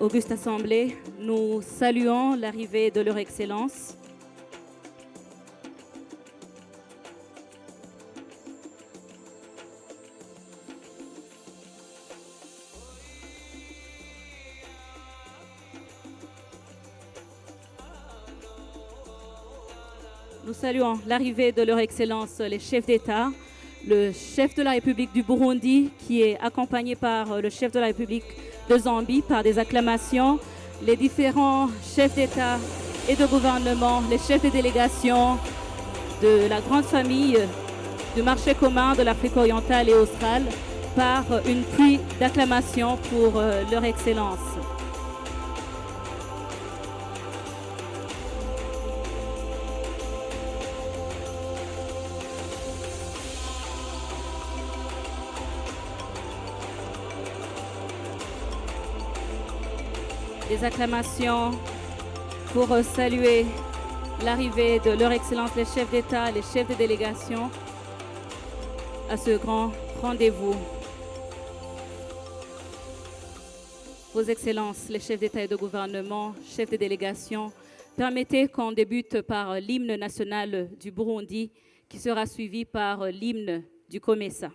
Auguste Assemblée, nous saluons l'arrivée de leur Excellence. Nous saluons l'arrivée de leur Excellence, les chefs d'État, le chef de la République du Burundi qui est accompagné par le chef de la République de Zambie par des acclamations, les différents chefs d'État et de gouvernement, les chefs de délégation de la grande famille du marché commun de l'Afrique orientale et australe par une pluie d'acclamations pour leur Excellence. Des acclamations pour saluer l'arrivée de leur Excellence, les chefs d'État, les chefs de délégation à ce grand rendez-vous. Vos Excellences, les chefs d'État et de gouvernement, chefs de délégation, permettez qu'on débute par l'hymne national du Burundi qui sera suivi par l'hymne du COMESA.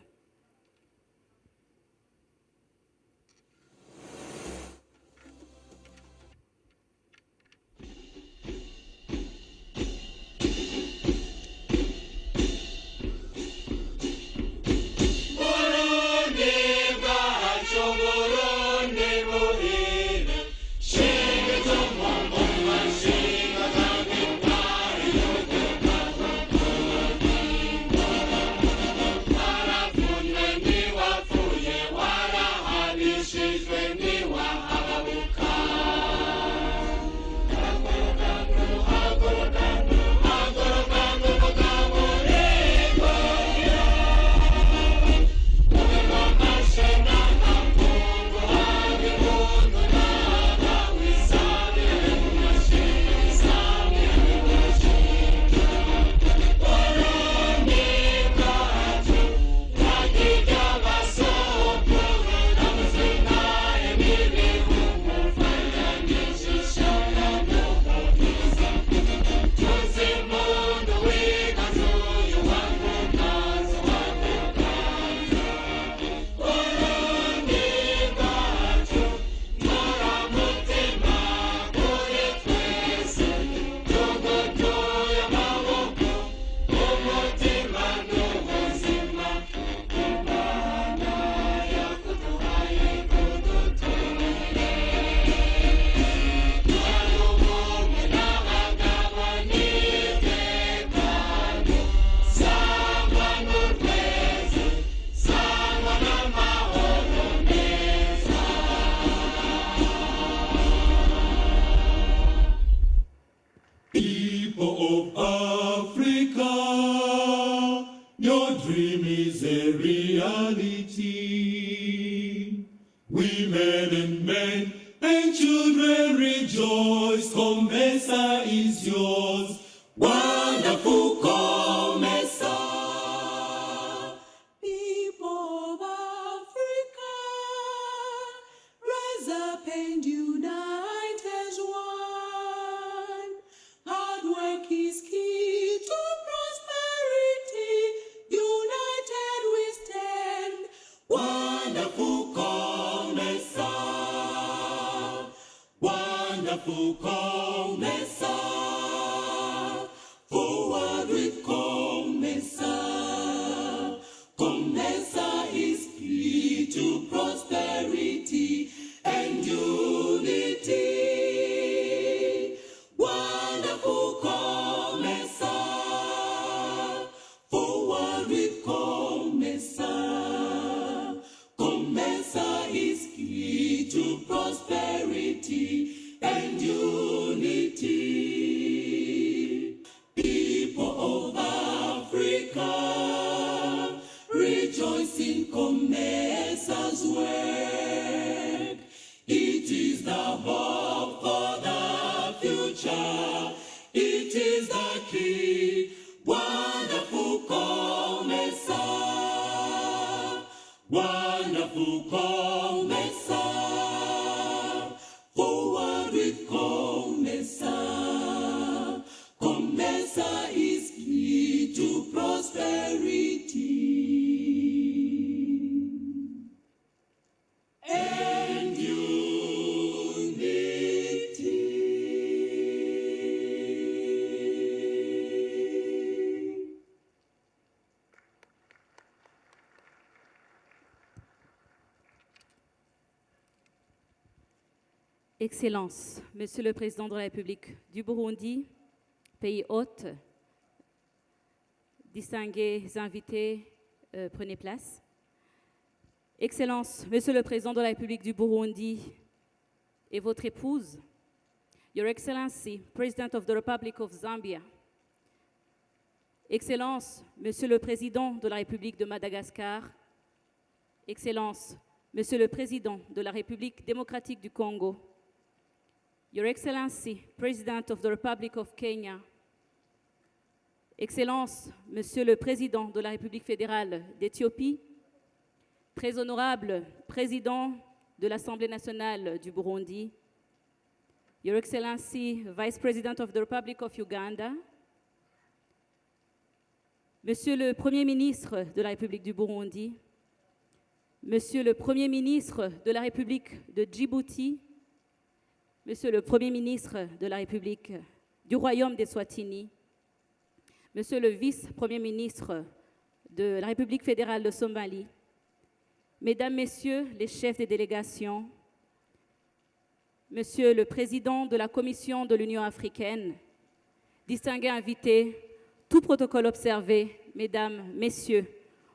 Women and men and children rejoice, COMESA is yours, wonderful COMESA. People of Africa, rise up and unite as one. Hard work is key to prosperity, united we stand, wonderful COMESA, wonderful COMESA, forward with COMESA. COMESA is key to prosperity and unity. Wonderful COMESA, forward with COMESA. COMESA is key to prosperity and unity. People of Africa, rejoice in COMESA's work. It is the hope for the future. It is the key. Wonderful COMESA, wonderful COMESA, forward with COMESA. COMESA is key to prosperity and unity. Excellences, Monsieur le Président de la République du Burundi, pays hôte, distingués invités, prenez place. Excellences, Monsieur le Président de la République du Burundi et votre épouse, Your Excellency, President of the Republic of Zambia, Excellences, Monsieur le Président de la République de Madagascar, Excellences, Monsieur le Président de la République démocratique du Congo, Your Excellency, President of the Republic of Kenya, Excellences, Monsieur le Président de la République fédérale d'Éthiopie, Très honorable Président de l'Assemblée nationale du Burundi, Your Excellency, Vice President of the Republic of Uganda, Monsieur le Premier ministre de la République du Burundi, Monsieur le Premier ministre de la République de Djibouti, Monsieur le Premier ministre de la République du Royaume d'Eswatini, Monsieur le Vice-Premier ministre de la République fédérale de Somalie, Mesdames, Messieurs les chefs des délégations, Monsieur le Président de la Commission de l'Union africaine, distingués invités, tout protocole observé, Mesdames, Messieurs,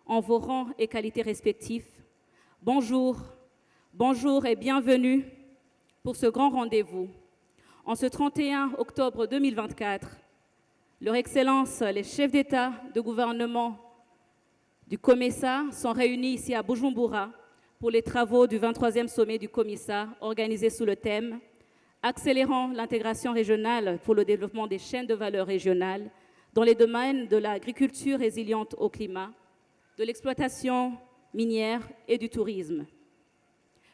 en vos rangs et qualités respectifs, bonjour, bonjour et bienvenue pour ce grand rendez-vous. En ce 31 octobre 2024, Leur Excellence, les chefs d'État, de gouvernement du COMESA sont réunis ici à Bujumbura pour les travaux du 23e sommet du COMESA organisé sous le thème « Accélérant l'intégration régionale pour le développement des chaînes de valeur régionales dans les domaines de l'agriculture résiliente au climat, de l'exploitation minière et du tourisme ».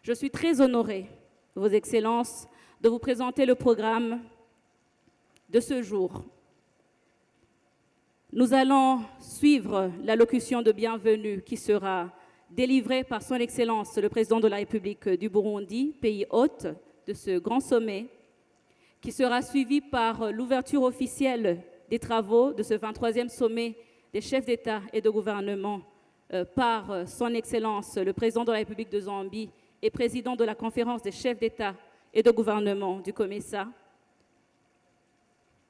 Je suis très honorée, Vos Excellences, de vous présenter le programme de ce jour. Nous allons suivre l'allocution de bienvenue qui sera délivrée par Son Excellence le Président de la République du Burundi, pays hôte de ce grand sommet, qui sera suivie par l'ouverture officielle des travaux de ce 23e sommet des chefs d'État et de gouvernement par Son Excellence le Président de la République de Zambie et Président de la Conférence des chefs d'État et de gouvernement du COMESA,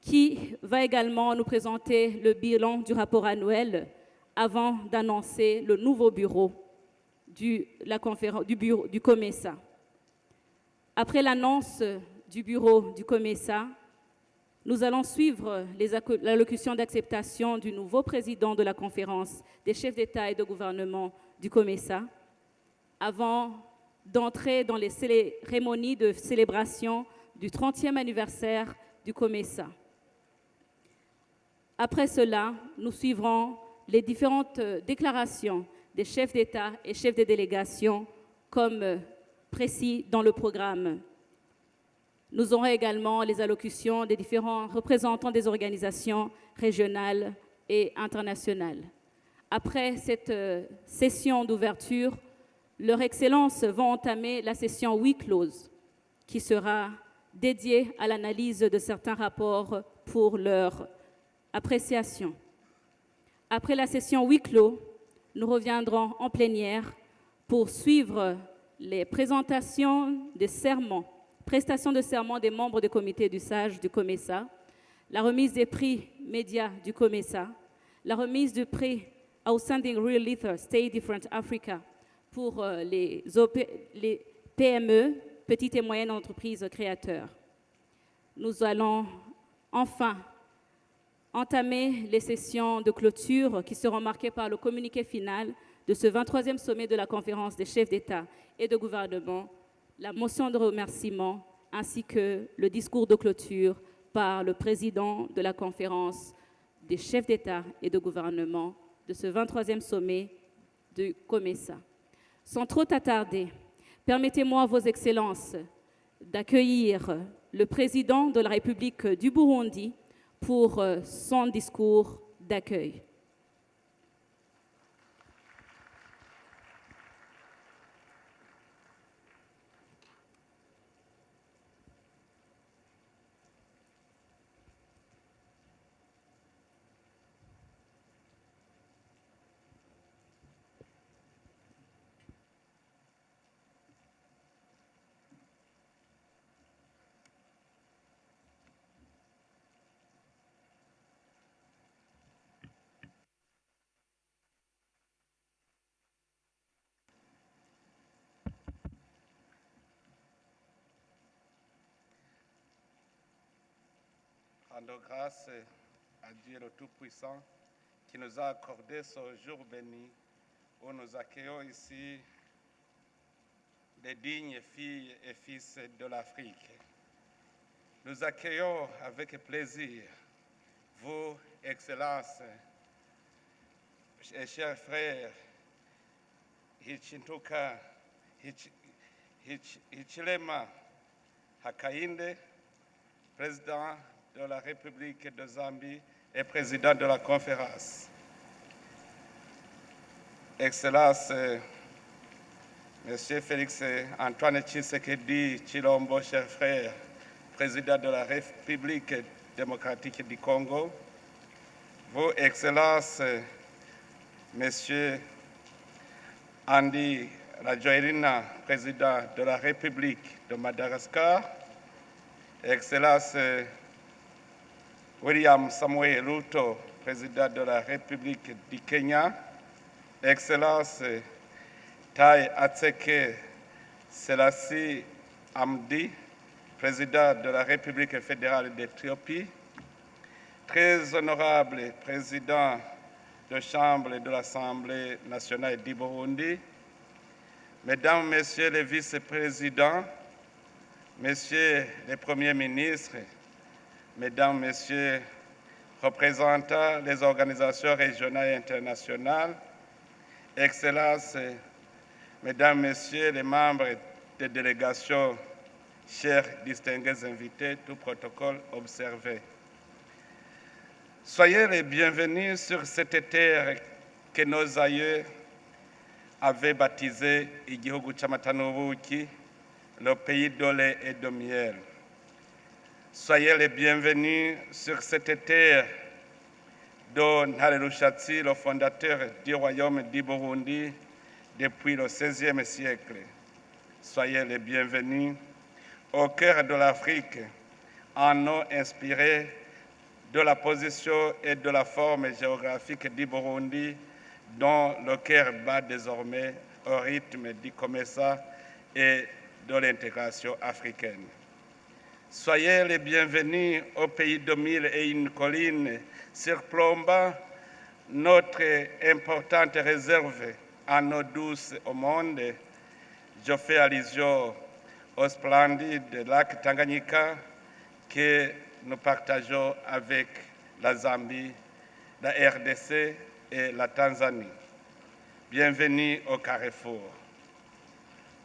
qui va également nous présenter le bilan du rapport annuel avant d'annoncer le nouveau bureau du COMESA. Après l'annonce du bureau du COMESA, nous allons suivre l'allocution d'acceptation du nouveau président de la conférence des chefs d'État et de gouvernement du COMESA, avant d'entrer dans les cérémonies de célébration du 30e anniversaire du COMESA. Après cela, nous suivrons les différentes déclarations des chefs d'État et chefs de délégation comme précis dans le programme. Nous aurons également les allocutions des différents représentants des organisations régionales et internationales. Après cette session d'ouverture, Leur Excellence vont entamer la session huis close qui sera dédiée à l'analyse de certains rapports pour leur appréciation. Après la session huis clos, nous reviendrons en plénière pour suivre les présentations des serments, prestations de serment des membres du comité du SAGE du COMESA, la remise des prix médias du COMESA, la remise du prix Outstanding Real Leader Stay Different Africa pour les PME, petites et moyennes entreprises créateurs. Nous allons enfin entamer les sessions de clôture qui seront marquées par le communiqué final de ce 23e sommet de la conférence des chefs d'État et de gouvernement, la motion de remerciement ainsi que le discours de clôture par le président de la conférence des chefs d'État et de gouvernement de ce 23e sommet du COMESA. Sans trop attarder, permettez-moi, Vos Excellences, d'accueillir le président de la République du Burundi pour son discours d'accueil. Rendons grâce à Dieu le Tout-Puissant qui nous a accordé ce jour béni où nous accueillons ici les dignes filles et fils de l'Afrique. Nous accueillons avec plaisir vous Excellences et chers frères, Hichintuka Hichilema Hakainde, président de la République de Zambie et président de la conférence. Excellence, Monsieur Félix Antoine Tshisekedi Tshilombo, cher frère, président de la République démocratique du Congo, Vos Excellences, Monsieur Andy Rajoelina, président de la République de Madagascar, Excellence William Samuel Ruto, président de la République du Kenya, Excellence Tai Atseke Selassie Amdi, président de la République fédérale d'Éthiopie, très honorable président de Chambre de l'Assemblée nationale du Burundi, Mesdames, Messieurs les vice-présidents, Messieurs les premiers ministres, Mesdames, Messieurs, représentants des organisations régionales et internationales, Excellences, Mesdames, Messieurs les membres des délégations, chers distingués invités, tout protocole observé. Soyez les bienvenus sur cette terre que nos aïeux avaient baptisée Igihugu c'amata n'ubuki, le pays de lait et de miel. Soyez les bienvenus sur cette terre dont Ntare Rushatsi, le fondateur du royaume du Burundi depuis le XVIe siècle. Soyez les bienvenus au cœur de l'Afrique, en eau inspirée de la position et de la forme géographique du Burundi, dont le cœur bat désormais au rythme du COMESA et de l'intégration africaine. Soyez les bienvenus au pays de mille et une collines, surplombant notre importante réserve en eau douce au monde. Je fais allusion au splendide lac Tanganyika que nous partageons avec la Zambie, la RDC et la Tanzanie. Bienvenue au Carrefour.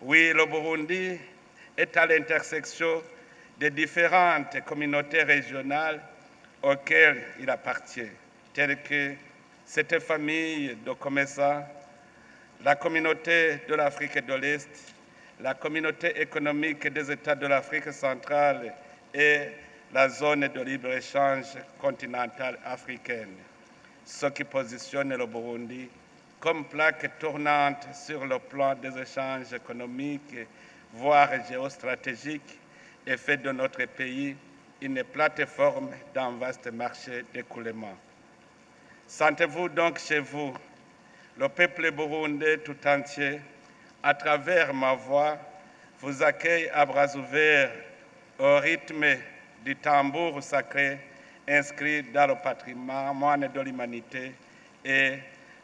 Oui, le Burundi est à l'intersection des différentes communautés régionales auxquelles il appartient, telles que cette famille de COMESA, la communauté de l'Afrique de l'Est, la communauté économique des États de l'Afrique centrale et la zone de libre-échange continentale africaine, ce qui positionne le Burundi comme plaque tournante sur le plan des échanges économiques, voire géostratégiques, et fait de notre pays une plateforme d'un vaste marché d'écoulement. Sentez-vous donc chez vous, le peuple burundais tout entier, à travers ma voix, vous accueille à bras ouverts au rythme du tambour sacré inscrit dans le patrimoine de l'humanité et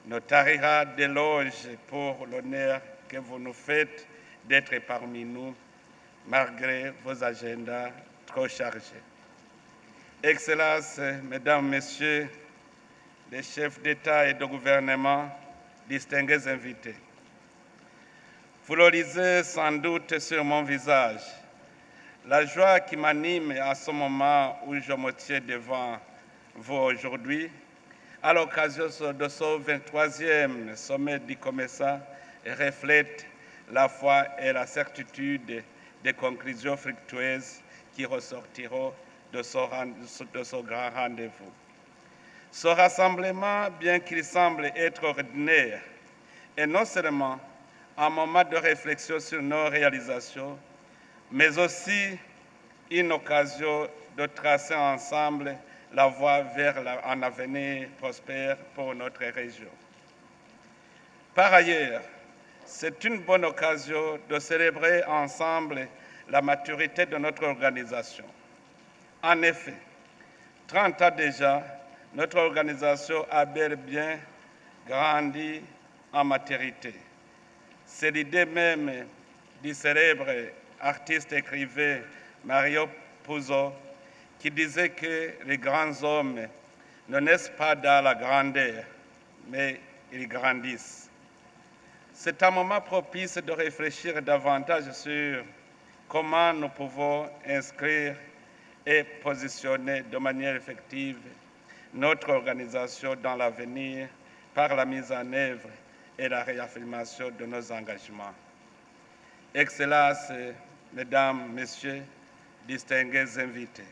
nous tarira d'éloges pour l'honneur que vous nous faites d'être parmi nous, malgré vos agendas trop chargés. Excellences, Mesdames, Messieurs, les chefs d'État et de gouvernement, distingués invités, vous le lisez sans doute sur mon visage, la joie qui m'anime à ce moment où je me tiens devant vous aujourd'hui, à l'occasion de ce 23e sommet du COMESA, reflète la foi et la certitude des conclusions fructueuses qui ressortiront de ce grand rendez-vous. Ce rassemblement, bien qu'il semble être ordinaire, est non seulement un moment de réflexion sur nos réalisations, mais aussi une occasion de tracer ensemble la voie vers un avenir prospère pour notre région. Par ailleurs, c'est une bonne occasion de célébrer ensemble la maturité de notre organisation. En effet, 30 ans déjà, notre organisation a bel et bien grandi en maturité. C'est l'idée même du célèbre artiste écrivain Mario Puzo qui disait que les grands hommes ne naissent pas dans la grandeur, mais ils grandissent. C'est un moment propice de réfléchir davantage sur comment nous pouvons inscrire et positionner de manière effective notre organisation dans l'avenir par la mise en œuvre et la réaffirmation de nos engagements. Excellences, Mesdames, Messieurs, distingués invités.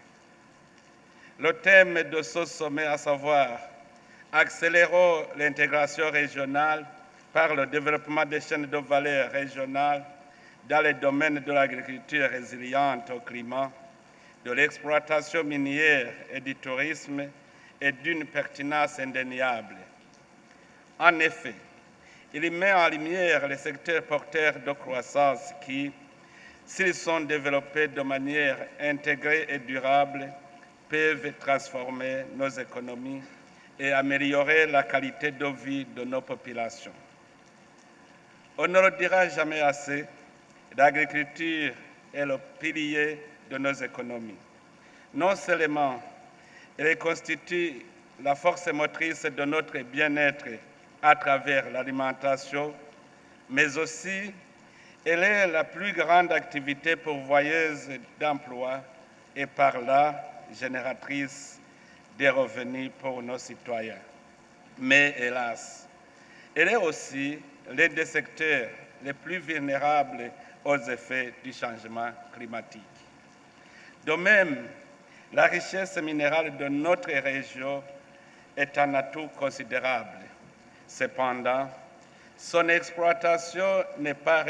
Le thème de ce sommet, à savoir « Accélérons l'intégration régionale par le développement des chaînes de valeur régionales dans les domaines de l'agriculture résiliente au climat, de l'exploitation minière et du tourisme est d'une pertinence indéniable. En effet, il met en lumière les secteurs porteurs de croissance qui, s'ils sont développés de manière intégrée et durable, peuvent transformer nos économies et améliorer la qualité de vie de nos populations. On ne le dira jamais assez, l'agriculture est le pilier de nos économies. Non seulement elle constitue la force motrice de notre bien-être à travers l'alimentation, mais aussi elle est la plus grande activité pourvoyeuse d'emplois et par là génératrice des revenus pour nos citoyens. Mais hélas, elle est aussi l'un des secteurs les plus vulnérables aux effets du changement climatique. De même, la richesse minérale de notre région est un atout considérable. Cependant, si son exploitation n'est pas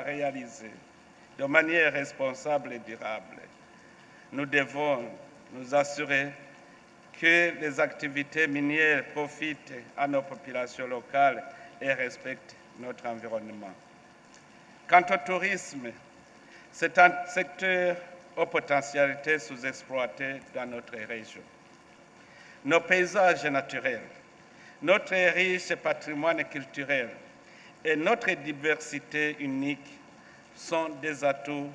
réalisée de manière responsable et durable, nous devons nous assurer que les activités minières profitent à nos populations locales et respectent notre environnement. Quant au tourisme, c'est un secteur aux potentialités sous-exploitées dans notre région. Nos paysages naturels, notre riche patrimoine culturel et notre diversité unique sont des atouts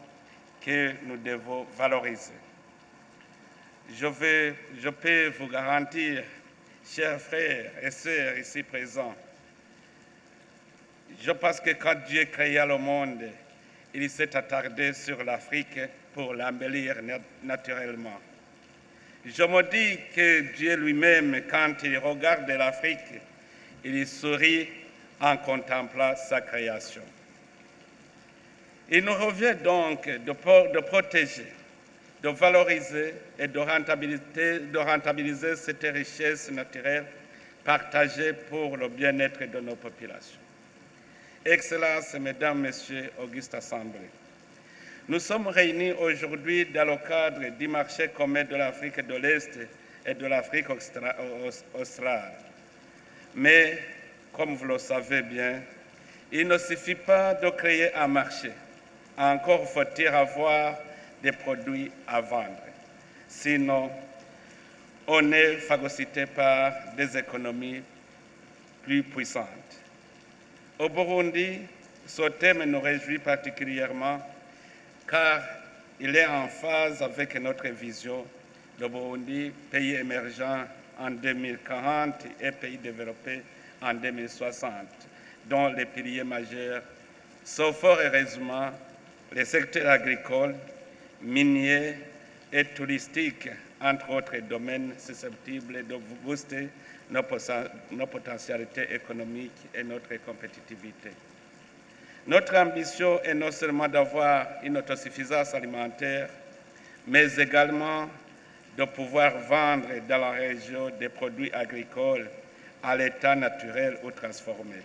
que nous devons valoriser. Je peux vous garantir, chers frères et sœurs ici présents, je pense que quand Dieu créa le monde, il s'est attardé sur l'Afrique pour l'embellir naturellement. Je me dis que Dieu lui-même, quand il regarde l'Afrique, il sourit en contemplant sa création. Il nous revient donc de protéger, de valoriser et de rentabiliser cette richesse naturelle partagée pour le bien-être de nos populations. Excellences, Mesdames, Messieurs, Auguste Assemblée, nous sommes réunis aujourd'hui dans le cadre du marché commun de l'Afrique de l'Est et de l'Afrique australe. Mais, comme vous le savez bien, il ne suffit pas de créer un marché. Encore faut-il avoir des produits à vendre. Sinon, on est phagocyté par des économies plus puissantes. Au Burundi, ce thème nous réjouit particulièrement car il est en phase avec notre vision. Le Burundi, pays émergent en 2040 et pays développé en 2060, dont les piliers majeurs sont fort heureusement les secteurs agricoles, miniers et touristiques, entre autres domaines susceptibles de booster nos potentialités économiques et notre compétitivité. Notre ambition est non seulement d'avoir une autosuffisance alimentaire, mais également de pouvoir vendre dans la région des produits agricoles à l'état naturel ou transformé.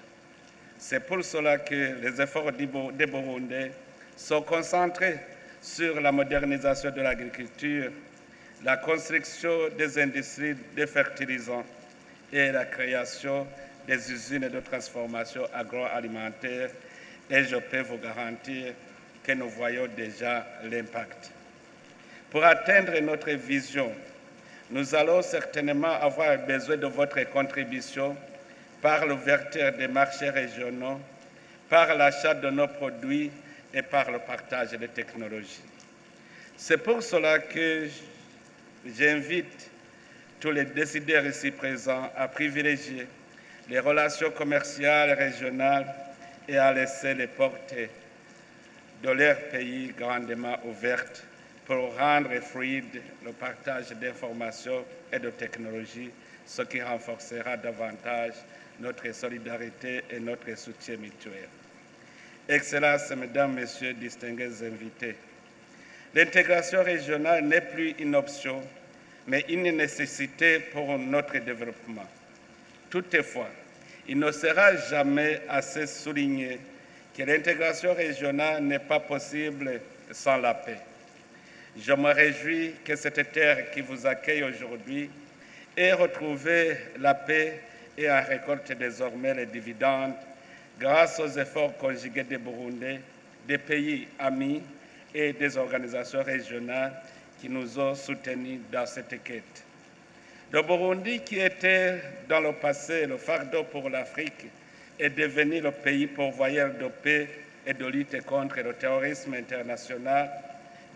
C'est pour cela que les efforts des Burundais sont concentrés sur la modernisation de l'agriculture, la construction des industries de fertilisants et la création des usines de transformation agroalimentaire. Et je peux vous garantir que nous voyons déjà l'impact. Pour atteindre notre vision, nous allons certainement avoir besoin de votre contribution par l'ouverture des marchés régionaux, par l'achat de nos produits et par le partage des technologies. C'est pour cela que j'invite tous les décideurs ici présents à privilégier les relations commerciales régionales et à laisser les portes de leur pays grandement ouvertes pour rendre fluide le partage d'informations et de technologies, ce qui renforcera davantage notre solidarité et notre soutien mutuel. Excellences, Mesdames, Messieurs, distingués invités, l'intégration régionale n'est plus une option, mais une nécessité pour notre développement. Toutefois, il ne sera jamais assez souligné que l'intégration régionale n'est pas possible sans la paix. Je me réjouis que cette terre qui vous accueille aujourd'hui ait retrouvé la paix et en récolte désormais les dividendes grâce aux efforts conjugués des Burundais, des pays amis et des organisations régionales qui nous ont soutenus dans cette quête. Le Burundi, qui était dans le passé le fardeau pour l'Afrique, est devenu le pays pourvoyeur de paix et de lutte contre le terrorisme international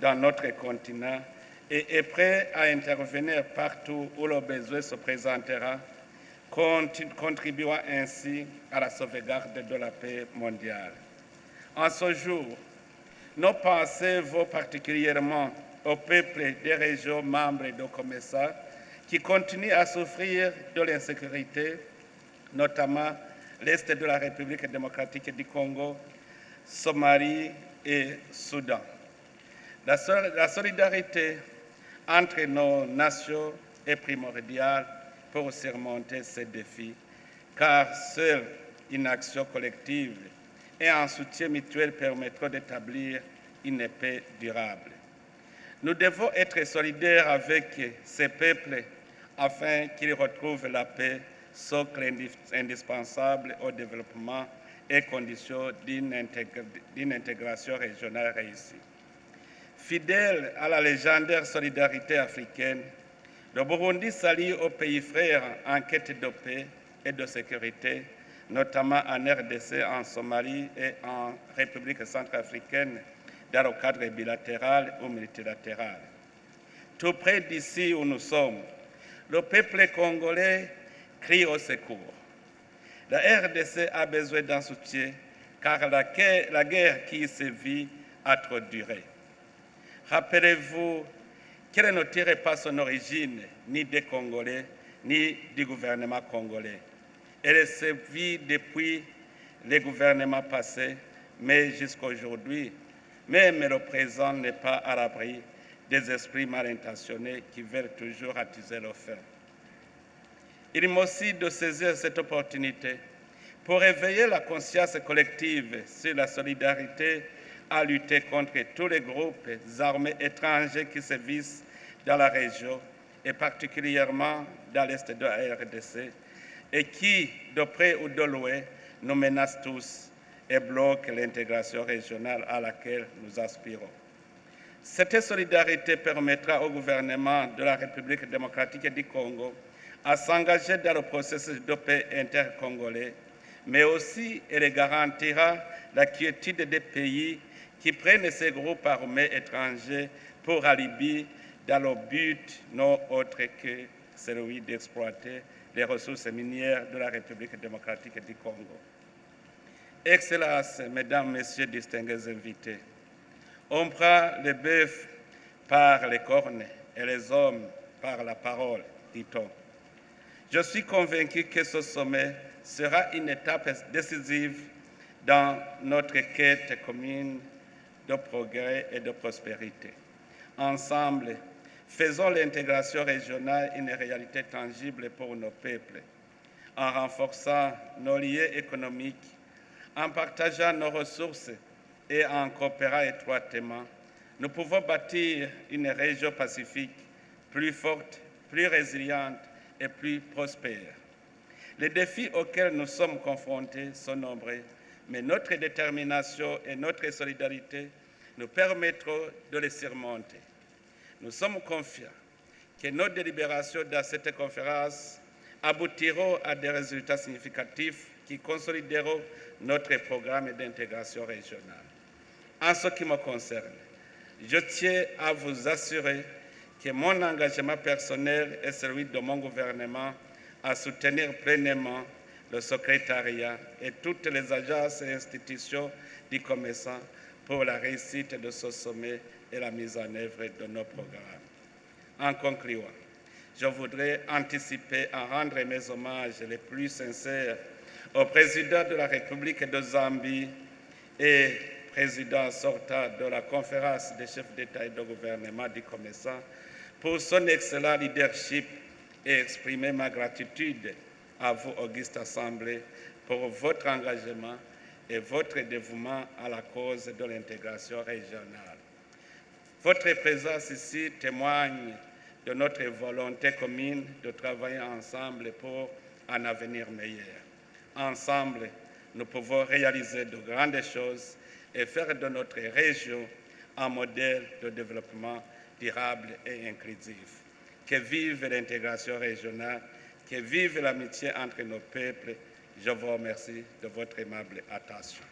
dans notre continent et est prêt à intervenir partout où le besoin se présentera, contribuant ainsi à la sauvegarde de la paix mondiale. En ce jour, nos pensées vont particulièrement au peuple des régions membres de COMESA qui continuent à souffrir de l'insécurité, notamment l'Est de la République démocratique du Congo, Somalie et Soudan. La solidarité entre nos nations est primordiale pour surmonter ces défis, car seule une action collective et un soutien mutuel permettront d'établir une paix durable. Nous devons être solidaires avec ces peuples afin qu'ils retrouvent la paix, socle indispensable au développement et condition d'une intégration régionale réussie. Fidèle à la légendaire solidarité africaine, le Burundi s'allie aux pays frères en quête de paix et de sécurité, notamment en RDC, en Somalie et en République centrafricaine, dans le cadre bilatéral ou multilatéral. Tout près d'ici où nous sommes, le peuple congolais crie au secours. La RDC a besoin d'un soutien car la guerre qui y sévit a trop duré. Rappelez-vous qu'elle ne tire pas son origine ni des Congolais ni du gouvernement congolais. Elle sévit depuis les gouvernements passés, mais jusqu'à aujourd'hui, même le présent n'est pas à l'abri des esprits mal intentionnés qui veulent toujours attiser le feu. Il m'aussi de saisir cette opportunité pour éveiller la conscience collective sur la solidarité à lutter contre tous les groupes armés étrangers qui sévissent dans la région et particulièrement dans l'est de la RDC et qui, de près ou de loin, nous menacent tous et bloquent l'intégration régionale à laquelle nous aspirons. Cette solidarité permettra au gouvernement de la République démocratique du Congo à s'engager dans le processus de paix intercongolais, mais aussi elle garantira la quiétude des pays qui prennent ces groupes armés étrangers pour alibi dans le but non autre que celui d'exploiter les ressources minières de la République démocratique du Congo. Excellences, Mesdames, Messieurs, distingués invités, on prend le bœuf par les cornes et les hommes par la parole, dit-on. Je suis convaincu que ce sommet sera une étape décisive dans notre quête commune de progrès et de prospérité. Ensemble, faisons l'intégration régionale une réalité tangible pour nos peuples, en renforçant nos liens économiques, en partageant nos ressources et en coopérant étroitement. Nous pouvons bâtir une région pacifique plus forte, plus résiliente et plus prospère. Les défis auxquels nous sommes confrontés sont nombreux, mais notre détermination et notre solidarité nous permettront de les surmonter. Nous sommes confiants que nos délibérations dans cette conférence aboutiront à des résultats significatifs qui consolideront notre programme d'intégration régionale. En ce qui me concerne, je tiens à vous assurer que mon engagement personnel et celui de mon gouvernement à soutenir pleinement le secrétariat et toutes les agences et institutions du COMESA pour la réussite de ce sommet et la mise en œuvre de nos programmes. En concluant, je voudrais anticiper en rendre mes hommages les plus sincères au président de la République de Zambie et président sortant de la conférence des chefs d'État et de gouvernement du COMESA pour son excellent leadership et exprimer ma gratitude à vous, Auguste Assemblée, pour votre engagement et votre dévouement à la cause de l'intégration régionale. Votre présence ici témoigne de notre volonté commune de travailler ensemble pour un avenir meilleur. Ensemble, nous pouvons réaliser de grandes choses et faire de notre région un modèle de développement durable et inclusif. Que vive l'intégration régionale, que vive l'amitié entre nos peuples. Je vous remercie de votre aimable attention.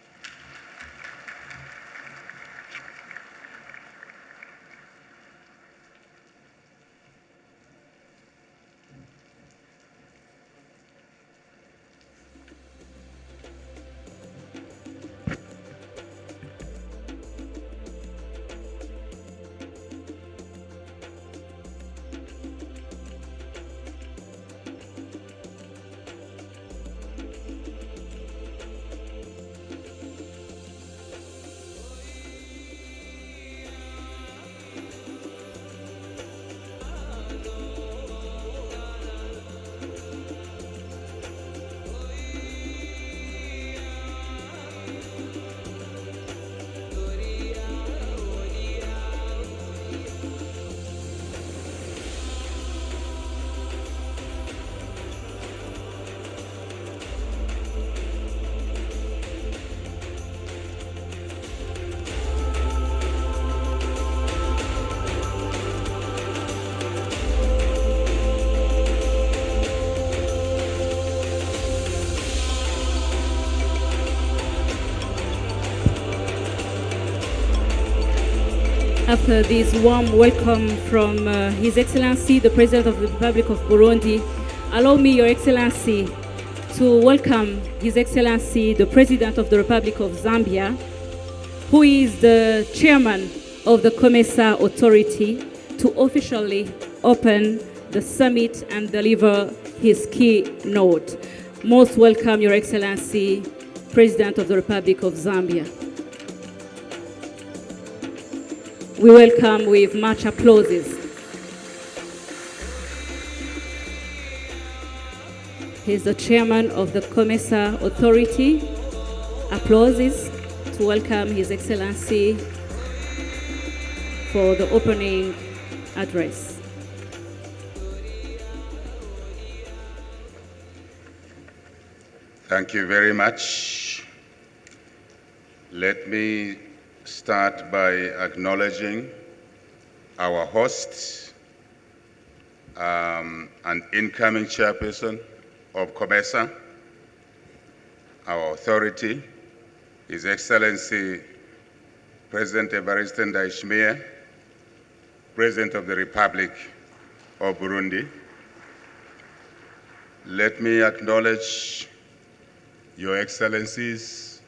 After this warm welcome from His Excellency, the President of the Republic of Burundi, allow me, Your Excellency, to welcome His Excellency, the President of the Republic of Zambia, who is the Chairman of the COMESA Authority, to officially open the summit and deliver his keynote. Most welcome, Your Excellency, President of the Republic of Zambia. We welcome with much applauses. He's the chairman of the COMESA Authority. Applauses to welcome His Excellency for the opening address. Thank you very much. Let me start by acknowledging our host and incoming chairperson of COMESA, our authority, His Excellency President Evariste Ndayishimiye, President of the Republic of Burundi. Let me acknowledge Your Excellencies,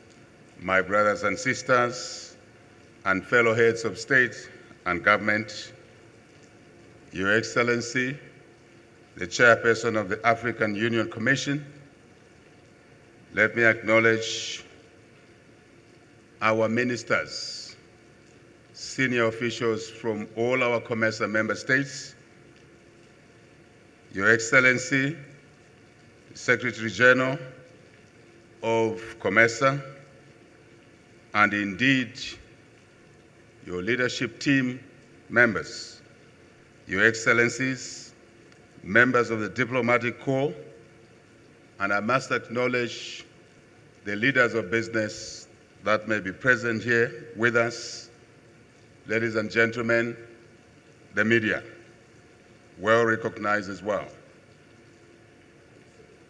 my brothers and sisters, and fellow heads of state and government, Your Excellency, the Chairperson of the African Union Commission. Let me acknowledge our ministers, senior officials from all our COMESA member states, Your Excellency, Secretary General of COMESA, and indeed, your leadership team members, Your Excellencies, members of the Diplomatic Corps, and I must acknowledge the leaders of business that may be present here with us, ladies and gentlemen, the media, well recognized as well.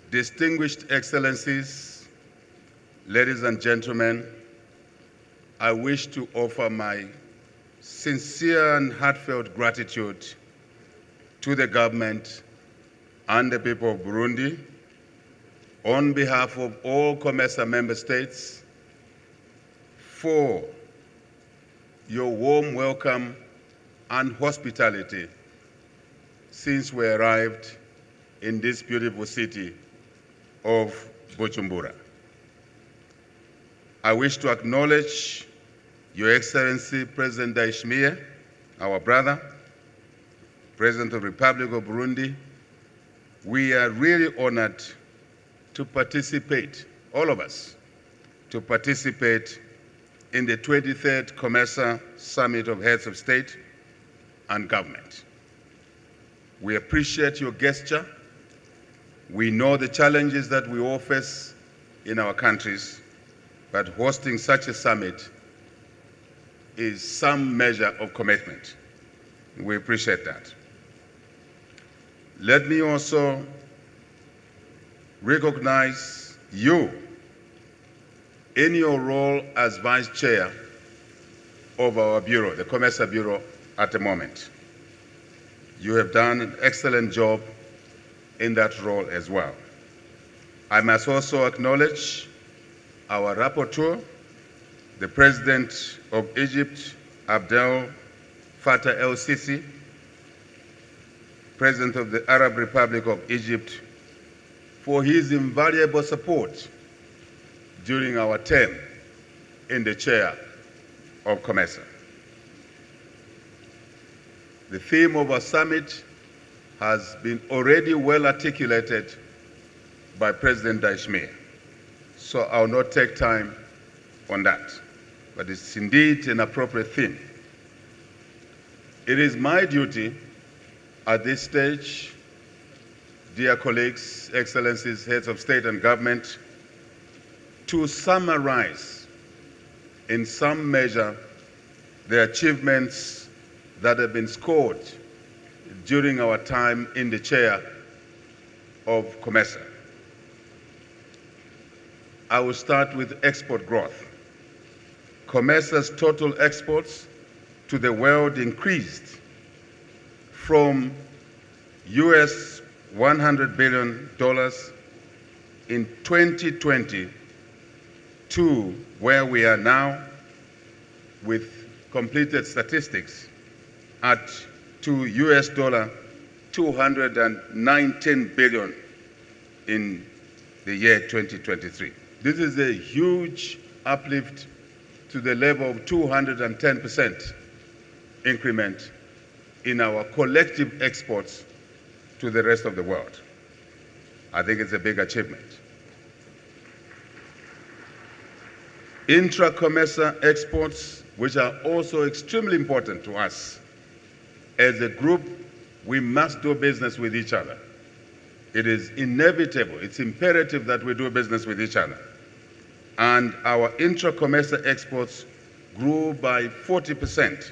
Distinguished Excellencies, ladies and gentlemen, I wish to offer my sincere and heartfelt gratitude to the government and the people of Burundi, on behalf of all COMESA member states, for your warm welcome and hospitality since we arrived in this beautiful city of Bujumbura. I wish to acknowledge Your Excellency President Ndayishimiye, our brother, President of the Republic of Burundi. We are really honored to participate, all of us, to participate in the 23rd COMESA Summit of Heads of State and Government. We appreciate your gesture. We know the challenges that we all face in our countries, but hosting such a summit is some measure of commitment. We appreciate that. Let me also recognize you in your role as Vice Chair of our Bureau, the COMESA Bureau at the moment. You have done an excellent job in that role as well. I must also acknowledge our rapporteur, the President of Egypt, Abdel Fattah el-Sisi, President of the Arab Republic of Egypt, for his invaluable support during our term in the chair of COMESA. The theme of our summit has been already well articulated by President Ndayishimiye, so I'll not take time on that, but it's indeed an appropriate theme. It is my duty at this stage, dear colleagues, excellencies, heads of state and government, to summarize in some measure the achievements that have been scored during our time in the chair of COMESA. I will start with export growth. COMESA's total exports to the world increased from US $100 billion in 2020 to where we are now with completed statistics at to US $219 billion in the year 2023. This is a huge uplift to the level of 210% increment in our collective exports to the rest of the world. I think it's a big achievement. Intra-COMESA exports, which are also extremely important to us. As a group, we must do business with each other. It is inevitable, it's imperative that we do business with each other. And our intra-COMESA exports grew by 40%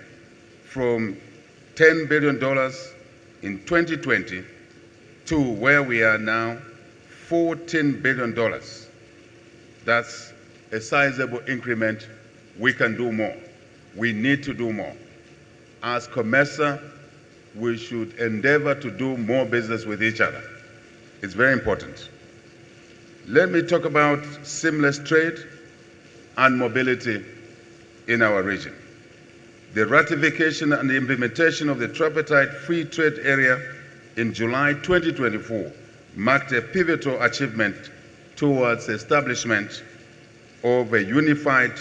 from $10 billion in 2020 to where we are now, $14 billion. That's a sizable increment. We can do more. We need to do more. As COMESA, we should endeavor to do more business with each other. It's very important. Let me talk about seamless trade and mobility in our region. The ratification and the implementation of the Tripartite Free Trade Area in July 2024 marked a pivotal achievement towards the establishment of a unified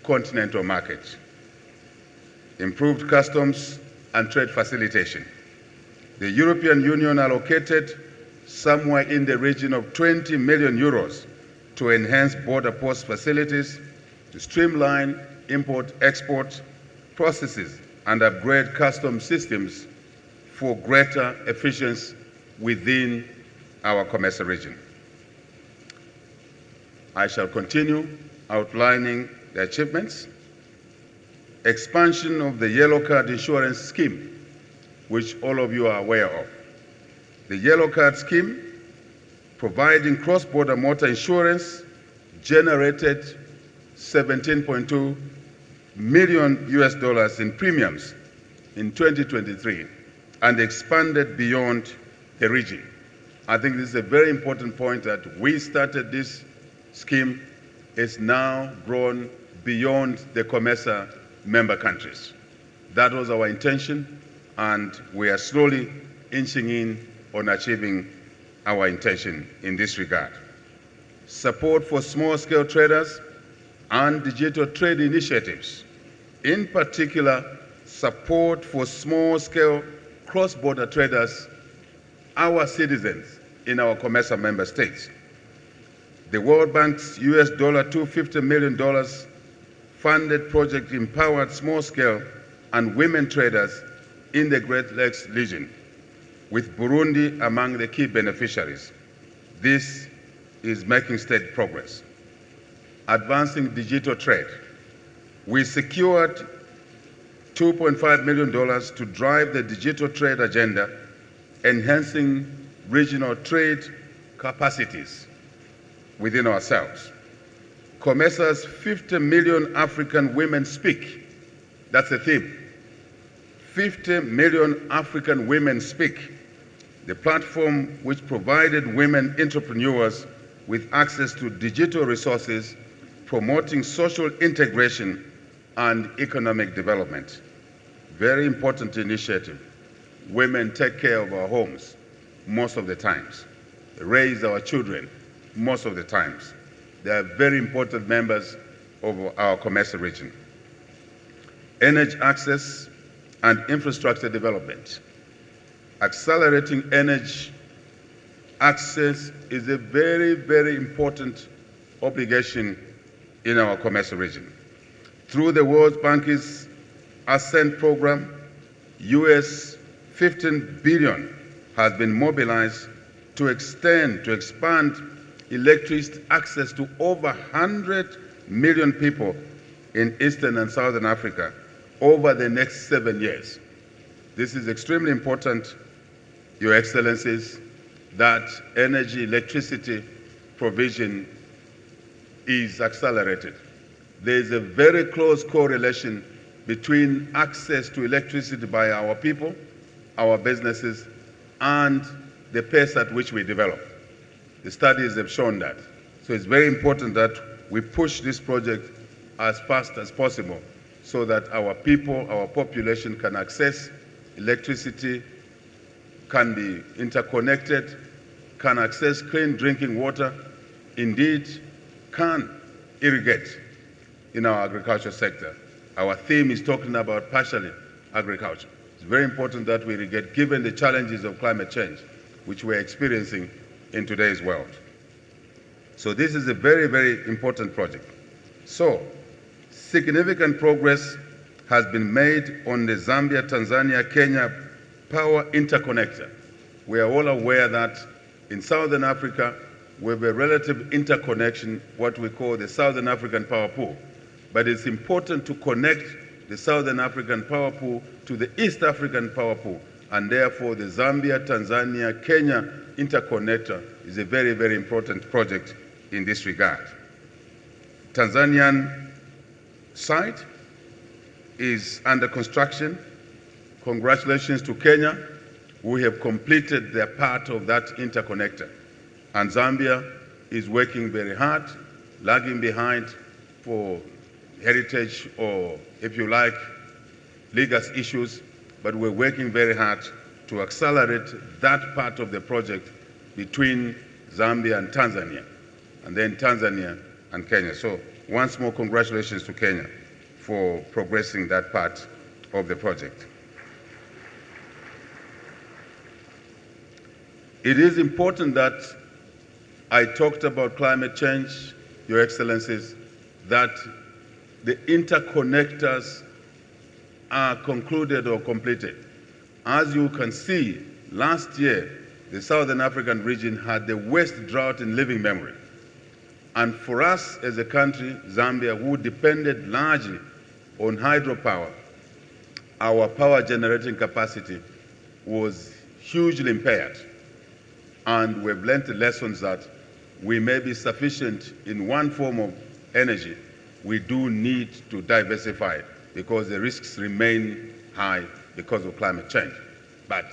continental market, improved customs and trade facilitation. The European Union allocated somewhere in the region of 20 million euros to enhance border post facilities, to streamline import-export processes and upgrade custom systems for greater efficiency within our COMESA region. I shall continue outlining the achievements. Expansion of the Yellow Card Insurance Scheme, which all of you are aware of. The Yellow Card Scheme, providing cross-border motor insurance, generated $17.2 million in premiums in 2023, and expanded beyond the region. I think this is a very important point that we started this scheme. It's now grown beyond the COMESA member countries. That was our intention, and we are slowly inching in on achieving our intention in this regard. Support for small-scale traders and digital trade initiatives. In particular, support for small-scale cross-border traders, our citizens in our COMESA member states. The World Bank's US $250 million funded project empowered small-scale and women traders in the Great Lakes region, with Burundi among the key beneficiaries. This is making steady progress. Advancing digital trade. We secured $2.5 million to drive the digital trade agenda, enhancing regional trade capacities within ourselves. COMESA's 50 million African women speak. That's the theme. 50 million African women speak. The platform which provided women entrepreneurs with access to digital resources, promoting social integration and economic development. Very important initiative. Women take care of our homes most of the times. They raise our children most of the times. They are very important members of our COMESA region. Energy access and infrastructure development. Accelerating energy access is a very, very important obligation in our COMESA region. Through the World Bank's Ascent program, US $15 billion has been mobilized to expand electricity access to over 100 million people in Eastern and Southern Africa over the next 7 years. This is extremely important, Your Excellencies, that energy, electricity provision is accelerated. There is a very close correlation between access to electricity by our people, our businesses, and the pace at which we develop. The studies have shown that. So it's very important that we push this project as fast as possible so that our people, our population can access electricity, can be interconnected, can access clean drinking water, indeed can irrigate in our agriculture sector. Our theme is talking about partially agriculture. It's very important that we irrigate given the challenges of climate change, which we're experiencing in today's world. So this is a very, very important project. So significant progress has been made on the Zambia-Tanzania-Kenya power interconnector. We are all aware that in Southern Africa, we have a relative interconnection, what we call the Southern African Power Pool. But it's important to connect the Southern African Power Pool to the East African Power Pool, and therefore the Zambia-Tanzania-Kenya interconnector is a very, very important project in this regard. Tanzanian site is under construction. Congratulations to Kenya, who have completed their part of that interconnector. And Zambia is working very hard, lagging behind for heritage or, if you like, legacy issues, but we're working very hard to accelerate that part of the project between Zambia and Tanzania, and then Tanzania and Kenya. So once more, congratulations to Kenya for progressing that part of the project. It is important that I talked about climate change, Your Excellencies, that the interconnectors are concluded or completed. As you can see, last year, the Southern African region had the worst drought in living memory. And for us as a country, Zambia, who depended largely on hydropower, our power generating capacity was hugely impaired. And we've learned the lessons that we may be sufficient in one form of energy. We do need to diversify because the risks remain high because of climate change. But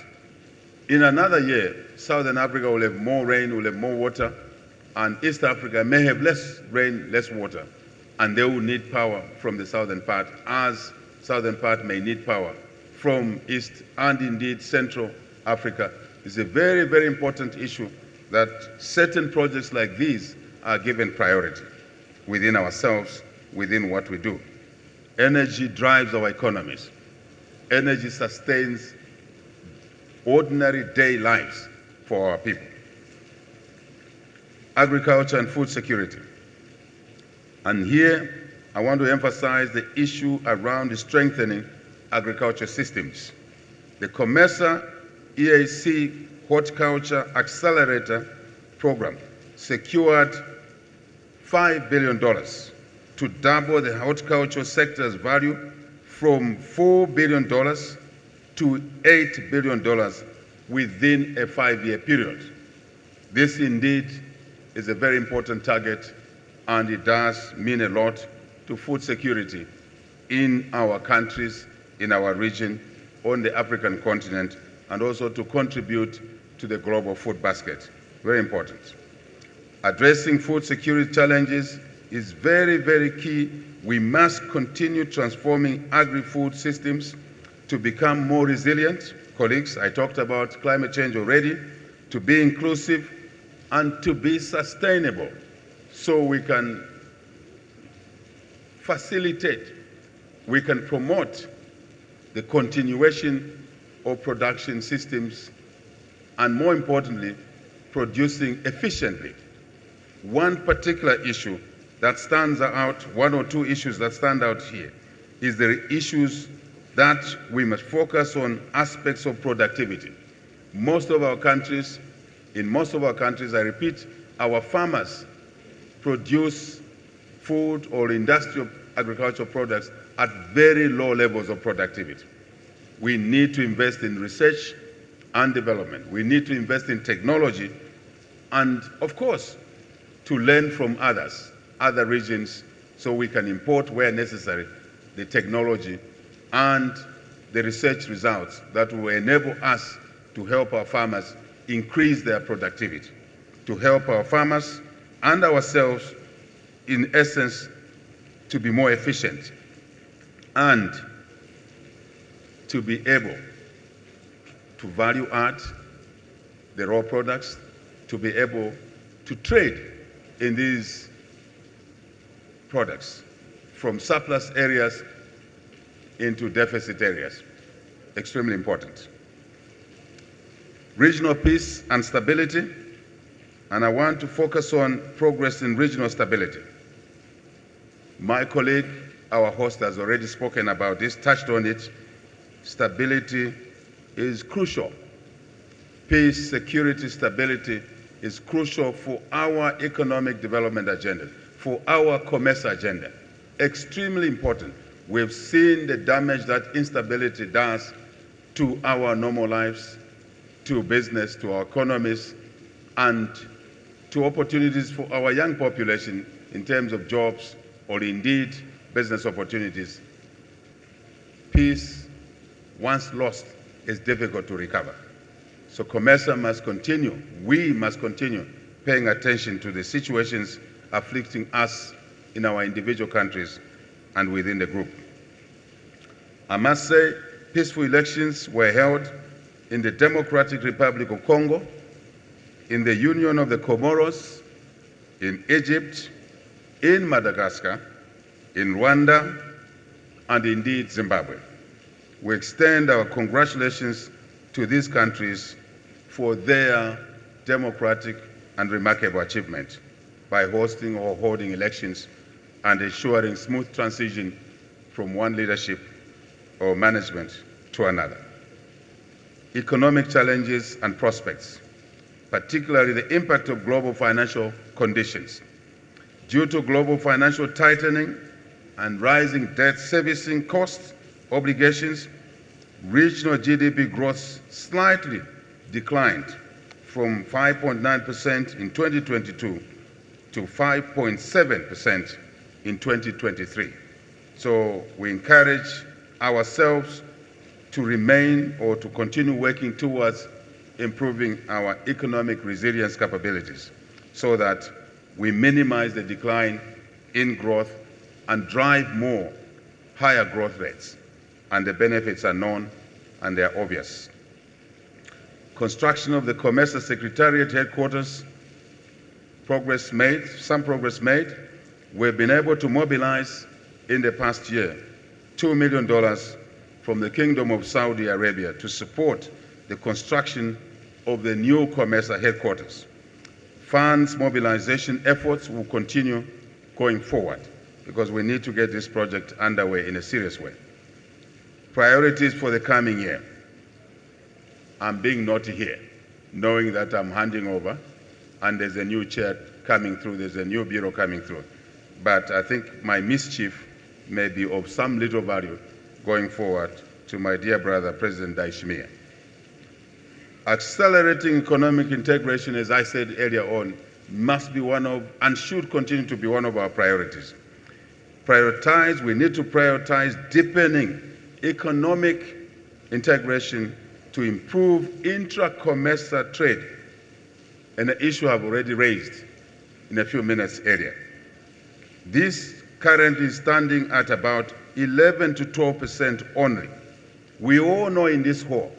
in another year, Southern Africa will have more rain, will have more water, and East Africa may have less rain, less water, and they will need power from the southern part, as southern part may need power from East and indeed Central Africa. It's a very, very important issue that certain projects like these are given priority within ourselves, within what we do. Energy drives our economies. Energy sustains ordinary day lives for our people. Agriculture and food security. And here, I want to emphasize the issue around strengthening agriculture systems. The COMESA EAC Horticulture Accelerator Program secured $5 billion to double the horticulture sector's value from $4 billion to $8 billion within a 5-year period. This indeed is a very important target, and it does mean a lot to food security in our countries, in our region, on the African continent, and also to contribute to the global food basket. Very important. Addressing food security challenges is very, very key. We must continue transforming agri-food systems to become more resilient. Colleagues, I talked about climate change already, to be inclusive and to be sustainable, so we can facilitate, we can promote the continuation of production systems, and more importantly, producing efficiently. One particular issue that stands out, one or two issues that stand out here, is the issues that we must focus on aspects of productivity. In most of our countries, I repeat, our farmers produce food or industrial agricultural products at very low levels of productivity. We need to invest in research and development. We need to invest in technology, and of course, to learn from others, other regions, so we can import where necessary the technology and the research results that will enable us to help our farmers increase their productivity, to help our farmers and ourselves, in essence, to be more efficient and to be able to value add the raw products, to be able to trade in these products from surplus areas into deficit areas. Extremely important. Regional peace and stability, and I want to focus on progress in regional stability. My colleague, our host, has already spoken about this, touched on it. Stability is crucial. Peace, security, stability is crucial for our economic development agenda, for our COMESA agenda. Extremely important. We've seen the damage that instability does to our normal lives, to business, to our economies, and to opportunities for our young population in terms of jobs or indeed business opportunities. Peace, once lost, is difficult to recover. So COMESA must continue, we must continue paying attention to the situations afflicting us in our individual countries and within the group. I must say, peaceful elections were held in the Democratic Republic of Congo, in the Union of the Comoros, in Egypt, in Madagascar, in Rwanda, and indeed Zimbabwe. We extend our congratulations to these countries for their democratic and remarkable achievement by hosting or holding elections and ensuring smooth transition from one leadership or management to another. Economic challenges and prospects, particularly the impact of global financial conditions. Due to global financial tightening and rising debt servicing costs, obligations, regional GDP growth slightly declined from 5.9% in 2022 to 5.7% in 2023. So we encourage ourselves to remain or to continue working towards improving our economic resilience capabilities so that we minimize the decline in growth and drive more higher growth rates. And the benefits are known and they are obvious. Construction of the COMESA Secretariat headquarters, some progress made. We've been able to mobilize in the past year $2 million from the Kingdom of Saudi Arabia to support the construction of the new COMESA headquarters. Funds mobilization efforts will continue going forward because we need to get this project underway in a serious way. Priorities for the coming year. I'm being naughty here, knowing that I'm handing over and there's a new chair coming through, there's a new bureau coming through. But I think my mischief may be of some little value going forward to my dear brother, President Daishmia. Accelerating economic integration, as I said earlier on, must be one of, and should continue to be one of our priorities. We need to prioritize deepening economic integration to improve intra-COMESA trade, an issue I've already raised in a few minutes earlier. This currently is standing at about 11 to 12% only. We all know in this hall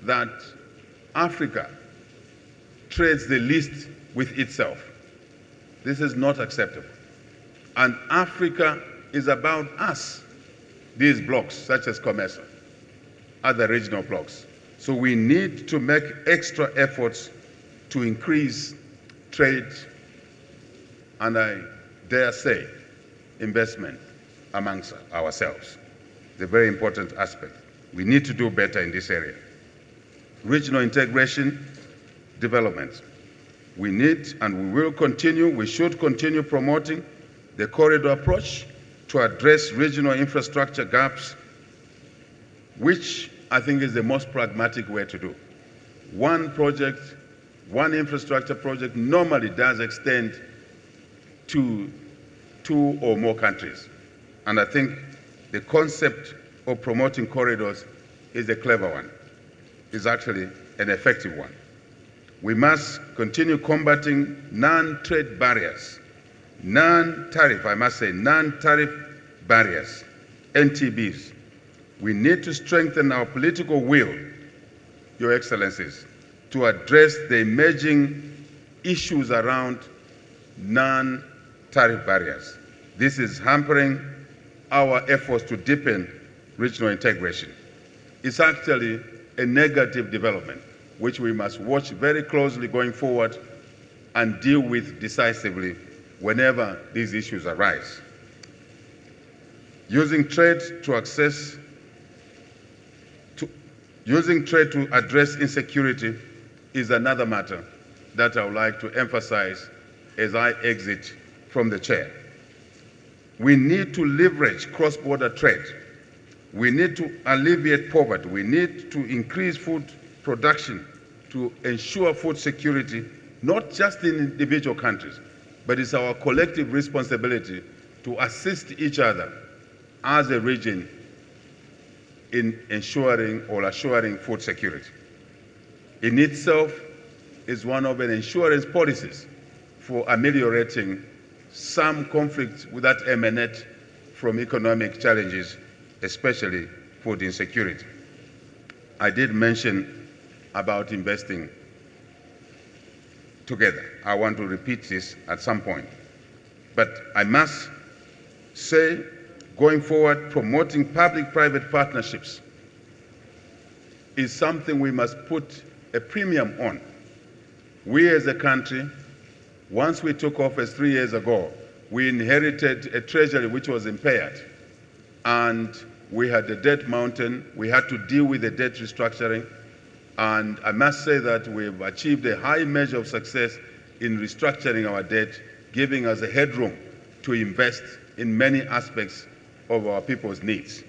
that Africa trades the least with itself. This is not acceptable. And Africa is about us, these blocks, such as COMESA, other regional blocks. So we need to make extra efforts to increase trade, and I dare say, investment amongst ourselves. It's a very important aspect. We need to do better in this area. Regional integration development. We need and we will continue, we should continue promoting the corridor approach to address regional infrastructure gaps, which I think is the most pragmatic way to do. One project, one infrastructure project normally does extend to 2 or more countries. And I think the concept of promoting corridors is a clever one. It's actually an effective one. We must continue combating non-trade barriers, non-tariff, I must say, non-tariff barriers, NTBs. We need to strengthen our political will, Your Excellencies, to address the emerging issues around non-tariff barriers. This is hampering our efforts to deepen regional integration. It's actually a negative development, which we must watch very closely going forward and deal with decisively whenever these issues arise. Using trade to address insecurity is another matter that I would like to emphasize as I exit from the chair. We need to leverage cross-border trade. We need to alleviate poverty. We need to increase food production to ensure food security, not just in individual countries, but it's our collective responsibility to assist each other as a region in ensuring or assuring food security. In itself is one of an insurance policies for ameliorating some conflicts that emanate from economic challenges, especially food insecurity. I did mention about investing together. I want to repeat this at some point. But I must say, going forward, promoting public-private partnerships is something we must put a premium on. We as a country, once we took office 3 years ago, we inherited a treasury which was impaired. And we had a debt mountain. We had to deal with the debt restructuring. And I must say that we've achieved a high measure of success in restructuring our debt, giving us a headroom to invest in many aspects of our people's needs.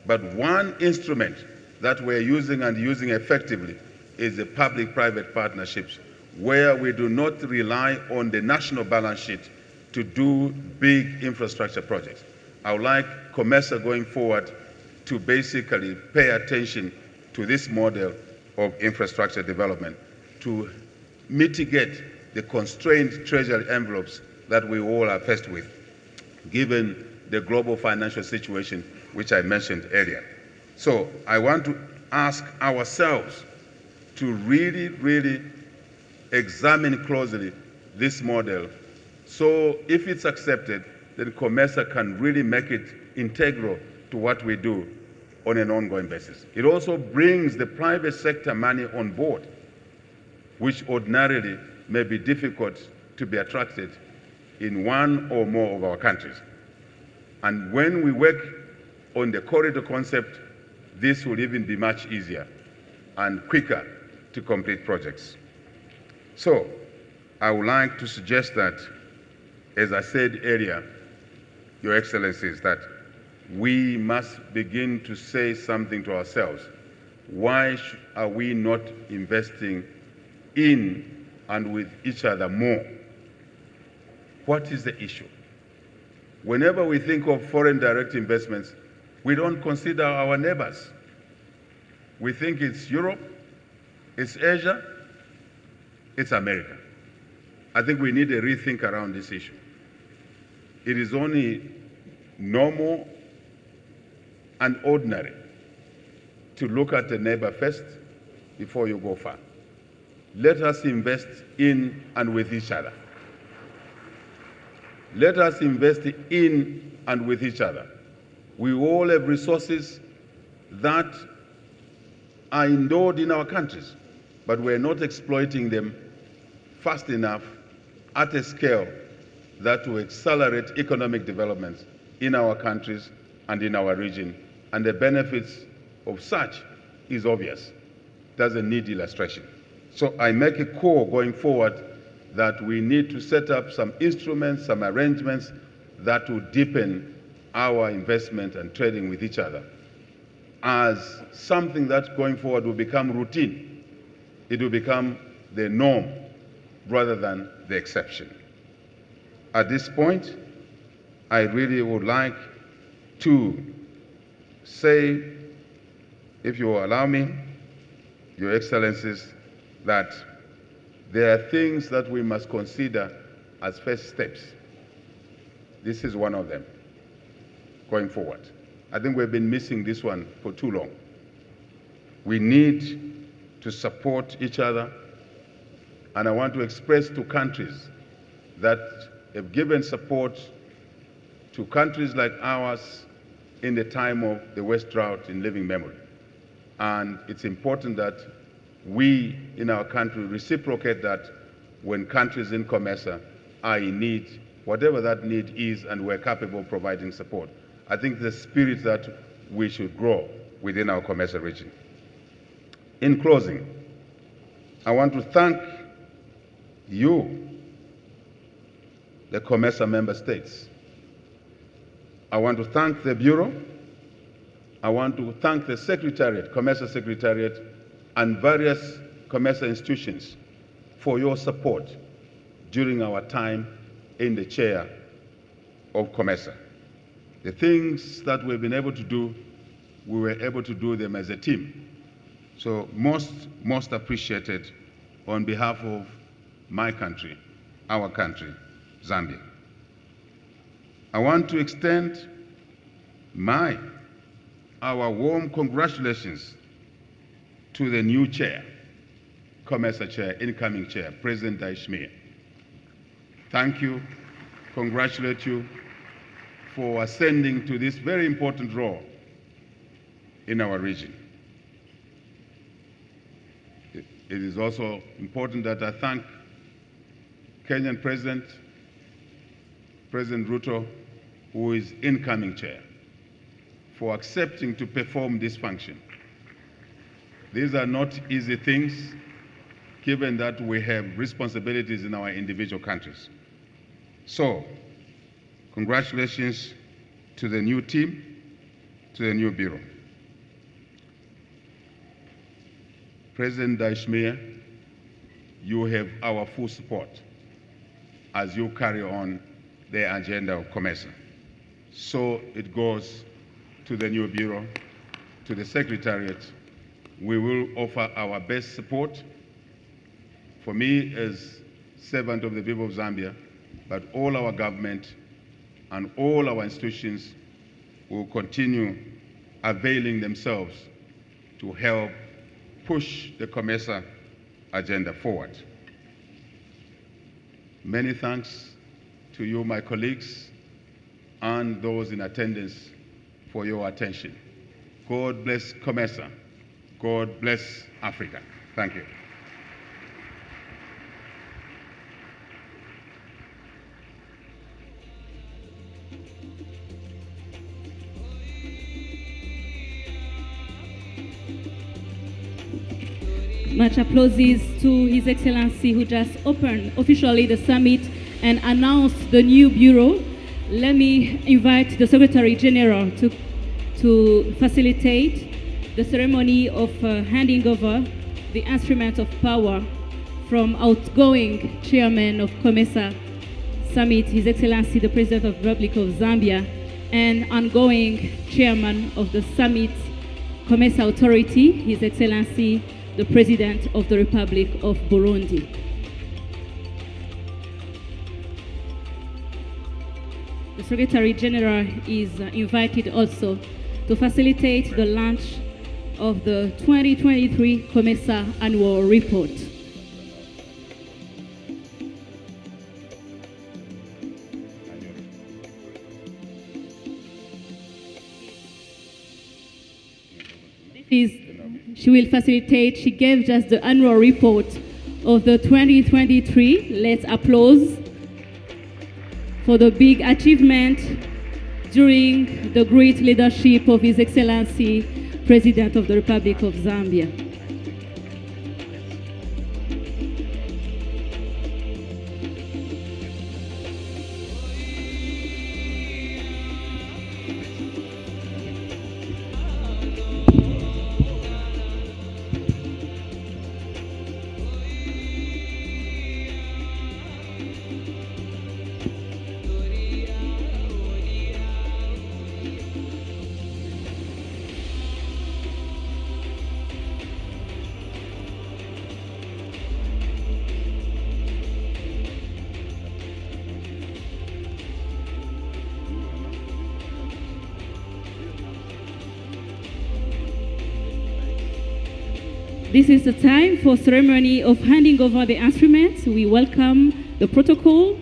But one instrument that we're using and using effectively is the public-private partnerships, where we do not rely on the national balance sheet to do big infrastructure projects. I would like COMESA going forward to basically pay attention to this model of infrastructure development to mitigate the constrained treasury envelopes that we all are faced with, given the global financial situation which I mentioned earlier. So I want to ask ourselves to really, really examine closely this model. So if it's accepted, then COMESA can really make it integral to what we do on an ongoing basis. It also brings the private sector money on board, which ordinarily may be difficult to be attracted in one or more of our countries. And when we work on the corridor concept, this will even be much easier and quicker to complete projects. So I would like to suggest that, as I said earlier, Your Excellencies, that we must begin to say something to ourselves. Why are we not investing in and with each other more? What is the issue? Whenever we think of foreign direct investments, we don't consider our neighbors. We think it's Europe, it's Asia, it's America. I think we need a rethink around this issue. It is only normal and ordinary to look at the neighbor first before you go far. Let us invest in and with each other. Let us invest in and with each other. We all have resources that are endowed in our countries, but we're not exploiting them fast enough at a scale that will accelerate economic development in our countries and in our region. And the benefits of such is obvious, doesn't need illustration. So I make a call going forward that we need to set up some instruments, some arrangements that will deepen our investment and trading with each other as something that going forward will become routine. It will become the norm rather than the exception. At this point, I really would like to say, if you will allow me, Your Excellencies, that there are things that we must consider as first steps. This is one of them, going forward. I think we've been missing this one for too long. We need to support each other, and I want to express to countries that have given support to countries like ours in the time of the West drought in living memory. And it's important that we in our country reciprocate that when countries in COMESA are in need, whatever that need is, and we're capable of providing support. I think the spirit that we should grow within our COMESA region. In closing, I want to thank you, the COMESA member states. I want to thank the Bureau. I want to thank the Secretariat, COMESA Secretariat, and various COMESA institutions for your support during our time in the chair of COMESA. The things that we've been able to do, we were able to do them as a team. So most appreciated on behalf of my country, our country, Zambia. I want to extend our warm congratulations to the new chair, COMESA chair, incoming chair, President Daishmia. Thank you, congratulate you for ascending to this very important role in our region. It is also important that I thank Kenyan President Ruto, who is incoming chair, for accepting to perform this function. These are not easy things, given that we have responsibilities in our individual countries. So, congratulations to the new team, to the new Bureau. President Daishmia, you have our full support as you carry on the agenda of COMESA. So it goes to the new Bureau, to the Secretariat, we will offer our best support. For me, as servant of the people of Zambia, but all our government and all our institutions will continue availing themselves to help push the COMESA agenda forward. Many thanks to you, my colleagues, and those in attendance for your attention. God bless COMESA. God bless Africa. Thank you. Much applauses to His Excellency who just opened officially the summit and announced the new bureau. Let me invite the Secretary General to facilitate the ceremony of handing over the instrument of power from outgoing Chairman of COMESA Summit, His Excellency the President of the Republic of Zambia, and ongoing Chairman of the Summit COMESA Authority, His Excellency the President of the Republic of Burundi. The Secretary General is invited also to facilitate the launch of the 2023 COMESA Annual Report. She will facilitate, she gave just the annual report of the 2023. Let's applause for the big achievement during the great leadership of His Excellency, President of the Republic of Zambia. This is the time for ceremony of handing over the instruments. We welcome the protocol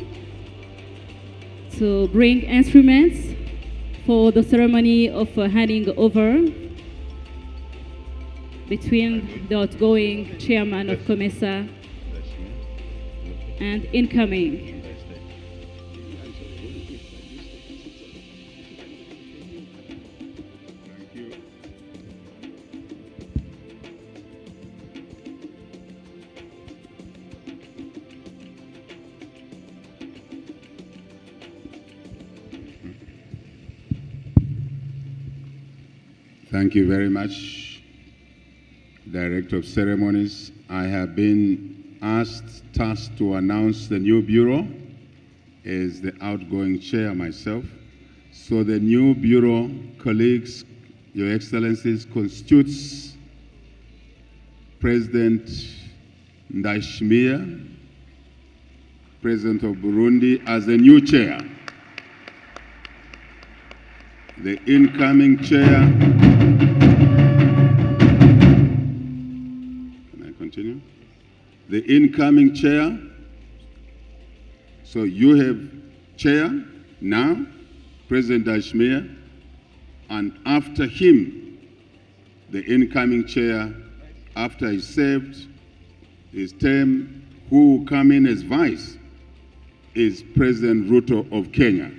to bring instruments for the ceremony of handing over between the outgoing chairman of COMESA and incoming. Thank you very much, Director of Ceremonies. I have been tasked to announce the new bureau as the outgoing chair myself. So the new bureau, colleagues, Your Excellencies, constitutes President Ndayishimiye, President of Burundi, as the new chair. The incoming chair, can I continue? The incoming chair, so you have chair now, President Ndayishimiye, and after him, the incoming chair, after he served his term, who will come in as vice, is President Ruto of Kenya.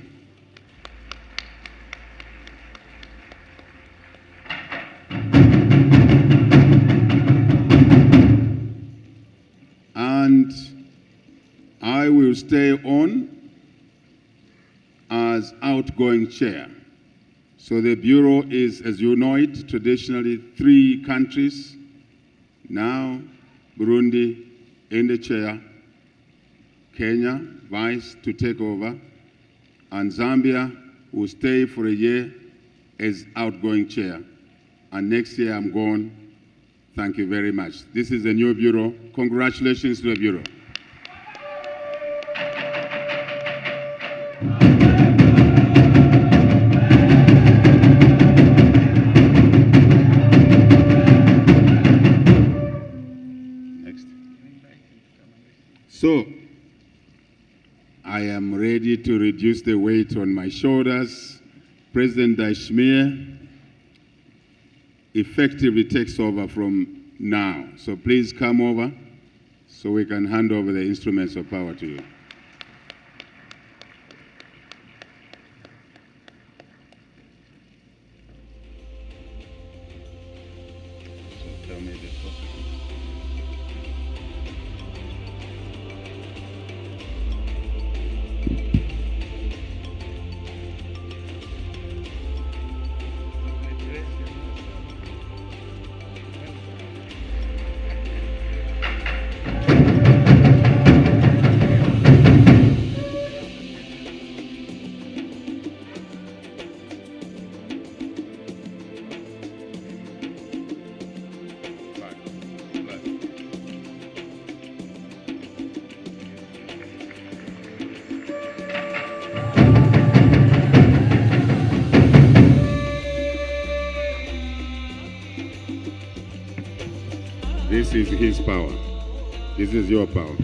And I will stay on as outgoing chair. So the bureau is, as you know it, traditionally 3 countries. Now Burundi in the chair, Kenya vice to take over, and Zambia will stay for a year as outgoing chair. and next year I'm gone. Thank you very much. This is the new bureau. Congratulations to the bureau. Next. So, I am ready to reduce the weight on my shoulders. President Dashmir effectively takes over from now. So please come over so we can hand over the instruments of power to you. So tell me the process. This is his power. This is your power.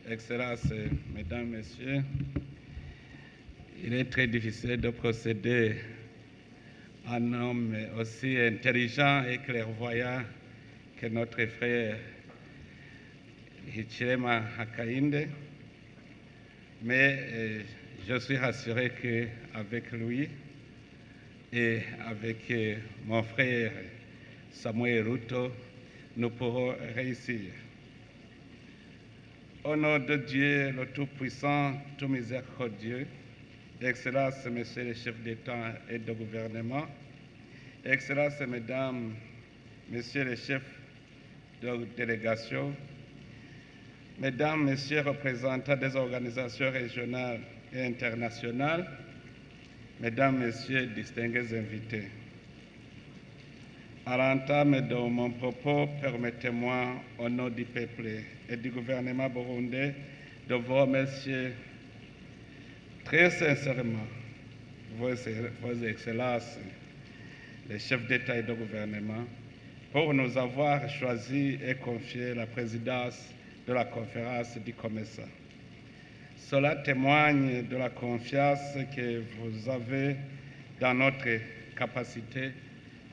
Excellences, Mesdames, Messieurs, il est très difficile de procéder à un homme aussi intelligent et clairvoyant que notre frère Hichilema Hakainde, mais je suis rassuré qu'avec lui et avec mon frère Samuel Ruto, nous pourrons réussir. Au nom de Dieu, le Tout-Puissant, tout miséricordieux, Excellences, Messieurs les chefs d'État et de gouvernement, Excellences, Mesdames, Messieurs les chefs de délégation, Mesdames, Messieurs représentants des organisations régionales et internationales, Mesdames, Messieurs distingués invités. À l'entame de mon propos, permettez-moi, au nom du peuple et du gouvernement burundais, de vous remercier très sincèrement, vos excellences, les chefs d'État et de gouvernement, pour nous avoir choisi et confié la présidence de la conférence du COMESA. Cela témoigne de la confiance que vous avez dans notre capacité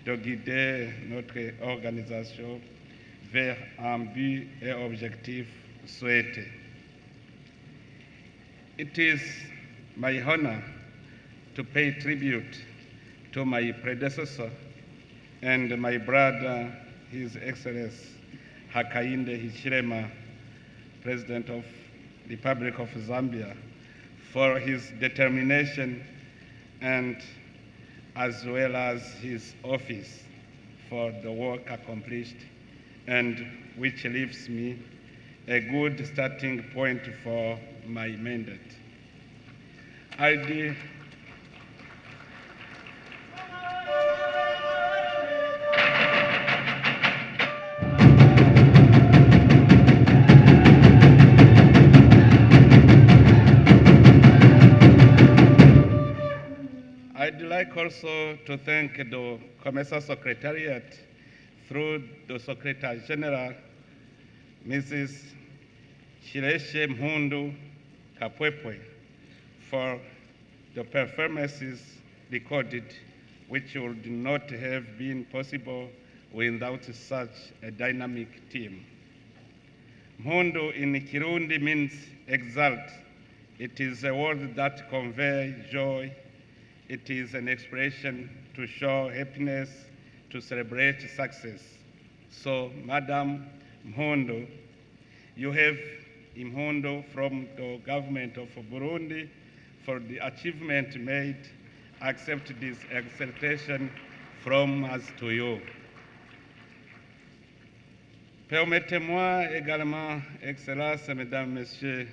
de guider notre organisation vers un but et objectif souhaité. It is my honor to pay tribute to my predecessor and my brother, His Excellency Hakainde Hichilema, President of the Republic of Zambia, for his determination and as well as his office for the work accomplished, and which leaves me a good starting point for my mandate. I'd like also to thank the COMESA Secretariat through the Secretary General, Mrs. Shileshe Mhundu Kapwepwe, for the performances recorded, which would not have been possible without such a dynamic team. Mhondo in Kirundi means exalt. It is a word that conveys joy. It is an expression to show happiness, to celebrate success. So, Madam Mhondo, you have Mhondo from the government of Burundi for the achievement made. Accept this exaltation from us to you. Permettez-moi également, Excellences, Mesdames, Messieurs,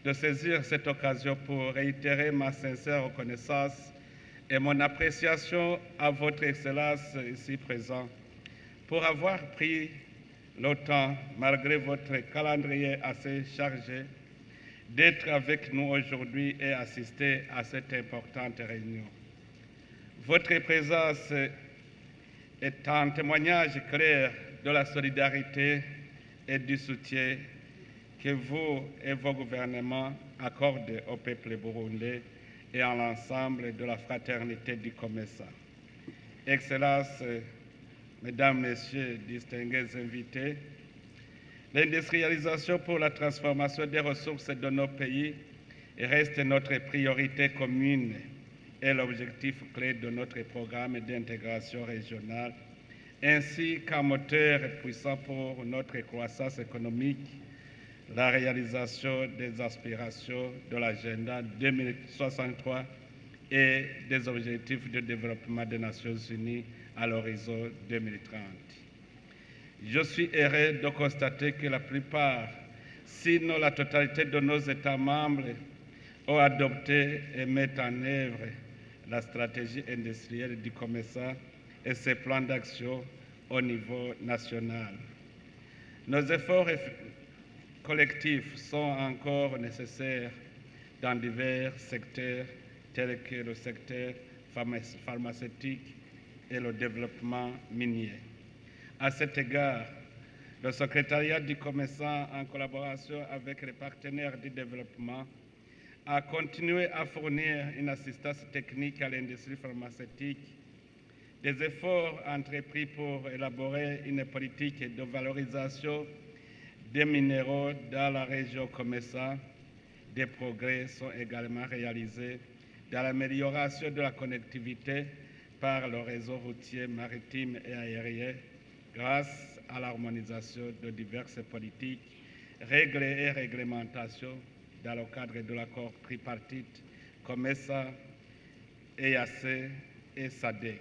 de saisir cette occasion pour réitérer ma sincère reconnaissance et mon appréciation à votre Excellence ici présent pour avoir pris le temps, malgré votre calendrier assez chargé, d'être avec nous aujourd'hui et assister à cette importante réunion. Votre présence est un témoignage clair de la solidarité et du soutien que vous et vos gouvernements accordent au peuple burundais et à l'ensemble de la fraternité du COMESA. Excellences, Mesdames, Messieurs, distingués invités, l'industrialisation pour la transformation des ressources de nos pays reste notre priorité commune et l'objectif clé de notre programme d'intégration régionale, ainsi qu'un moteur puissant pour notre croissance économique, la réalisation des aspirations de l'agenda 2063 et des objectifs de développement des Nations Unies à l'horizon 2030. Je suis heureux de constater que la plupart, sinon la totalité de nos États membres, ont adopté et mettent en œuvre la stratégie industrielle du COMESA et ses plans d'action au niveau national. Nos efforts collectifs sont encore nécessaires dans divers secteurs tels que le secteur pharmaceutique et le développement minier. À cet égard, le secrétariat du COMESA, en collaboration avec les partenaires du développement, a continué à fournir une assistance technique à l'industrie pharmaceutique. Des efforts entrepris pour élaborer une politique de valorisation des minéraux dans la région COMESA. Des progrès sont également réalisés dans l'amélioration de la connectivité par le réseau routier, maritime et aérien grâce à l'harmonisation de diverses politiques, règles et réglementations dans le cadre de l'accord tripartite COMESA, EAC et SADC.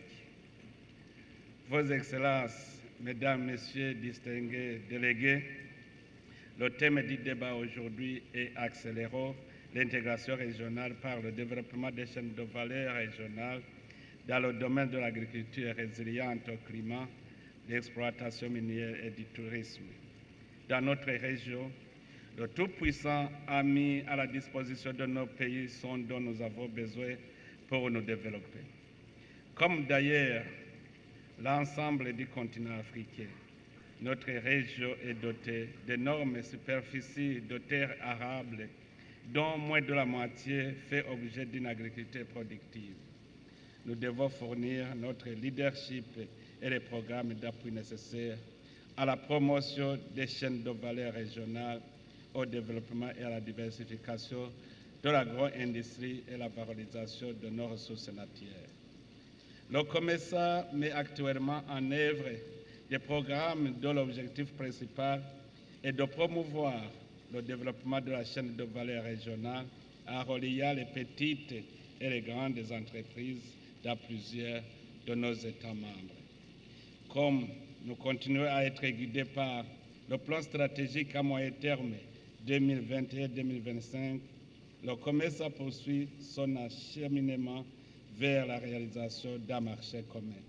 Vos Excellences, Mesdames, Messieurs, distingués délégués, le thème du débat aujourd'hui est accélérons l'intégration régionale par le développement des chaînes de valeur régionales dans le domaine de l'agriculture résiliente au climat, l'exploitation minière et du tourisme. Dans notre région, le Tout-Puissant a mis à la disposition de nos pays ce dont nous avons besoin pour nous développer. Comme d'ailleurs l'ensemble du continent africain, notre région est dotée d'énormes superficies de terres arables, dont moins de la moitié fait objet d'une agriculture productive. Nous devons fournir notre leadership et les programmes d'appui nécessaires à la promotion des chaînes de valeur régionales, au développement et à la diversification de l'agro-industrie et la valorisation de nos ressources naturelles. Le COMESA met actuellement en œuvre des programmes dont l'objectif principal est de promouvoir le développement de la chaîne de valeur régionale en reliant les petites et les grandes entreprises dans plusieurs de nos États membres. Comme nous continuons à être guidés par le plan stratégique à moyen terme 2021-2025, le COMESA poursuit son acheminement vers la réalisation d'un marché commun.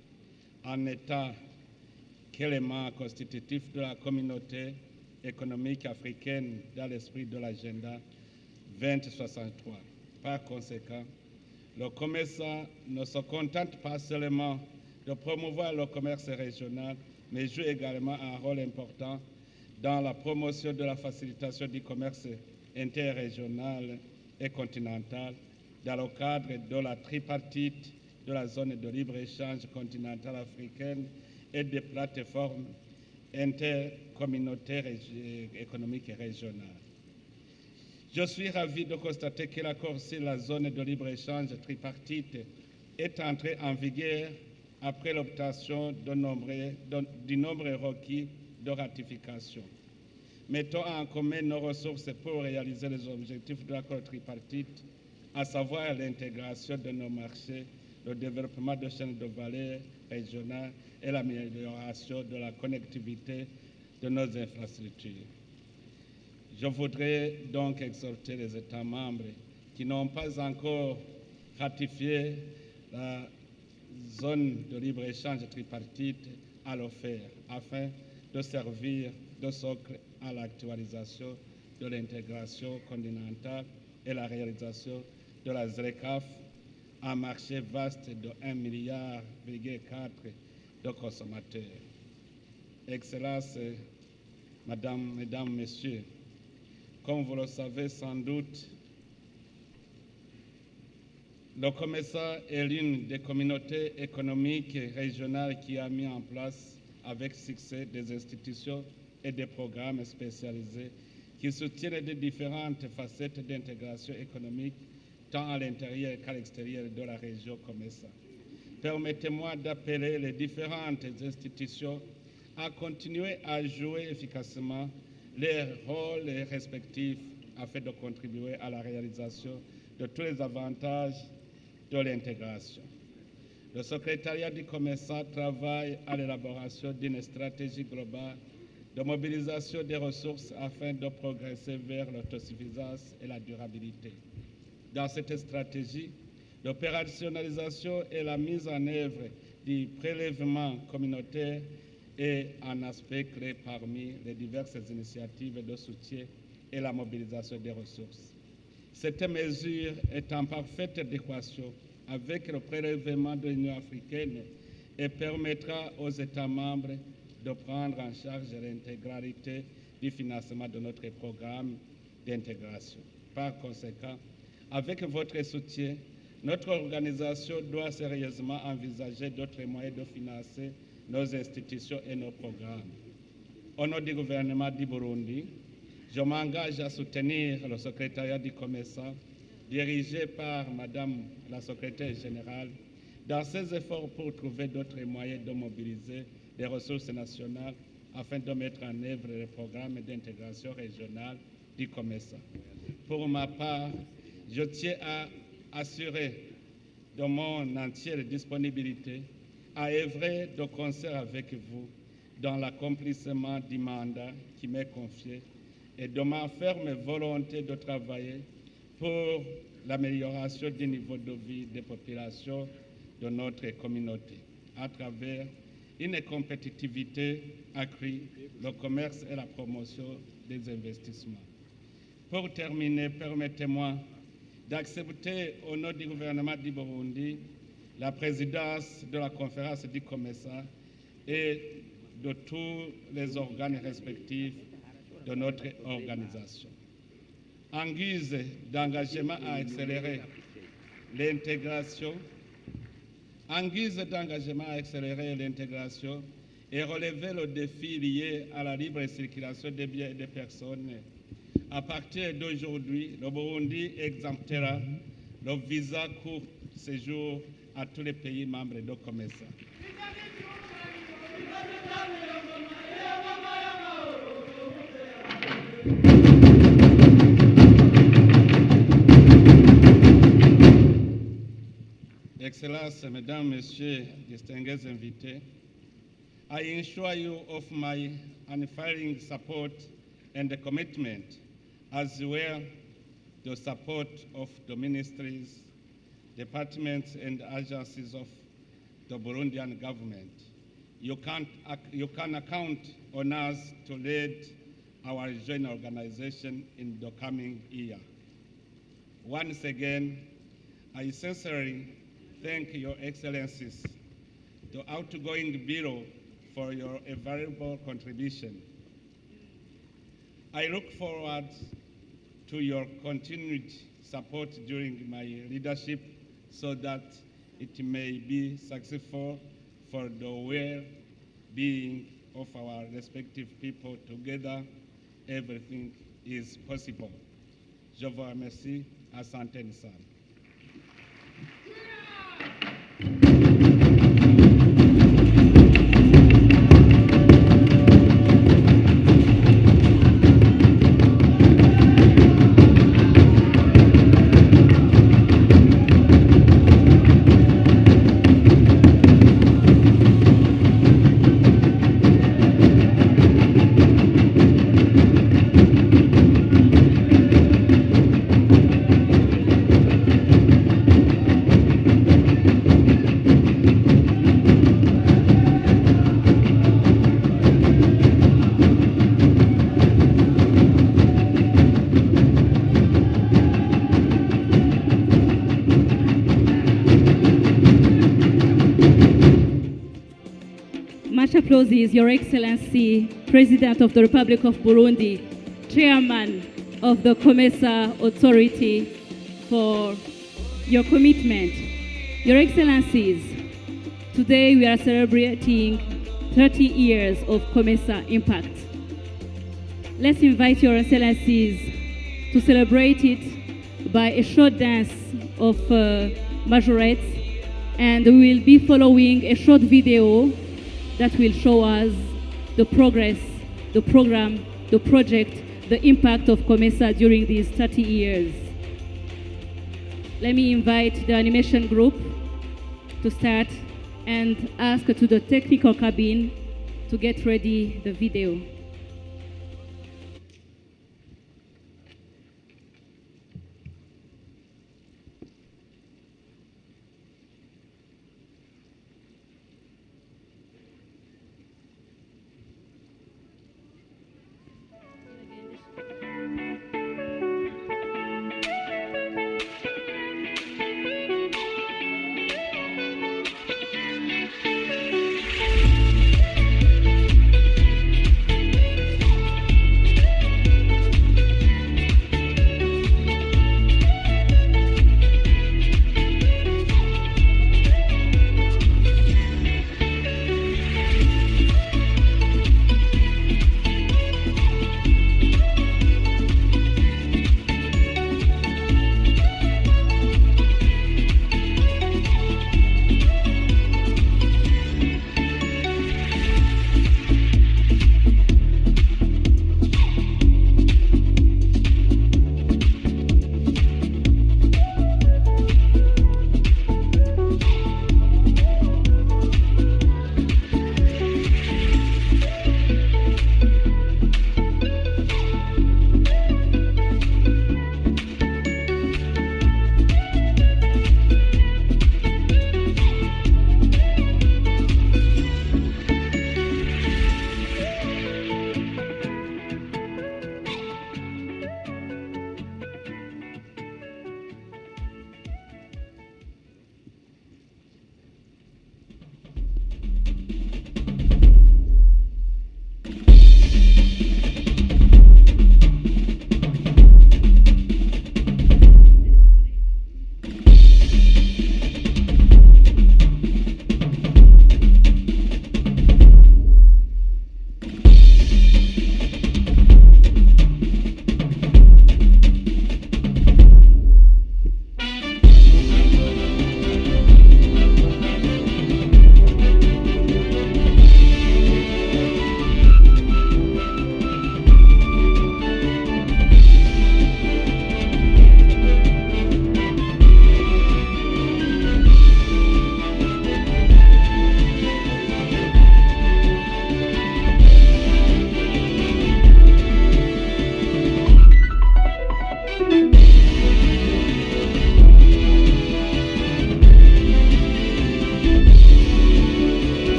En étant qu'élément constitutif de la communauté économique africaine dans l'esprit de l'agenda 2063. Par conséquent, le COMESA ne se contente pas seulement de promouvoir le commerce régional, mais joue également un rôle important dans la promotion de la facilitation du commerce interrégional et continental dans le cadre de la tripartite de la zone de libre-échange continentale africaine et des plateformes intercommunautaires économiques et régionales. Je suis ravi de constater que l'accord sur la zone de libre-échange tripartite est entré en vigueur après l'obtention du nombre requis de ratification. Mettons en commun nos ressources pour réaliser les objectifs de l'accord tripartite, à savoir l'intégration de nos marchés, le développement de chaînes de valeur régionales et l'amélioration de la connectivité de nos infrastructures. Je voudrais donc exhorter les États membres qui n'ont pas encore ratifié la zone de libre-échange tripartite à le faire, afin de servir de socle à l'actualisation de l'intégration continentale et la réalisation de la ZRECAF, un marché vaste de 1,4 milliard de consommateurs. Excellences, Mesdames, Messieurs, comme vous le savez sans doute, le COMESA est l'une des communautés économiques régionales qui a mis en place avec succès des institutions et des programmes spécialisés qui soutiennent les différentes facettes d'intégration économique tant à l'intérieur qu'à l'extérieur de la région COMESA. Permettez-moi d'appeler les différentes institutions à continuer à jouer efficacement leurs rôles respectifs afin de contribuer à la réalisation de tous les avantages de l'intégration. Le secrétariat du COMESA travaille à l'élaboration d'une stratégie globale de mobilisation des ressources afin de progresser vers l'autosuffisance et la durabilité. Dans cette stratégie, l'opérationnalisation et la mise en œuvre du prélèvement communautaire est un aspect clé parmi les diverses initiatives de soutien et la mobilisation des ressources. Cette mesure est en parfaite adéquation avec le prélèvement de l'Union africaine et permettra aux États membres de prendre en charge l'intégralité du financement de notre programme d'intégration. Par conséquent, avec votre soutien, notre organisation doit sérieusement envisager d'autres moyens de financer nos institutions et nos programmes. Au nom du gouvernement du Burundi, je m'engage à soutenir le secrétariat du COMESA, dirigé par Madame la secrétaire générale, dans ses efforts pour trouver d'autres moyens de mobiliser les ressources nationales afin de mettre en œuvre les programmes d'intégration régionale du COMESA. Pour ma part, je tiens à assurer de mon entière disponibilité à œuvrer de concert avec vous dans l'accomplissement du mandat qui m'est confié et de ma ferme volonté de travailler pour l'amélioration du niveau de vie des populations de notre communauté à travers une compétitivité accrue, le commerce et la promotion des investissements. Pour terminer, permettez-moi d'accepter au nom du gouvernement du Burundi la présidence de la conférence du COMESA et de tous les organes respectifs de notre organisation. En guise d'engagement à accélérer l'intégration, et relever le défi lié à la libre circulation des biens et des personnes, à partir d'aujourd'hui, le Burundi exemptera le visa court séjour à tous les pays membres de COMESA. Excellences, Mesdames, Messieurs, distingués invités, I assure you of my unfailing support and commitment, as well the support of the ministries, departments, and agencies of the Burundian government. You can count on us to lead our joint organization in the coming year. Once again, I sincerely thank Your Excellencies, the outgoing Bureau, for your invaluable contribution. I look forward to your continued support during my leadership so that it may be successful for the well-being of our respective people. Together, everything is possible. Je vous remercie. Asante sana. Much applauses, Your Excellency, President of the Republic of Burundi, Chairman of the COMESA Authority, for your commitment. Your Excellencies, today we are celebrating 30 years of COMESA impact. Let's invite Your Excellencies to celebrate it by a short dance of majorettes, and we will be following a short video that will show us the progress, the program, the project, the impact of COMESA during these 30 years. Let me invite the animation group to start and ask to the technical cabin to get ready the video.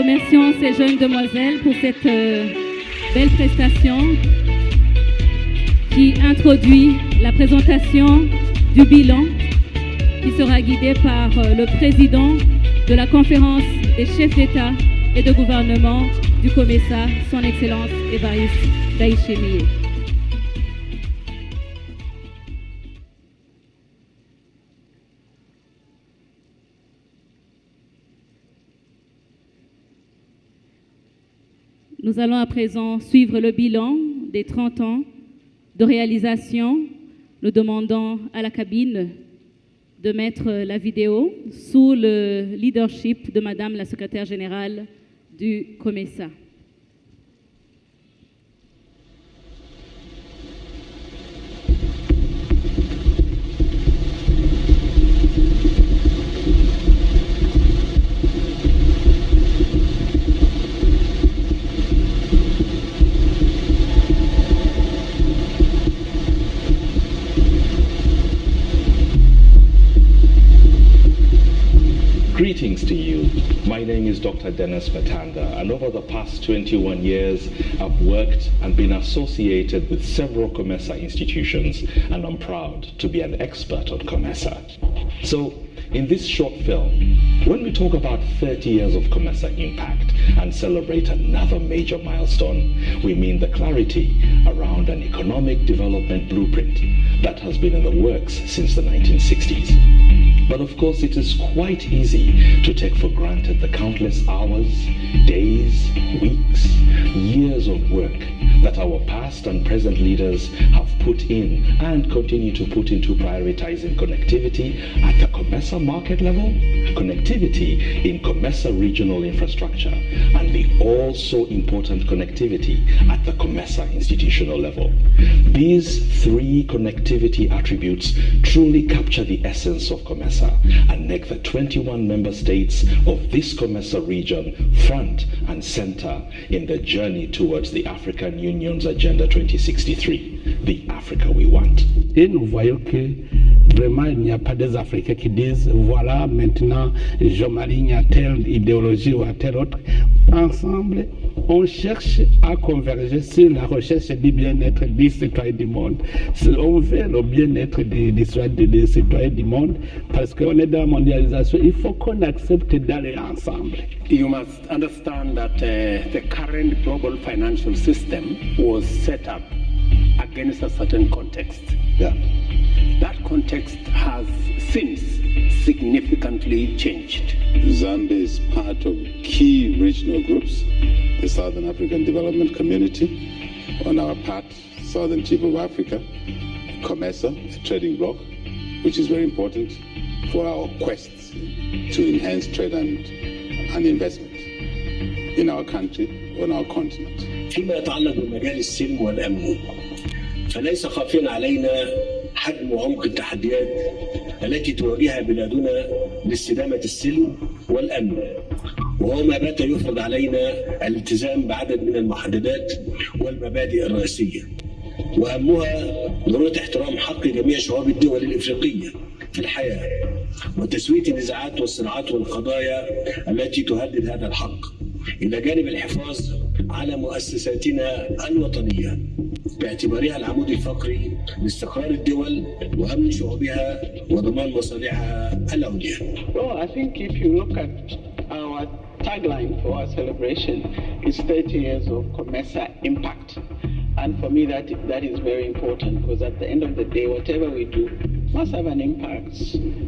remercions ces jeunes demoiselles pour cette belle prestation qui introduit la présentation du bilan qui sera guidé par le président de la conférence des chefs d'État et de gouvernement du COMESA, son Excellence Évariste Ndayishimiye. Nous allons à présent suivre le bilan des 30 ans de réalisation. Nous demandons à la cabine de mettre la vidéo sous le leadership de Madame la secrétaire générale du COMESA. Greetings to you. My name is Dr. Dennis Matanda, and over the past 21 years, I've worked and been associated with several COMESA institutions, and I'm proud to be an expert on COMESA. So, in this short film, when we talk about 30 years of COMESA impact and celebrate another major milestone, we mean the clarity around an economic development blueprint that has been in the works since the 1960s. But of course, it is quite easy to take for granted the countless hours, days, weeks, years of work that our past and present leaders have put in and continue to put into prioritizing connectivity at the COMESA market level, connectivity in COMESA regional infrastructure, and the also important connectivity at the COMESA institutional level. These three connectivity attributes truly capture the essence of COMESA and make the 21 member states of this COMESA region front and center in the journey towards the African Union's Agenda 2063, the Africa we want. Et nous voyons que vraiment il n'y a pas des Africains qui disent voilà maintenant je m'aligne à telle idéologie ou à telle autre. Ensemble, on cherche à converger sur la recherche du bien-être des citoyens du monde. On veut le bien-être des citoyens du monde parce qu'on est dans la mondialisation. Il faut qu'on accepte d'aller ensemble. You must understand that the current global financial system was set up against a certain context. Yeah. That context has since significantly changed. Zambia is part of key regional groups, the Southern African Development Community, on our part, Southern Tip of Africa, COMESA, a trading bloc, which is very important for our quest to enhance trade and investment in our country, on our continent. فيما يتعلق بمجال السلم والأمن، فليس خافيا علينا حجم وعمق التحديات التي تواجهها بلادنا لاستدامة السلم والأمن، وهو ما بات يفرض علينا الالتزام بعدد من المحددات والمبادئ الرئيسية، وأهمها ضرورة احترام حق جميع شعوب الدول الإفريقية في الحياة وتسوية النزاعات والصراعات والقضايا التي تهدد هذا الحق، إلى جانب الحفاظ على مؤسساتنا الوطنية باعتبارها العمود الفقري لاستقرار الدول وأمن شعوبها وضمان مصالحها العليا. Well, I think if you look at our tagline for our celebration, it's 30 years of COMESA impact. And for me, that is very important because at the end of the day, whatever we do must have an impact,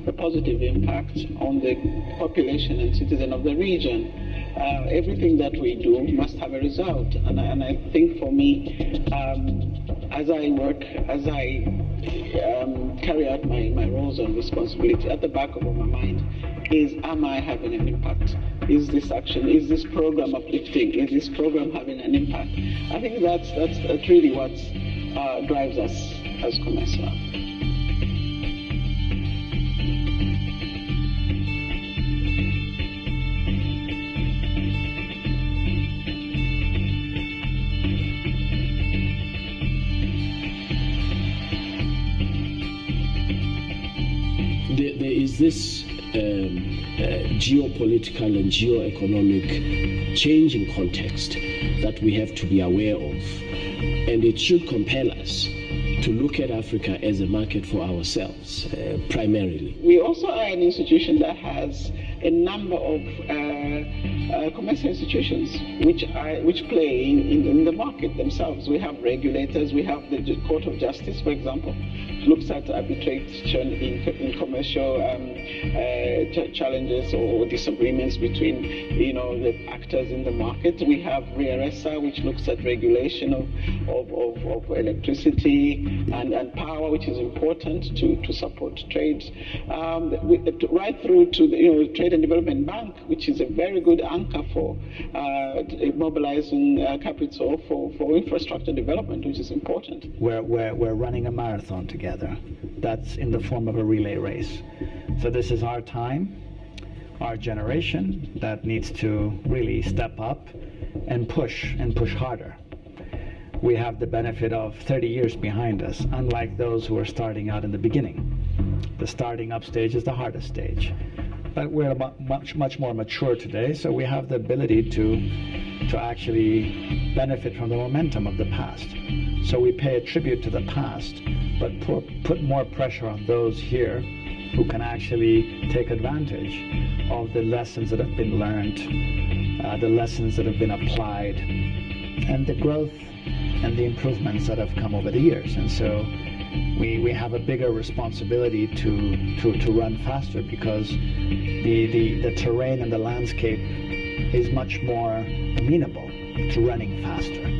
a positive impact on the population and citizen of the region. Everything that we do must have a result. And I think for me, as I work, as I carry out my roles and responsibilities, at the back of my mind is, am I having an impact? Is this action, is this program uplifting? Is this program having an impact? I think that's really what drives us as COMESA. There is this geopolitical and geoeconomic changing context that we have to be aware of. And it should compel us to look at Africa as a market for ourselves, primarily. We also are an institution that has a number of commercial institutions which play in the market themselves. We have regulators. We have the Court of Justice, for example, which looks at arbitration in commercial challenges or disagreements between the actors in the market. We have REARESA, which looks at regulation of electricity and power, which is important to support trade. Right through to the Trade and Development Bank, which is a very good anchor for mobilizing capital for infrastructure development, which is important. We're running a marathon together. That's in the form of a relay race. So this is our time, our generation that needs to really step up and push harder. We have the benefit of 30 years behind us, unlike those who are starting out in the beginning. The starting up stage is the hardest stage. But we're much more mature today, so we have the ability to actually benefit from the momentum of the past. So we pay a tribute to the past, but put more pressure on those here who can actually take advantage of the lessons that have been learned, the lessons that have been applied, and the growth and the improvements that have come over the years. And so we have a bigger responsibility to run faster, because the terrain and the landscape is much more amenable to running faster.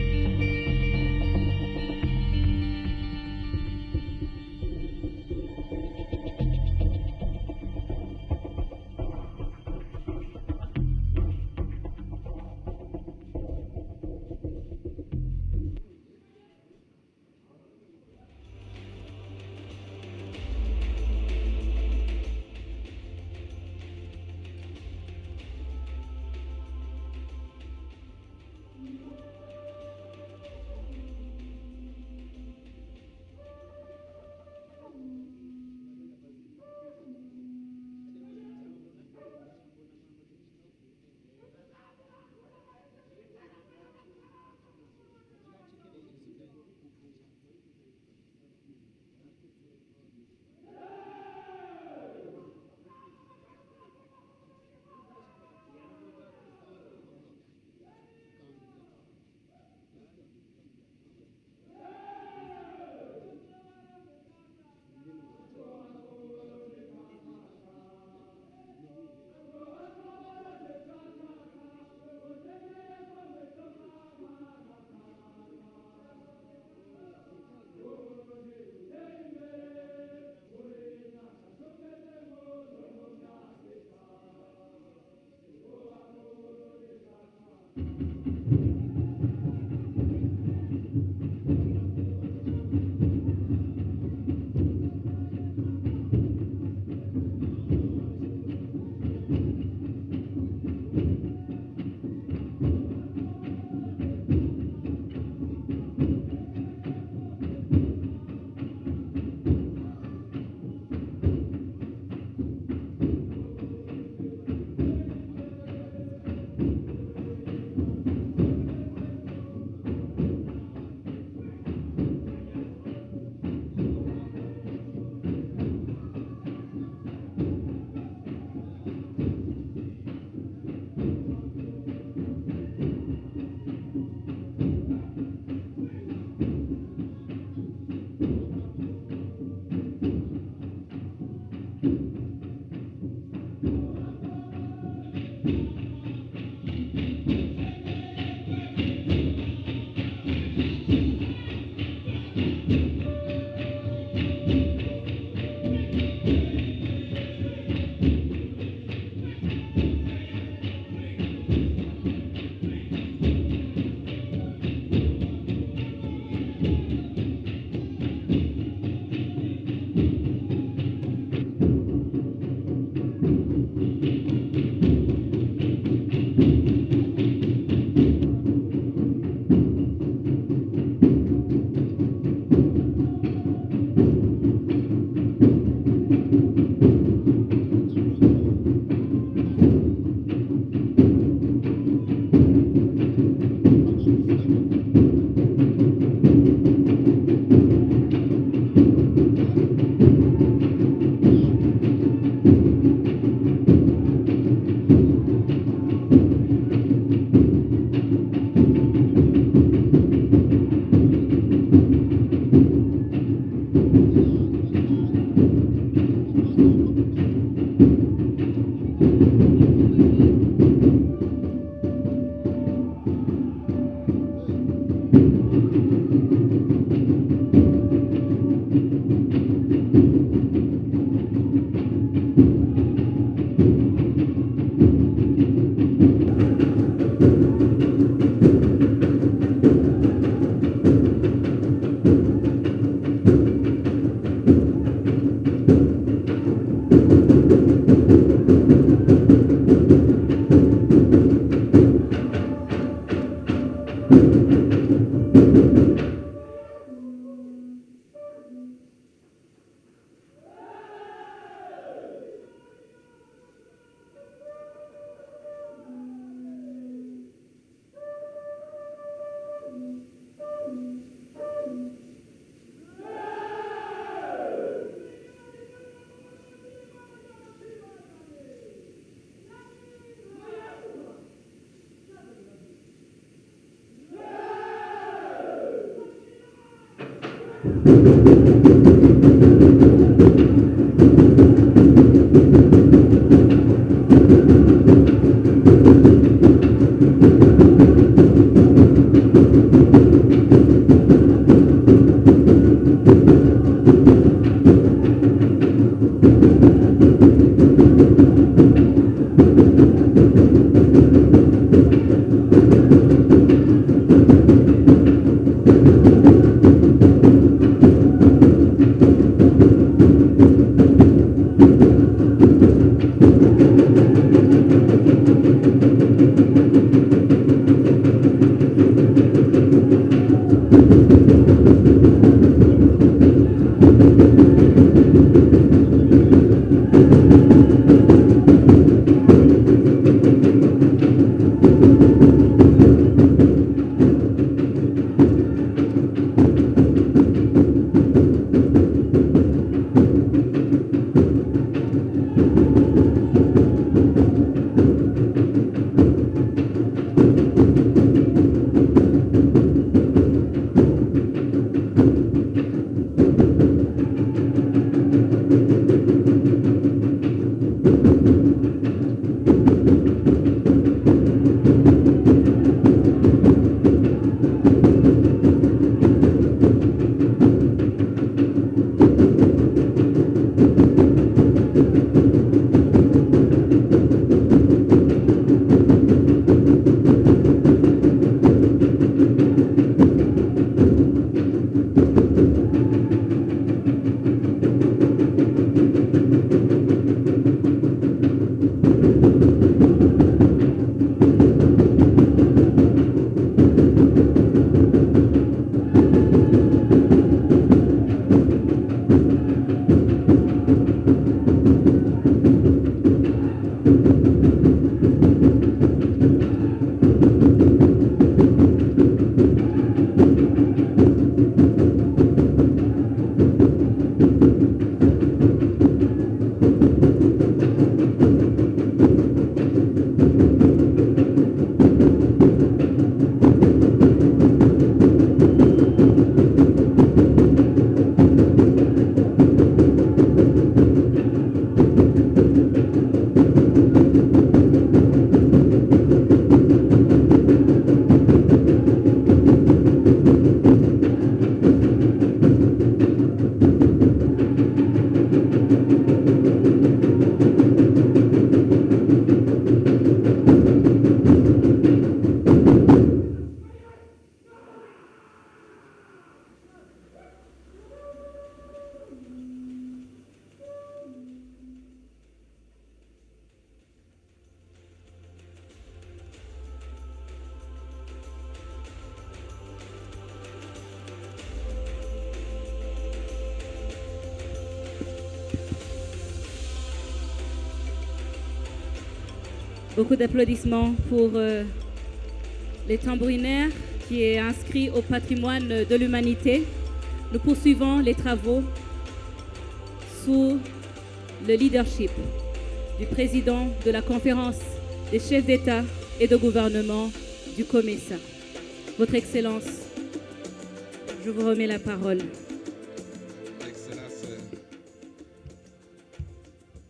Beaucoup d'applaudissements pour les tambourinaires qui est inscrit au patrimoine de l'humanité. Nous poursuivons les travaux sous le leadership du président de la conférence des chefs d'État et de gouvernement du COMESA. Votre Excellence, je vous remets la parole. Excellence,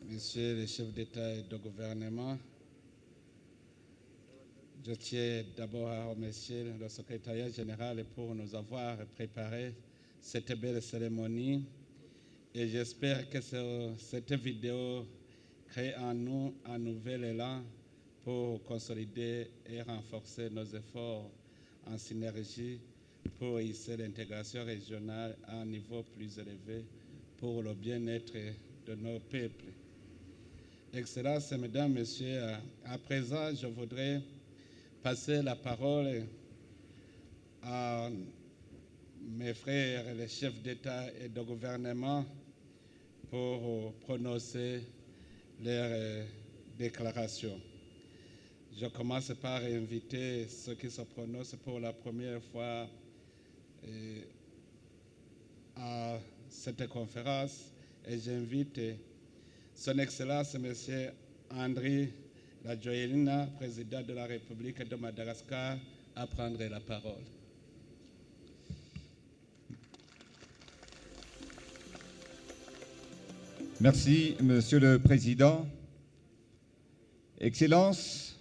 Messieurs les chefs d'État et de gouvernement, je tiens d'abord à remercier le secrétariat général pour nous avoir préparé cette belle cérémonie et j'espère que cette vidéo crée en nous un nouvel élan pour consolider et renforcer nos efforts en synergie pour hisser l'intégration régionale à un niveau plus élevé pour le bien-être de nos peuples. Excellences, Mesdames, Messieurs, à présent, je voudrais passer la parole à mes frères, les chefs d'État et de gouvernement, pour prononcer leurs déclarations. Je commence par inviter ceux qui se prononcent pour la première fois à cette conférence et j'invite Son Excellence M. Andry Rajoelina, président de la République de Madagascar, à prendre la parole. Merci, Monsieur le Président. Excellences,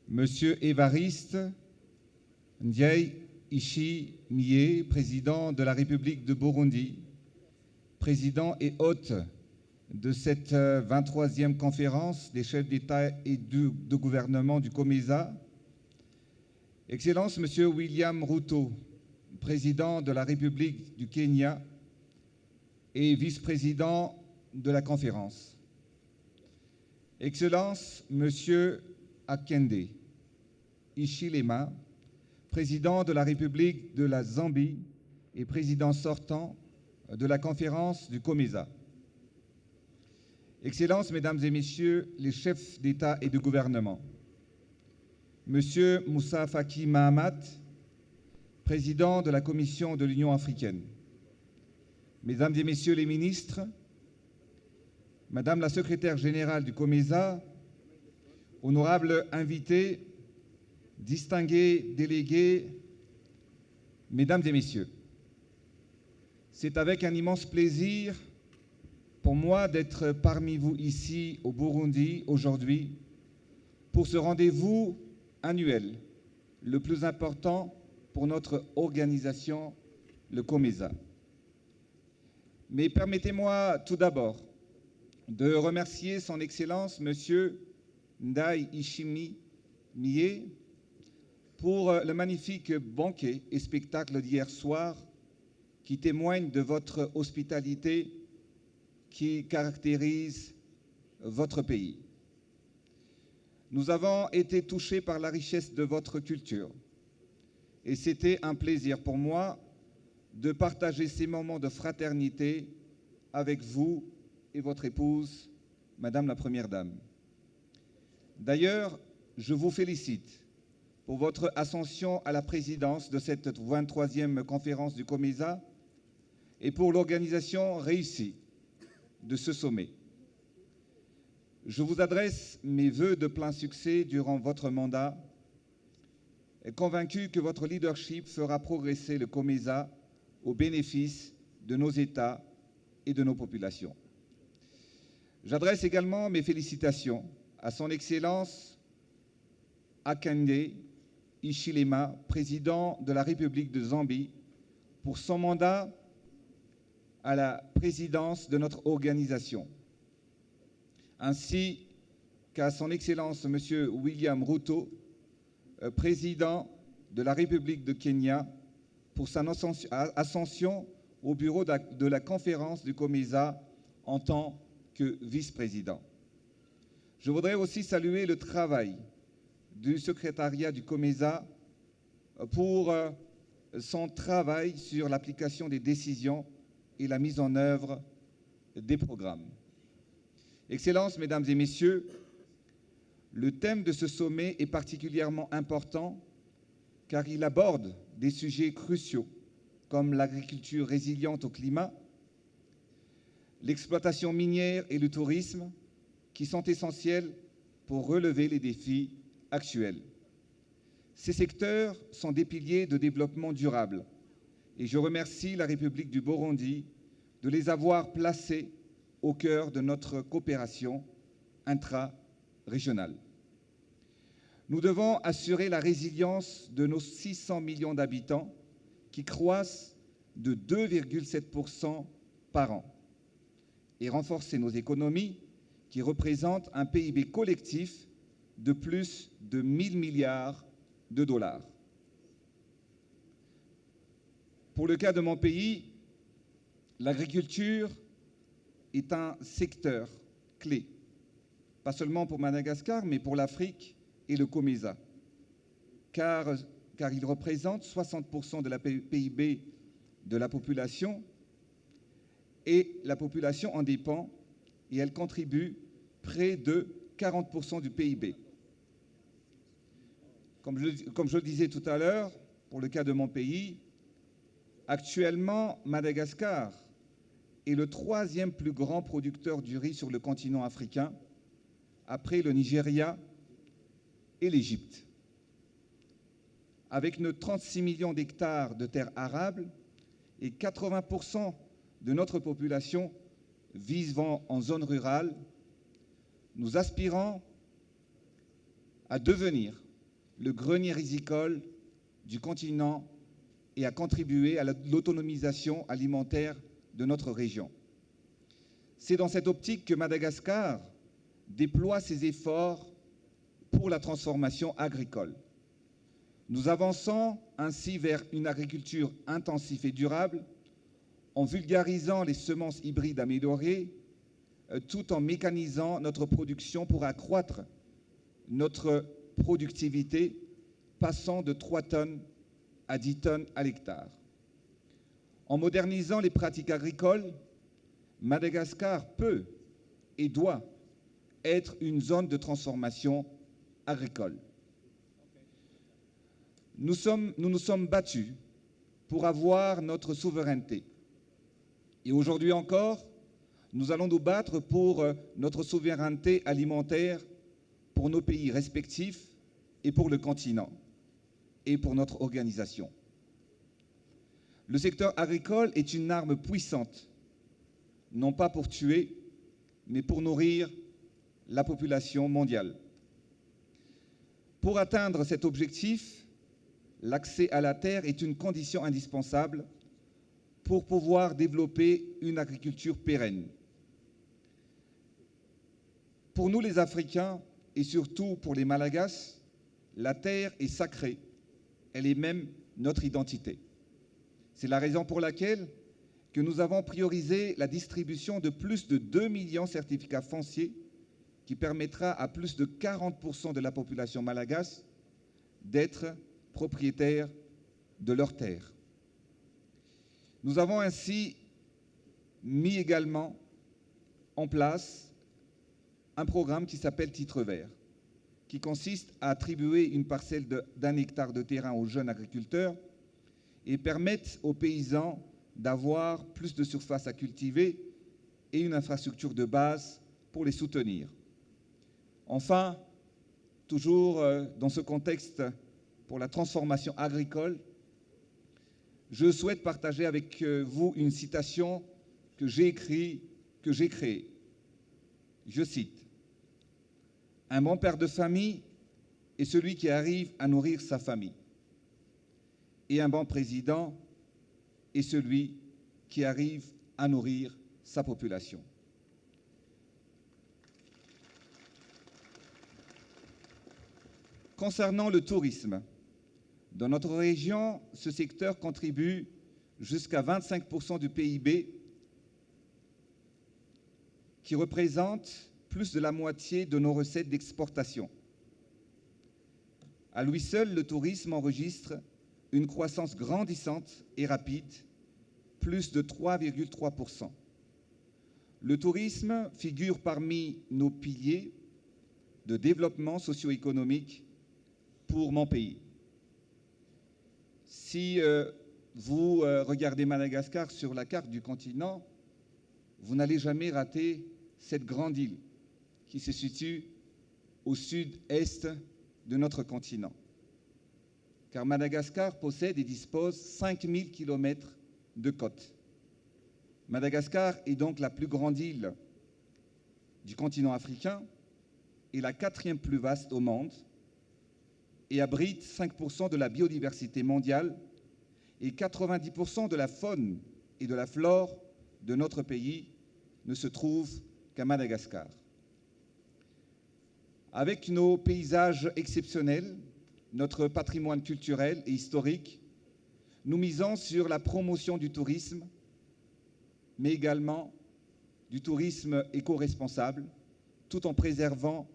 Monsieur Évariste Ndayishimiye, Président de la République de Burundi, Président et hôte de cette 23e conférence des chefs d'État et de gouvernement du COMESA, Excellences, Monsieur William Ruto, Président de la République du Kenya et vice-président de la conférence, Excellences, Monsieur Akende Hichilema, Président de la République de la Zambie et président sortant de la conférence du COMESA, Excellences, Mesdames et Messieurs les chefs d'État et de gouvernement, Monsieur Moussa Faki Mahamat, Président de la Commission de l'Union africaine, Mesdames et Messieurs les ministres, Madame la secrétaire générale du COMESA, honorables invités, distingués délégués, Mesdames et Messieurs, c'est avec un immense plaisir pour moi d'être parmi vous ici au Burundi aujourd'hui pour ce rendez-vous annuel, le plus important pour notre organisation, le COMESA. Mais permettez-moi tout d'abord de remercier son Excellence, Monsieur Ndayishimiye, pour le magnifique banquet et spectacle d'hier soir qui témoigne de votre hospitalité qui caractérise votre pays. Nous avons été touchés par la richesse de votre culture et c'était un plaisir pour moi de partager ces moments de fraternité avec vous et votre épouse, Madame la Première Dame. D'ailleurs, je vous félicite pour votre ascension à la présidence de cette 23e conférence du COMESA et pour l'organisation réussie de ce sommet. Je vous adresse mes vœux de plein succès durant votre mandat, et convaincu que votre leadership fera progresser le COMESA au bénéfice de nos États et de nos populations. J'adresse également mes félicitations à son Excellence Akende Hichilema, Président de la République de Zambie, pour son mandat à la présidence de notre organisation, ainsi qu'à son Excellence Monsieur William Ruto, Président de la République de Kenya, pour sa ascension au bureau de la conférence du COMESA en tant que vice-président. Je voudrais aussi saluer le travail du secrétariat du COMESA pour son travail sur l'application des décisions et la mise en œuvre des programmes. Excellences, Mesdames et Messieurs, le thème de ce sommet est particulièrement important car il aborde des sujets cruciaux comme l'agriculture résiliente au climat, l'exploitation minière et le tourisme qui sont essentiels pour relever les défis actuels. Ces secteurs sont des piliers de développement durable et je remercie la République du Burundi de les avoir placés au cœur de notre coopération intra-régionale. Nous devons assurer la résilience de nos 600 millions d'habitants qui croissent de 2,7% par an et renforcer nos économies qui représentent un PIB collectif de plus de 1 000 milliards de dollars. Pour le cas de mon pays, l'agriculture est un secteur clé, pas seulement pour Madagascar, mais pour l'Afrique et le COMESA, car il représente 60% de la PIB de la population et la population en dépend et elle contribue près de 40% du PIB. Comme je le disais tout à l'heure, pour le cas de mon pays, actuellement, Madagascar est le 3e plus grand producteur du riz sur le continent africain, après le Nigeria et l'Égypte. Avec nos 36 millions d'hectares de terres arables et 80% de notre population vivant en zone rurale, nous aspirons à devenir le grenier rizicole du continent et à contribuer à l'autonomisation alimentaire de notre région. C'est dans cette optique que Madagascar déploie ses efforts pour la transformation agricole. Nous avançons ainsi vers une agriculture intensive et durable en vulgarisant les semences hybrides améliorées tout en mécanisant notre production pour accroître notre productivité, passant de 3 tonnes à 10 tonnes à l'hectare. En modernisant les pratiques agricoles, Madagascar peut et doit être une zone de transformation agricole. Nous nous sommes battus pour avoir notre souveraineté. Et aujourd'hui encore, nous allons nous battre pour notre souveraineté alimentaire, pour nos pays respectifs et pour le continent et pour notre organisation. Le secteur agricole est une arme puissante, non pas pour tuer, mais pour nourrir la population mondiale. Pour atteindre cet objectif, l'accès à la terre est une condition indispensable pour pouvoir développer une agriculture pérenne. Pour nous les Africains, et surtout pour les Malagasy, la terre est sacrée, elle est même notre identité. C'est la raison pour laquelle que nous avons priorisé la distribution de plus de 2 millions de certificats fonciers qui permettra à plus de 40% de la population malagasy d'être propriétaires de leurs terres. Nous avons ainsi mis également en place un programme qui s'appelle Titre Vert, qui consiste à attribuer une parcelle d'1 hectare de terrain aux jeunes agriculteurs et permettre aux paysans d'avoir plus de surface à cultiver et une infrastructure de base pour les soutenir. Enfin, toujours dans ce contexte pour la transformation agricole, je souhaite partager avec vous une citation que j'ai créée. Je cite: « Un bon père de famille est celui qui arrive à nourrir sa famille. Et un bon président est celui qui arrive à nourrir sa population. » Concernant le tourisme, dans notre région, ce secteur contribue jusqu'à 25% du PIB, qui représente plus de la moitié de nos recettes d'exportation. À lui seul, le tourisme enregistre une croissance grandissante et rapide, plus de 3,3%. Le tourisme figure parmi nos piliers de développement socio-économique pour mon pays. Si vous regardez Madagascar sur la carte du continent, vous n'allez jamais rater cette grande île qui se situe au sud-est de notre continent. Car Madagascar possède et dispose 5000 km de côte. Madagascar est donc la plus grande île du continent africain et la 4e plus vaste au monde et abrite 5% de la biodiversité mondiale et 90% de la faune et de la flore de notre pays ne se trouvent qu'à Madagascar. Avec nos paysages exceptionnels, notre patrimoine culturel et historique, nous misons sur la promotion du tourisme, mais également du tourisme éco-responsable, tout en préservant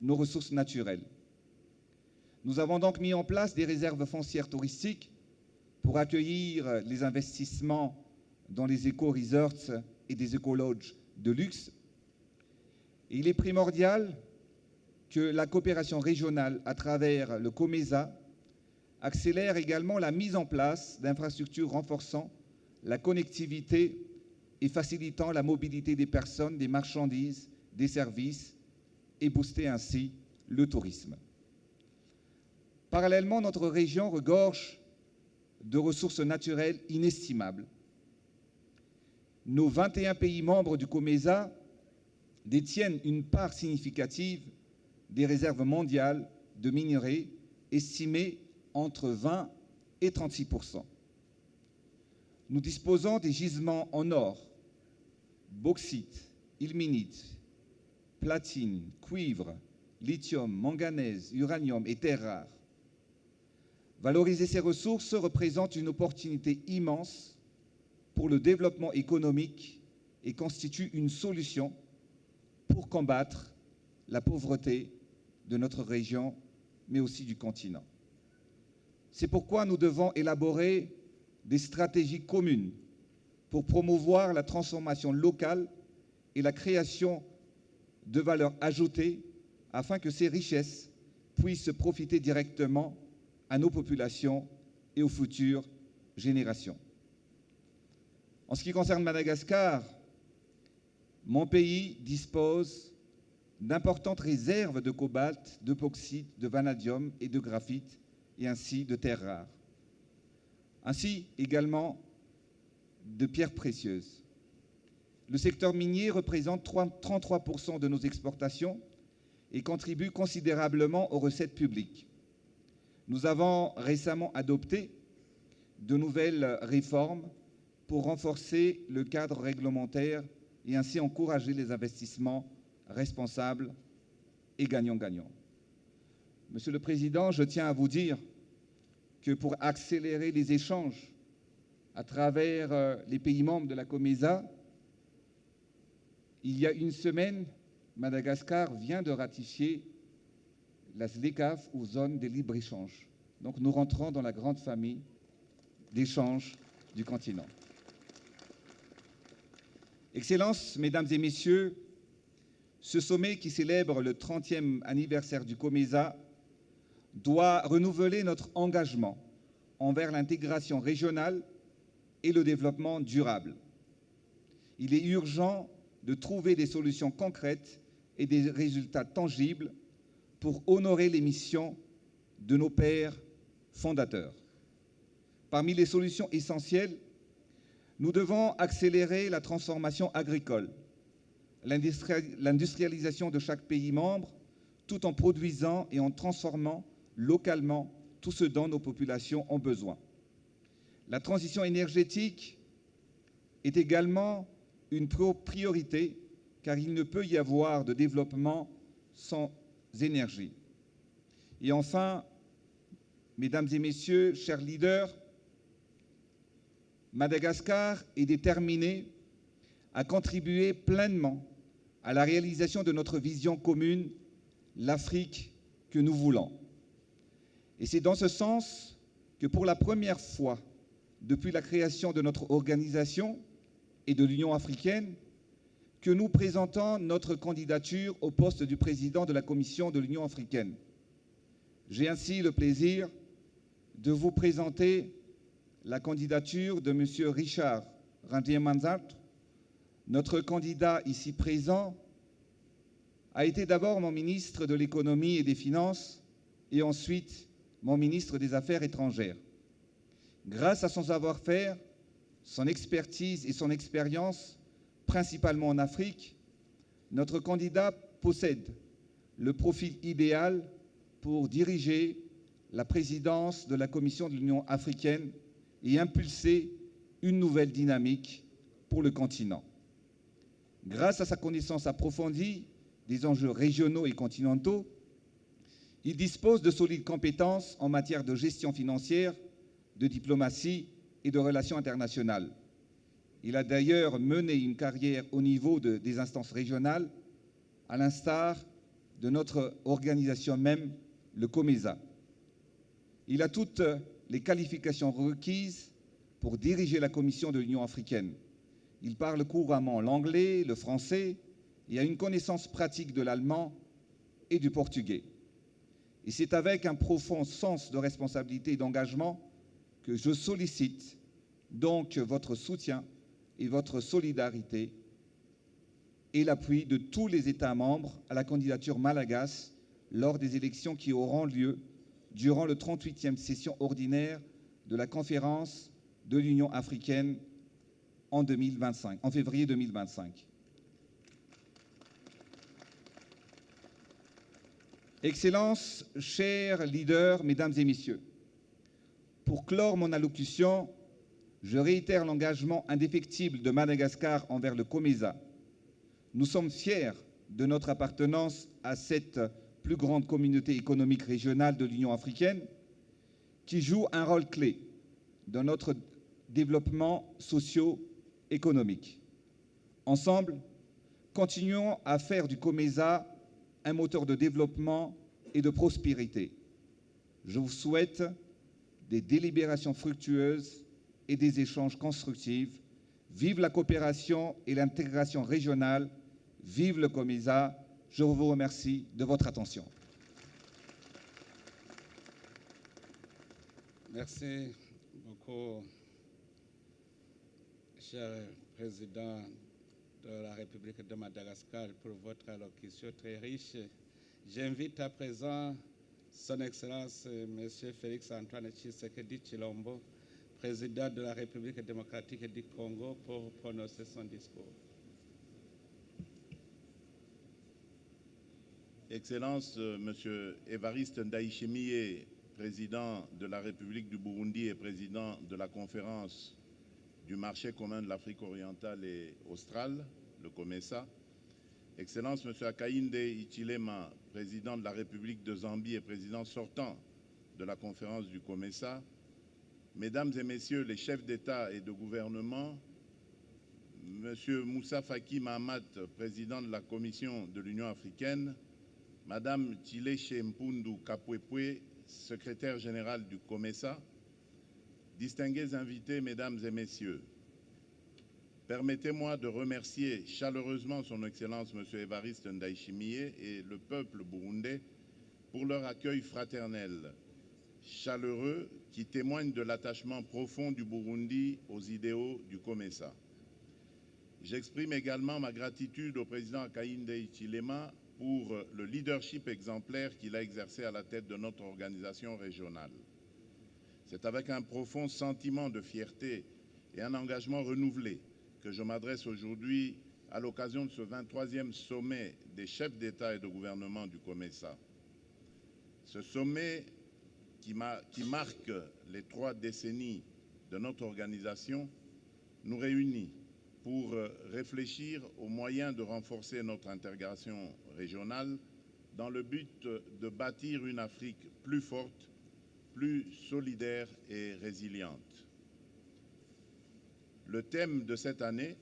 nos ressources naturelles. Nous avons donc mis en place des réserves foncières touristiques pour accueillir les investissements dans les éco-resorts et des éco-lodges de luxe. Et il est primordial que la coopération régionale à travers le COMESA accélère également la mise en place d'infrastructures renforçant la connectivité et facilitant la mobilité des personnes, des marchandises, des services et booster ainsi le tourisme. Parallèlement, notre région regorge de ressources naturelles inestimables. nos 21 pays membres du COMESA détiennent une part significative des réserves mondiales de minerais estimées entre 20 et 36%. Nous disposons des gisements en or, bauxite, ilménite, platine, cuivre, lithium, manganèse, uranium et terres rares. Valoriser ces ressources représente une opportunité immense pour le développement économique et constitue une solution pour combattre la pauvreté de notre région, mais aussi du continent. C'est pourquoi nous devons élaborer des stratégies communes pour promouvoir la transformation locale et la création de valeur ajoutée afin que ces richesses puissent profiter directement à nos populations et aux futures générations. En ce qui concerne Madagascar, mon pays dispose d'importantes réserves de cobalt, de bauxite, de vanadium et de graphite, et ainsi de terres rares, ainsi également de pierres précieuses. Le secteur minier représente 33% de nos exportations et contribue considérablement aux recettes publiques. Nous avons récemment adopté de nouvelles réformes pour renforcer le cadre réglementaire et ainsi encourager les investissements responsables et gagnant-gagnant. Monsieur le Président, je tiens à vous dire que pour accélérer les échanges à travers les pays membres de la COMESA, il y a une semaine, Madagascar vient de ratifier la ZLECAf ou zone de libre-échange. Donc nous rentrons dans la grande famille d'échanges du continent. Excellences, Mesdames et Messieurs, ce sommet qui célèbre le 30e anniversaire du COMESA doit renouveler notre engagement envers l'intégration régionale et le développement durable. Il est urgent de trouver des solutions concrètes et des résultats tangibles pour honorer les missions de nos pères fondateurs. Parmi les solutions essentielles, nous devons accélérer la transformation agricole, l'industrialisation de chaque pays membre, tout en produisant et en transformant localement tout ce dont nos populations ont besoin. La transition énergétique est également une priorité, car il ne peut y avoir de développement sans énergie. Et enfin, Mesdames et Messieurs, chers leaders, Madagascar est déterminé à contribuer pleinement à la réalisation de notre vision commune, l'Afrique que nous voulons. Et c'est dans ce sens que pour la première fois depuis la création de notre organisation et de l'Union africaine, que nous présentons notre candidature au poste du président de la Commission de l'Union africaine. J'ai ainsi le plaisir de vous présenter la candidature de M. Richard Randier-Manzart. Notre candidat ici présent a été d'abord mon ministre de l'économie et des finances et ensuite mon ministre des Affaires étrangères. Grâce à son savoir-faire, son expertise et son expérience, principalement en Afrique, notre candidat possède le profil idéal pour diriger la présidence de la Commission de l'Union africaine et impulser une nouvelle dynamique pour le continent. Grâce à sa connaissance approfondie des enjeux régionaux et continentaux, il dispose de solides compétences en matière de gestion financière, de diplomatie et de relations internationales. Il a d'ailleurs mené une carrière au niveau des instances régionales, à l'instar de notre organisation même, le COMESA. Il a toutes les qualifications requises pour diriger la Commission de l'Union africaine. Il parle couramment l'anglais, le français et a une connaissance pratique de l'allemand et du portugais. Et c'est avec un profond sens de responsabilité et d'engagement que je sollicite donc votre soutien et votre solidarité et l'appui de tous les États membres à la candidature malagasy lors des élections qui auront lieu durant le 38e session ordinaire de la conférence de l'Union africaine en février 2025. Excellences, chers leaders, mesdames et messieurs, pour clore mon allocution, je réitère l'engagement indéfectible de Madagascar envers le COMESA. Nous sommes fiers de notre appartenance à cette plus grande communauté économique régionale de l'Union africaine qui joue un rôle clé dans notre développement socio-économique. Ensemble, continuons à faire du COMESA un moteur de développement et de prospérité. Je vous souhaite des délibérations fructueuses et des échanges constructifs. Vive la coopération et l'intégration régionale. Vive le COMESA. Je vous remercie de votre attention. Merci beaucoup, cher président de la République de Madagascar, pour votre allocution très riche. J'invite à présent Son Excellence M. Félix Antoine Tshisekedi Tshilombo, président de la République démocratique du Congo, pour prononcer son discours. Excellence, M. Évariste Ndayishimiye, président de la République du Burundi et président de la conférence du marché commun de l'Afrique orientale et australe, le COMESA. Excellence, M. Hakainde Hichilema, président de la République de Zambie et président sortant de la conférence du COMESA. Mesdames et Messieurs les chefs d'État et de gouvernement, M. Moussa Faki Mahamat, président de la Commission de l'Union africaine, Madame Tshileshe Mpundu Kapwepwe, secrétaire général du COMESA, distingués invités, Mesdames et Messieurs, permettez-moi de remercier chaleureusement Son Excellence M. Évariste Ndayishimiye et le peuple burundais pour leur accueil fraternel, chaleureux, qui témoigne de l'attachement profond du Burundi aux idéaux du COMESA. J'exprime également ma gratitude au président Hakainde Hichilema pour le leadership exemplaire qu'il a exercé à la tête de notre organisation régionale. C'est avec un profond sentiment de fierté et un engagement renouvelé que je m'adresse aujourd'hui à l'occasion de ce 23e sommet des chefs d'État et de gouvernement du COMESA. Ce sommet qui marque les 3 décennies de notre organisation nous réunit pour réfléchir aux moyens de renforcer notre intégration régionale dans le but de bâtir une Afrique plus forte, plus solidaire et résiliente. Le thème de cette année,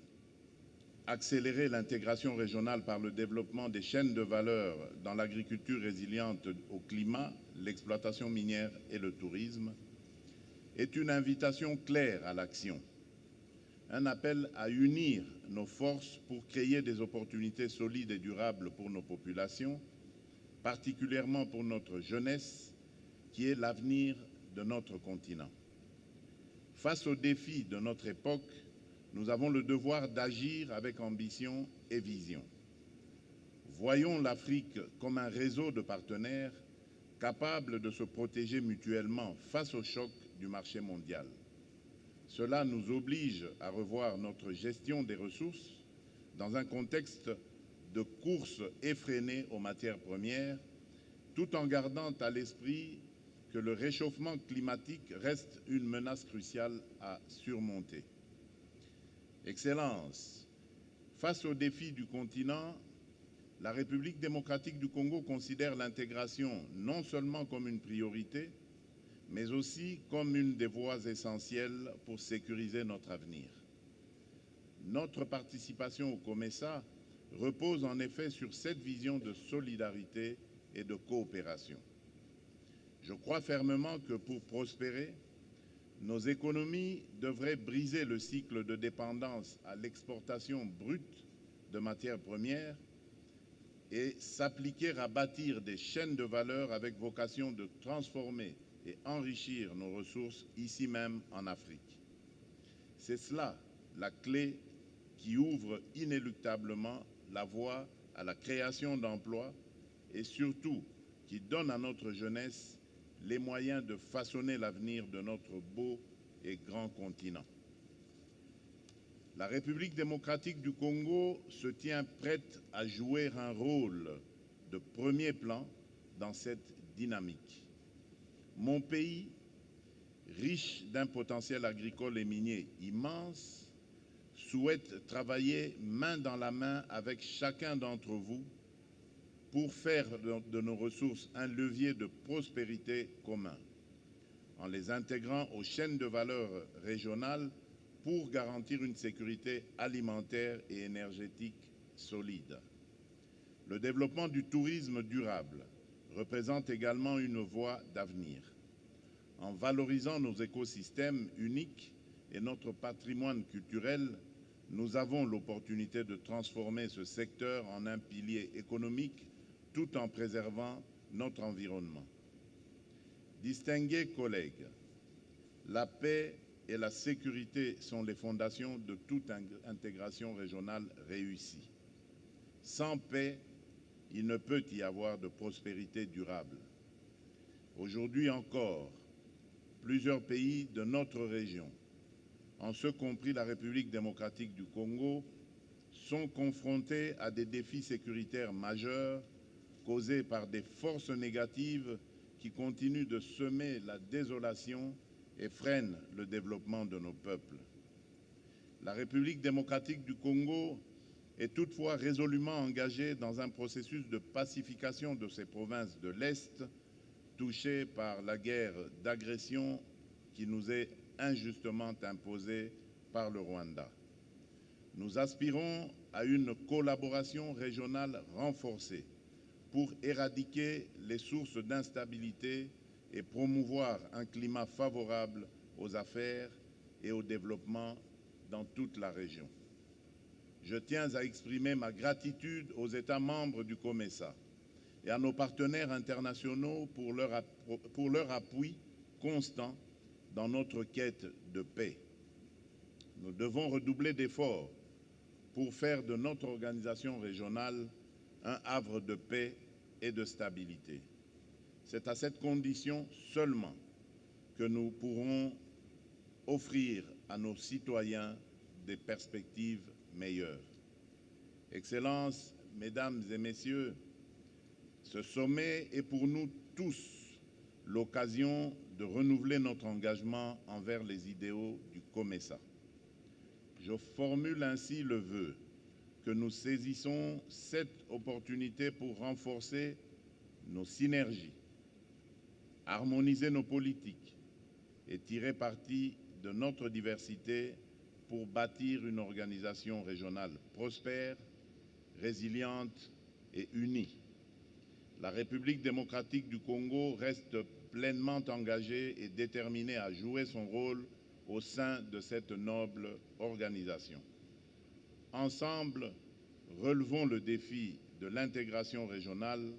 accélérer l'intégration régionale par le développement des chaînes de valeur dans l'agriculture résiliente au climat, l'exploitation minière et le tourisme, est une invitation claire à l'action. Un appel à unir nos forces pour créer des opportunités solides et durables pour nos populations, particulièrement pour notre jeunesse, qui est l'avenir de notre continent. Face aux défis de notre époque, nous avons le devoir d'agir avec ambition et vision. Voyons l'Afrique comme un réseau de partenaires capables de se protéger mutuellement face aux chocs du marché mondial. Cela nous oblige à revoir notre gestion des ressources dans un contexte de course effrénée aux matières premières, tout en gardant à l'esprit que le réchauffement climatique reste une menace cruciale à surmonter. Excellences, face aux défis du continent, la République démocratique du Congo considère l'intégration non seulement comme une priorité, mais aussi comme une des voies essentielles pour sécuriser notre avenir. Notre participation au COMESA repose en effet sur cette vision de solidarité et de coopération. Je crois fermement que pour prospérer, nos économies devraient briser le cycle de dépendance à l'exportation brute de matières premières et s'appliquer à bâtir des chaînes de valeur avec vocation de transformer et enrichir nos ressources ici même en Afrique. C'est cela la clé qui ouvre inéluctablement la voie à la création d'emplois et surtout qui donne à notre jeunesse les moyens de façonner l'avenir de notre beau et grand continent. La République démocratique du Congo se tient prête à jouer un rôle de premier plan dans cette dynamique. Mon pays, riche d'un potentiel agricole et minier immense, souhaite travailler main dans la main avec chacun d'entre vous pour faire de nos ressources un levier de prospérité commun, en les intégrant aux chaînes de valeur régionales pour garantir une sécurité alimentaire et énergétique solide. Le développement du tourisme durable représente également une voie d'avenir. En valorisant nos écosystèmes uniques et notre patrimoine culturel, nous avons l'opportunité de transformer ce secteur en un pilier économique tout en préservant notre environnement. Distingués collègues, la paix et la sécurité sont les fondations de toute intégration régionale réussie. Sans paix, il ne peut y avoir de prospérité durable. Aujourd'hui encore, plusieurs pays de notre région, en ce compris la République démocratique du Congo, sont confrontés à des défis sécuritaires majeurs causés par des forces négatives qui continuent de semer la désolation et freinent le développement de nos peuples. La République démocratique du Congo est toutefois résolument engagée dans un processus de pacification de ces provinces de l'Est touchées par la guerre d'agression qui nous est injustement imposée par le Rwanda. Nous aspirons à une collaboration régionale renforcée pour éradiquer les sources d'instabilité et promouvoir un climat favorable aux affaires et au développement dans toute la région. Je tiens à exprimer ma gratitude aux États membres du COMESA et à nos partenaires internationaux pour leur appui constant dans notre quête de paix. Nous devons redoubler d'efforts pour faire de notre organisation régionale un havre de paix et de stabilité. C'est à cette condition seulement que nous pourrons offrir à nos citoyens des perspectives meilleures. Excellences, Mesdames et Messieurs, ce sommet est pour nous tous l'occasion de renouveler notre engagement envers les idéaux du COMESA. Je formule ainsi le vœu que nous saisissons cette opportunité pour renforcer nos synergies, harmoniser nos politiques et tirer parti de notre diversité pour bâtir une organisation régionale prospère, résiliente et unie. La République démocratique du Congo reste pleinement engagée et déterminée à jouer son rôle au sein de cette noble organisation. Ensemble, relevons le défi de l'intégration régionale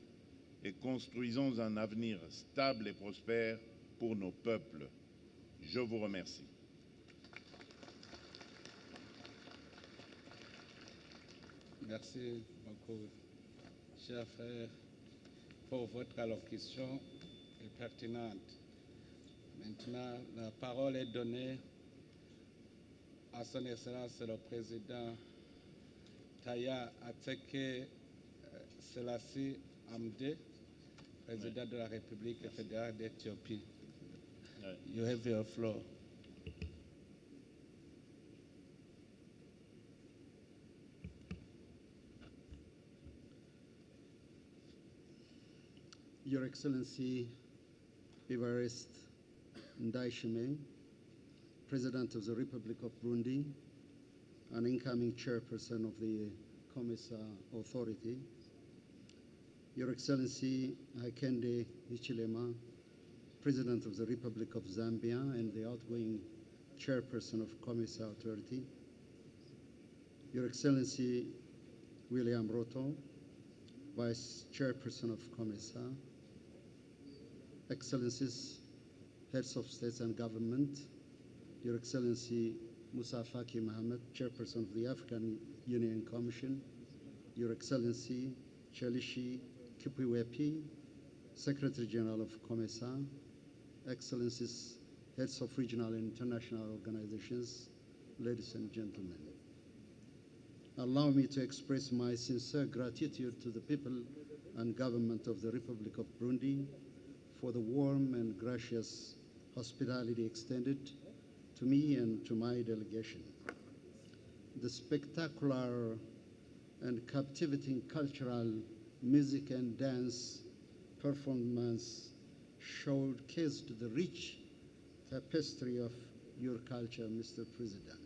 et construisons un avenir stable et prospère pour nos peuples. Je vous remercie. Merci beaucoup, chers frères, pour votre allocution pertinente. Maintenant, la parole est donnée à son Excellence le Président Taya Ateke Selassie Amde, Président de la République fédérale d'Éthiopie. You have your floor. Your Excellency Evariste Ndayishimiye, President of the Republic of Burundi, and incoming chairperson of the COMESA Authority, Your Excellency Hakainde Hichilema, President of the Republic of Zambia and the outgoing chairperson of COMESA Authority, Your Excellency William Ruto, Vice Chairperson of COMESA, Excellencies, Heads of States and Government, Your Excellency Musa Faki Mohammed, Chairperson of the African Union Commission, Your Excellency Chelishi Kipiwepi, Secretary General of COMESA, Excellencies, Heads of Regional and International Organizations, ladies and gentlemen. allow me to express my sincere gratitude to the people and government of the Republic of Burundi for the warm and gracious hospitality extended to me and to my delegation. The spectacular and captivating cultural music and dance performance showcased the rich tapestry of your culture, Mr. President.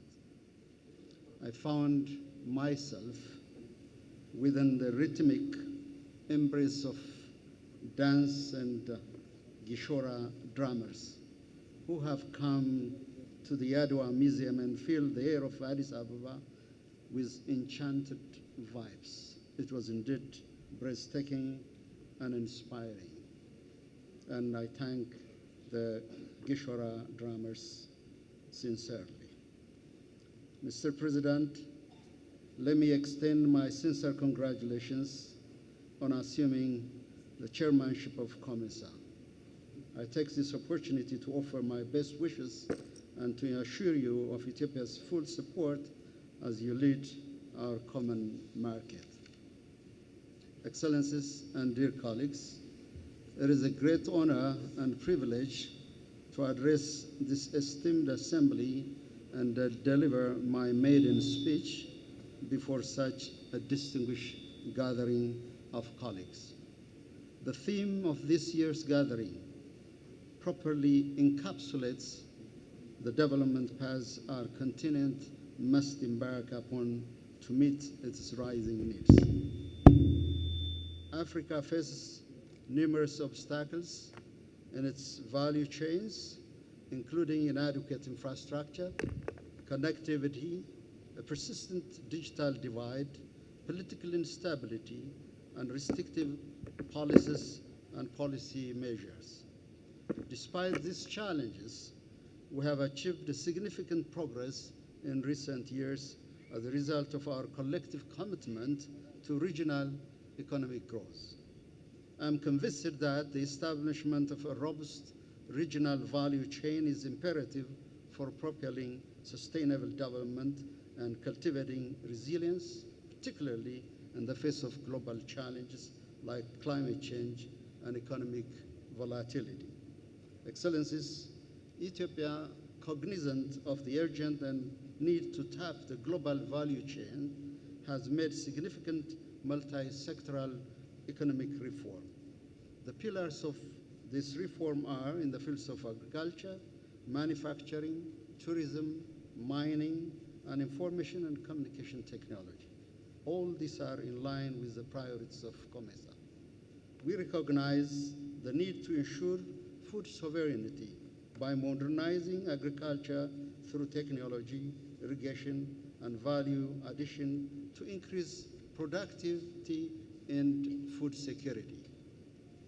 I found myself within the rhythmic embrace of dance and Gishora drummers who have come to the Adwa Museum and filled the air of Addis Ababa with enchanted vibes. It was indeed breathtaking and inspiring. And I thank the Gishora drummers sincerely. Mr. President, let me extend my sincere congratulations on assuming the chairmanship of COMESA. I take this opportunity to offer my best wishes and to assure you of Ethiopia's full support as you lead our common market. Excellencies and dear colleagues, it is a great honor and privilege to address this esteemed assembly and deliver my maiden speech before such a distinguished gathering of colleagues. The theme of this year's gathering properly encapsulates the development paths our continent must embark upon to meet its rising needs. Africa faces numerous obstacles in its value chains, including inadequate infrastructure, connectivity, a persistent digital divide, political instability, and restrictive policies and policy measures. Despite these challenges, we have achieved significant progress in recent years as a result of our collective commitment to regional economic growth. I'm convinced that the establishment of a robust regional value chain is imperative for propelling sustainable development and cultivating resilience, particularly in the face of global challenges like climate change and economic volatility. Excellencies, Ethiopia, cognizant of the urgent and need to tap the global value chain, has made significant multi-sectoral economic reform. The pillars of this reform are in the fields of agriculture, manufacturing, tourism, mining, and information and communication technology. All these are in line with the priorities of COMESA. We recognize the need to ensure food sovereignty by modernizing agriculture through technology, irrigation, and value addition to increase productivity and food security.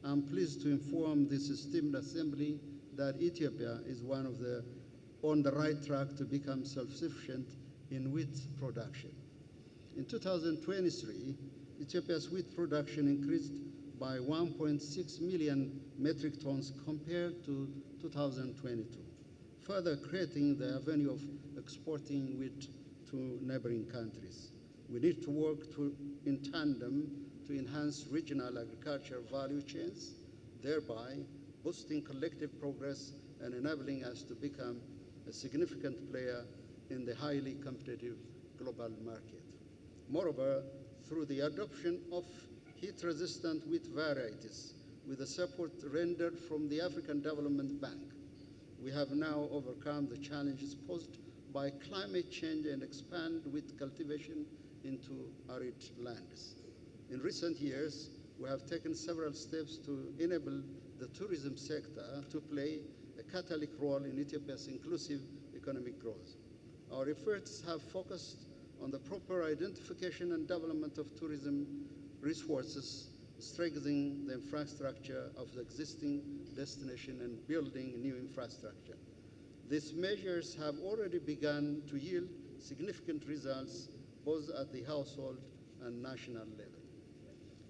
I'm pleased to inform this esteemed assembly that Ethiopia is on the right track to become self-sufficient in wheat production. In 2023, Ethiopia's wheat production increased by 1.6 million metric tons compared to 2022, further creating the avenue of exporting wheat to neighboring countries. We need to work in tandem to enhance regional agriculture value chains, thereby boosting collective progress and enabling us to become a significant player in the highly competitive global market. Moreover, through the adoption of heat-resistant wheat varieties with the support rendered from the African Development Bank, we have now overcome the challenges posed by climate change and expand wheat cultivation into arid lands. In recent years, we have taken several steps to enable the tourism sector to play a catalytic role in Ethiopia's inclusive economic growth. Our efforts have focused on the proper identification and development of tourism resources, strengthening the infrastructure of the existing destination and building new infrastructure. These measures have already begun to yield significant results both at the household and national level.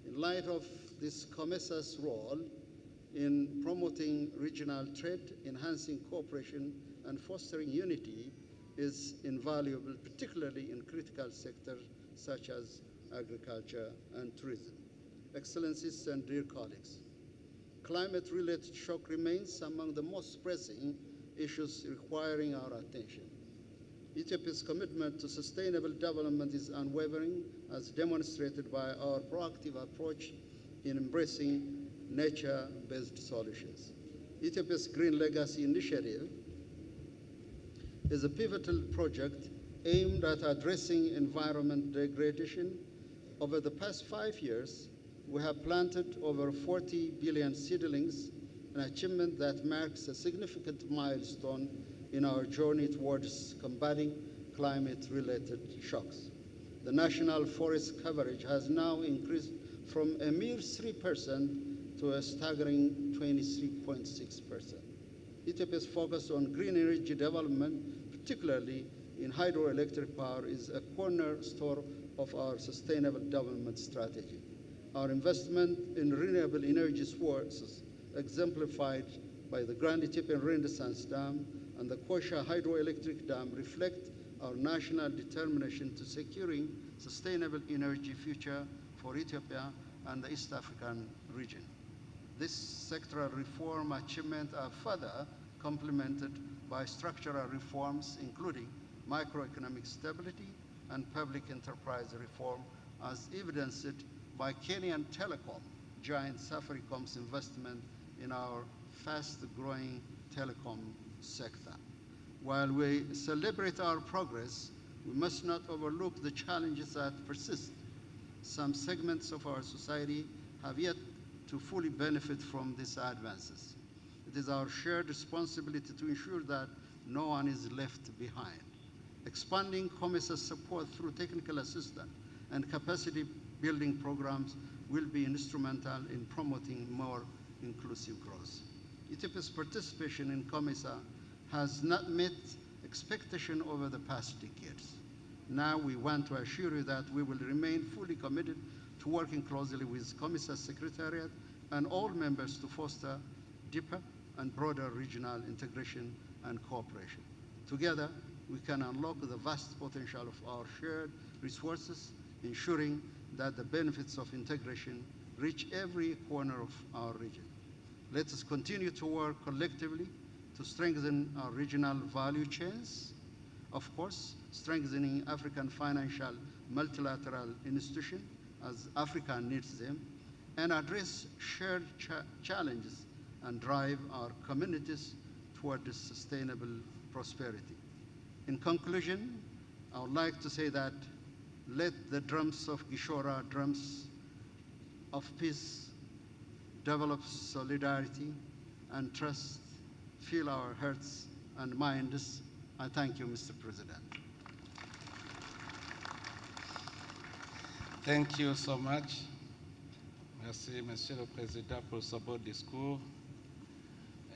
In light of this COMESA's role in promoting regional trade, enhancing cooperation, and fostering unity is invaluable, particularly in critical sectors such as agriculture and tourism. Excellencies and dear colleagues, climate-related shock remains among the most pressing issues requiring our attention. Ethiopia's commitment to sustainable development is unwavering, as demonstrated by our proactive approach in embracing nature-based solutions. Ethiopia's Green Legacy Initiative is a pivotal project aimed at addressing environment degradation. Over the past 5 years, we have planted over 40 billion seedlings, an achievement that marks a significant milestone in our journey towards combating climate-related shocks. The national forest coverage has now increased from a mere 3% to a staggering 23.6%. Ethiopia's focus on green energy development, particularly in hydroelectric power, is a cornerstone of our sustainable development strategy. Our investment in renewable energy sources, exemplified by the Grand Ethiopian Renaissance Dam and the Koisha Hydroelectric Dam, reflect our national determination to securing sustainable energy future for Ethiopia and the East African region. This sectoral reform achievement are further complemented by structural reforms, including microeconomic stability and public enterprise reform, as evidenced by Kenyan telecom giant Safaricom's investment in our fast-growing telecom sector. While we celebrate our progress, we must not overlook the challenges that persist. Some segments of our society have yet to fully benefit from these advances. It is our shared responsibility to ensure that no one is left behind. Expanding COMESA support through technical assistance and capacity building programs will be instrumental in promoting more inclusive growth. Ethiopia's participation in COMESA has not met expectation over the past decades. Now we want to assure you that we will remain fully committed to working closely with COMESA Secretariat and all members to foster deeper and broader regional integration and cooperation. Together, we can unlock the vast potential of our shared resources, ensuring that the benefits of integration reach every corner of our region. Let us continue to work collectively to strengthen our regional value chains, of course, strengthening African financial multilateral institutions as Africa needs them, and address shared challenges and drive our communities toward this sustainable prosperity. In conclusion, I would like to say that let the drums of Gishora, drums of peace, develop solidarity and trust, fill our hearts and minds. I thank you, Mr. President. Thank you so much. Merci, Monsieur le Président, pour ce beau discours.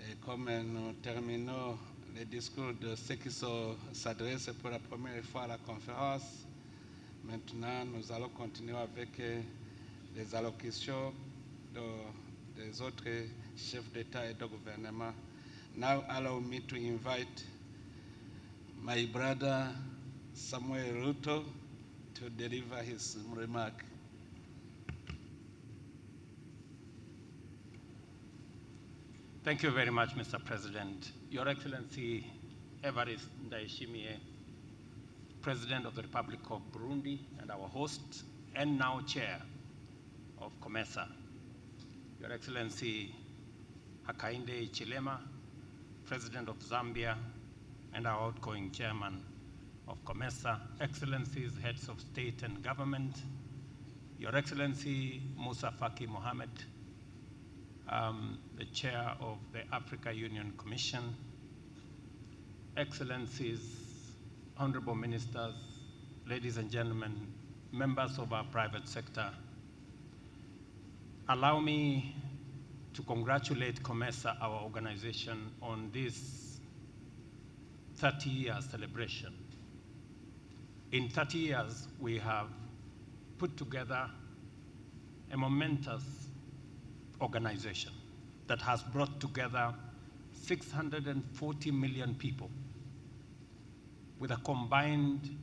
Et comme nous terminons les discours de ceux qui s'adressent pour la première fois à la conférence, maintenant nous allons continuer avec les allocutions des autres chefs d'État et de gouvernement. Now allow me to invite my brother Samuel Ruto to deliver his remark. Thank you very much, Mr. President. Your Excellency Evariste Ndayishimiye, President of the Republic of Burundi and our host, and now Chair of COMESA. Your Excellency Hakainde Hichilema, President of Zambia and our outgoing Chairman of COMESA, Excellencies, Heads of State and Government, Your Excellency Musa Faki Mohammed, the Chair of the Africa Union Commission, Excellencies, Honorable Ministers, ladies and gentlemen, members of our private sector, allow me to congratulate COMESA, our organization, on this 30-year celebration. In 30 years, we have put together a momentous organization that has brought together 640 million people with a combined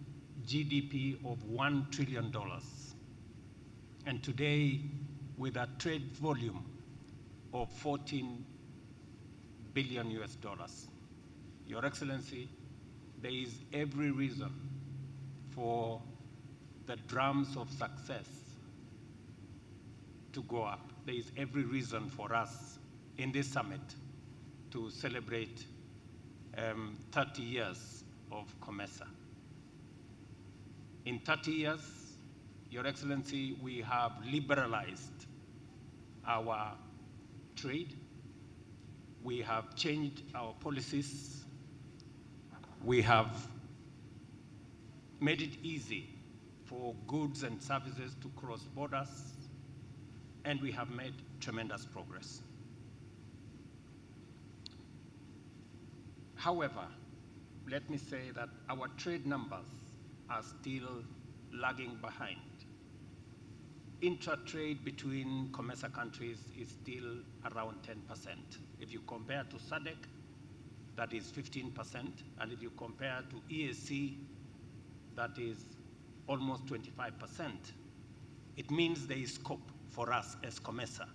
GDP of $1 trillion. And today, with a trade volume of 14 billion US dollars. Your Excellency, there is every reason for the drums of success to go up. There is every reason for us in this summit to celebrate 30 years of COMESA. In 30 years, Your Excellency, we have liberalized our trade. We have changed our policies. We have made it easy for goods and services to cross borders, and we have made tremendous progress. However, let me say that our trade numbers are still lagging behind. Intra-trade between COMESA countries is still around 10%. If you compare to SADC, that is 15%, and if you compare to EAC, that is almost 25%. It means there is scope for us as COMESA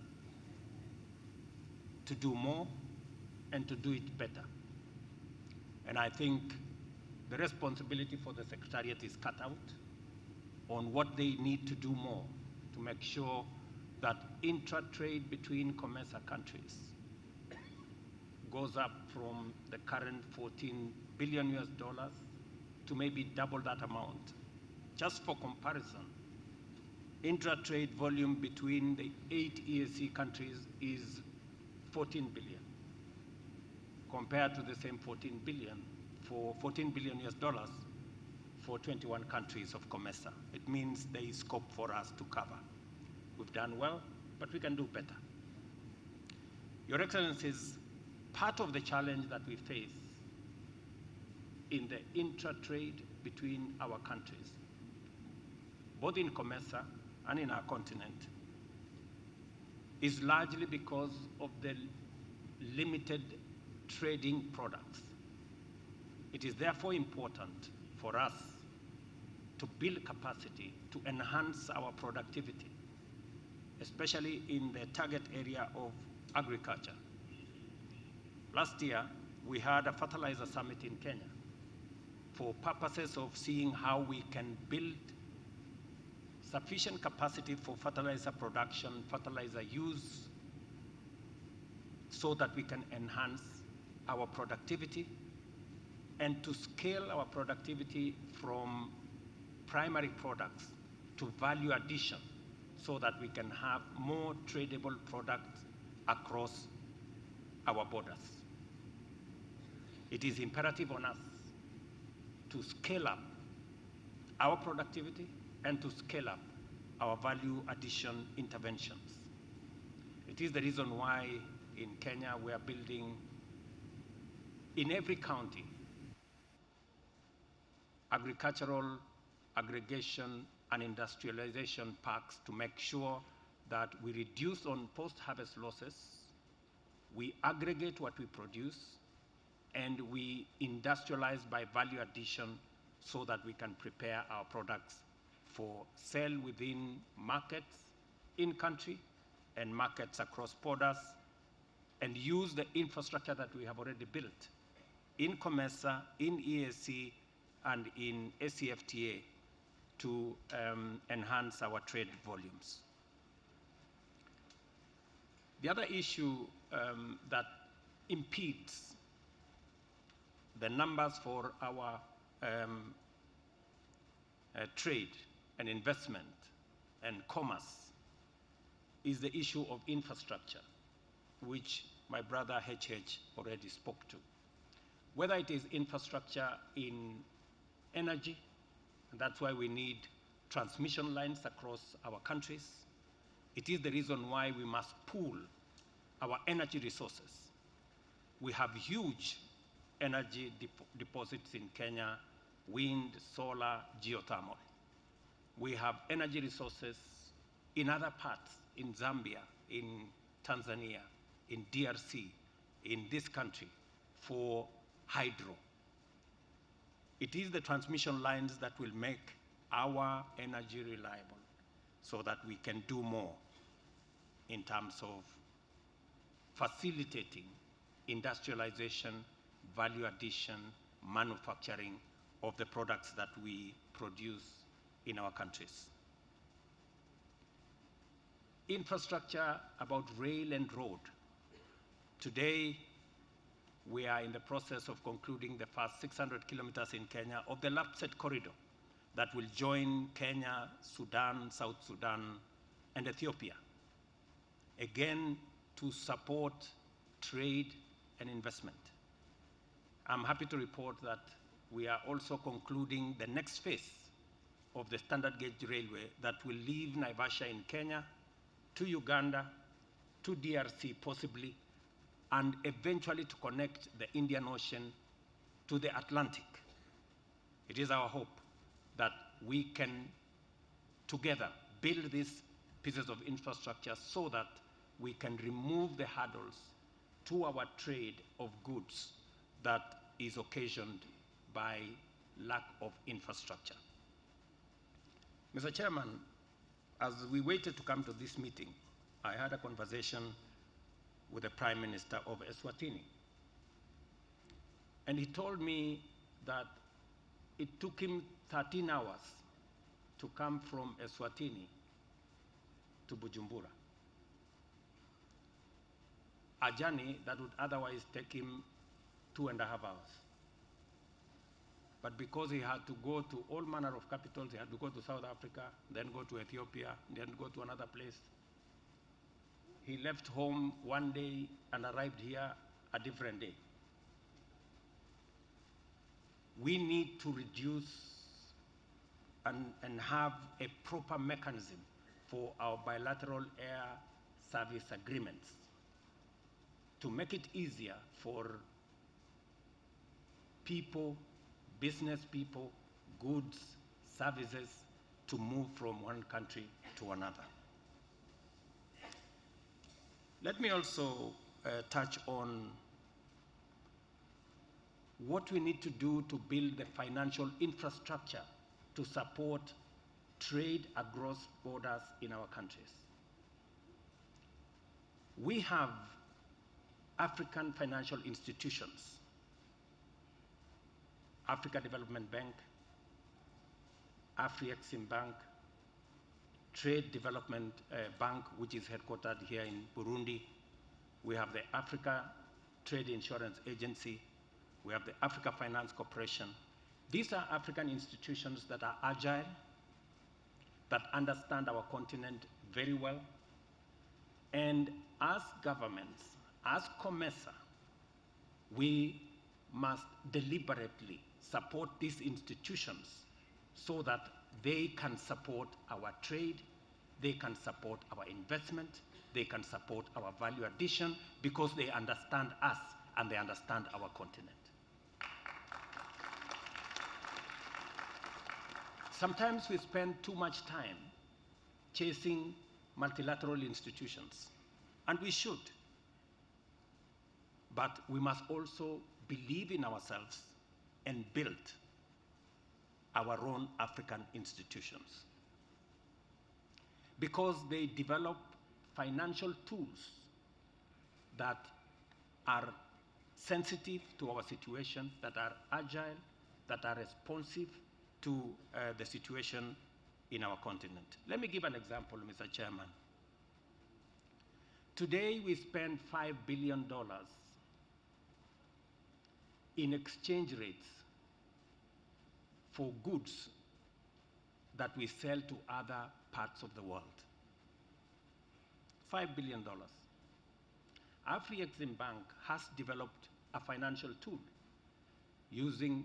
to do more and to do it better. And I think the responsibility for the Secretariat is cut out on what they need to do more to make sure that intra-trade between COMESA countries goes up from the current 14 billion US dollars to maybe double that amount. Just for comparison, intra-trade volume between the 8 EAC countries is 14 billion, compared to the same 14 billion US dollars for 21 countries of COMESA. It means there is scope for us to cover. We've done well, but we can do better. Your Excellencies, part of the challenge that we face in the intra-trade between our countries, both in COMESA and in our continent, is largely because of the limited trading products. It is therefore important for us to build capacity to enhance our productivity, especially in the target area of agriculture. Last year, we had a fertilizer summit in Kenya for purposes of seeing how we can build sufficient capacity for fertilizer production, fertilizer use, so that we can enhance our productivity and to scale our productivity from primary products to value addition so that we can have more tradable products across our borders. It is imperative on us to scale up our productivity and to scale up our value addition interventions. It is the reason why in Kenya we are building in every county agricultural aggregation and industrialization parks to make sure that we reduce on post-harvest losses, we aggregate what we produce, and we industrialize by value addition so that we can prepare our products for sale within markets in country and markets across borders, and use the infrastructure that we have already built in COMESA, in EAC, and in ACFTA to enhance our trade volumes. The other issue that impedes the numbers for our trade and investment and commerce is the issue of infrastructure, which my brother HH already spoke to. Whether it is infrastructure in energy, and that's why we need transmission lines across our countries. It is the reason why we must pool our energy resources. We have huge energy deposits in Kenya, wind, solar, geothermal. We have energy resources in other parts, in Zambia, in Tanzania, in DRC, in this country, for hydro. It is the transmission lines that will make our energy reliable so that we can do more in terms of facilitating industrialization, value addition, manufacturing of the products that we produce in our countries. Infrastructure about rail and road. Today, we are in the process of concluding the first 600 kilometers in Kenya of the LAPSET corridor that will join Kenya, Sudan, South Sudan, and Ethiopia. Again, to support trade and investment. I'm happy to report that we are also concluding the next phase of the standard gauge railway that will leave Naivasha in Kenya to Uganda, to DRC possibly, and eventually to connect the Indian Ocean to the Atlantic. It is our hope that we can together build these pieces of infrastructure so that we can remove the hurdles to our trade of goods that is occasioned by lack of infrastructure. Mr. Chairman, as we waited to come to this meeting, I had a conversation with the Prime Minister of Eswatini. And he told me that it took him 13 hours to come from Eswatini to Bujumbura, a journey that would otherwise take him 2.5 hours. But because he had to go to all manner of capitals, he had to go to South Africa, then go to Ethiopia, then go to another place. He left home one day and arrived here a different day. We need to reduce and have a proper mechanism for our bilateral air service agreements to make it easier for people, business people, goods, services to move from one country to another. Let me also touch on what we need to do to build the financial infrastructure to support trade across borders in our countries. We have African financial institutions, Africa Development Bank, Afri-Exim Bank, Trade Development Bank, which is headquartered here in Burundi. We have the Africa Trade Insurance Agency. We have the Africa Finance Corporation. These are African institutions that are agile, that understand our continent very well. And as governments, as COMESA, we must deliberately support these institutions so that they can support our trade, they can support our investment, they can support our value addition because they understand us and they understand our continent. Sometimes we spend too much time chasing multilateral institutions, and we should. But we must also believe in ourselves and build our own African institutions, because they develop financial tools that are sensitive to our situation, that are agile, that are responsive to the situation in our continent. Let me give an example, Mr. Chairman. Today we spend $5 billion in exchange rates for goods that we sell to other parts of the world. $5 billion. Afri-Exim Bank has developed a financial tool using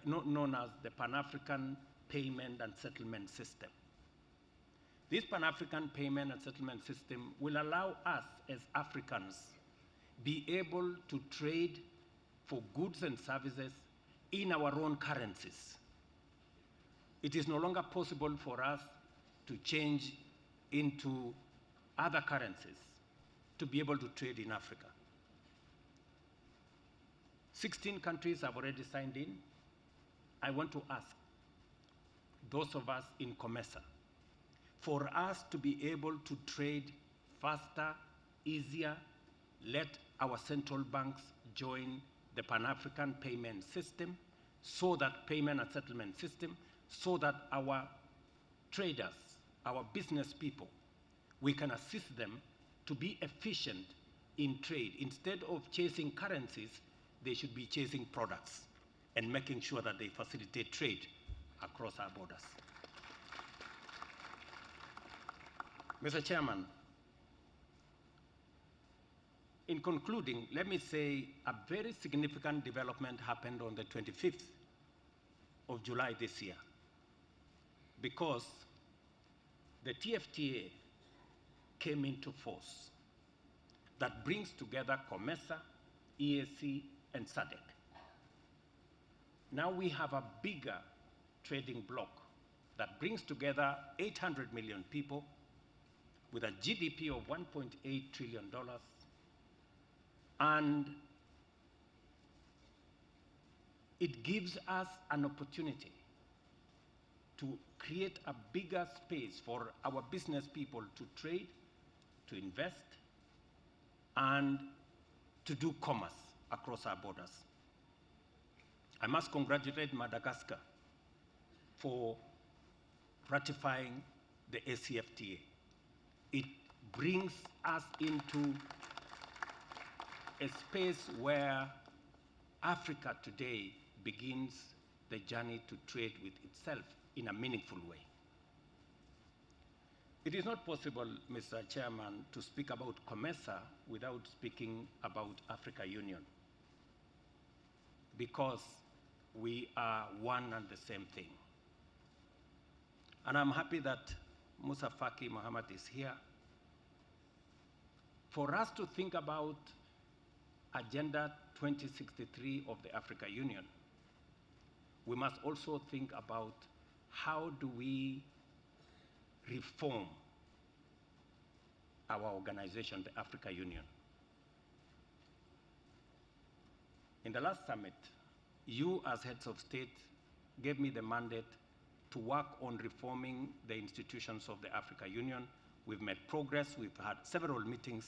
known as the Pan-African Payment and Settlement System. This Pan-African Payment and Settlement System will allow us as Africans be able to trade for goods and services in our own currencies. It is no longer possible for us to change into other currencies to be able to trade in Africa. 16 countries have already signed in. I want to ask those of us in COMESA, for us to be able to trade faster, easier, let our central banks join the Pan-African payment system, so that payment and settlement system, so that our traders, our business people, we can assist them to be efficient in trade. Instead of chasing currencies, they should be chasing products and making sure that they facilitate trade across our borders. Mr. Chairman, in concluding, let me say a very significant development happened on the 25th of July this year, because the TFTA came into force that brings together COMESA, EAC, and SADC. Now we have a bigger trading bloc that brings together 800 million people with a GDP of $1.8 trillion, and it gives us an opportunity to create a bigger space for our business people to trade, to invest, and to do commerce across our borders. I must congratulate Madagascar for ratifying the ACFTA. It brings us into a space where Africa today begins the journey to trade with itself in a meaningful way. It is not possible, Mr. Chairman, to speak about COMESA without speaking about Africa Union, because we are one and the same thing. And I'm happy that Musa Faki Mohammed is here for us to think about Agenda 2063 of the Africa Union. We must also think about how do we reform our organization, the Africa Union. In the last summit, you as heads of state gave me the mandate to work on reforming the institutions of the Africa Union. We've made progress. We've had several meetings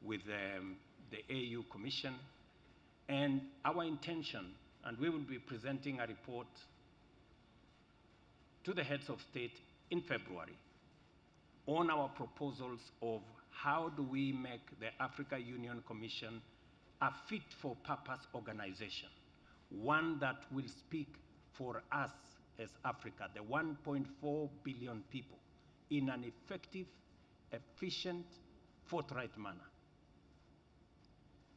with the AU Commission, and our intention, and we will be presenting a report to the heads of state in February on our proposals of how do we make the Africa Union Commission a fit-for-purpose organization, one that will speak for us as Africa, the 1.4 billion people, in an effective, efficient, forthright manner.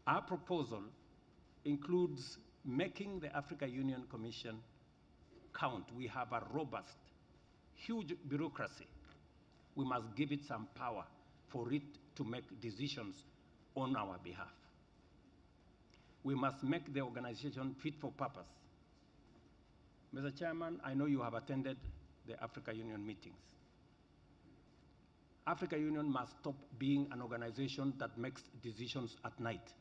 Our proposal includes making the Africa Union Commission count. We have a robust, huge bureaucracy. We must give it some power for it to make decisions on our behalf. We must make the organization fit for purpose. Mr. Chairman, I know you have attended the Africa Union meetings. Africa Union must stop being an organization that makes decisions at night.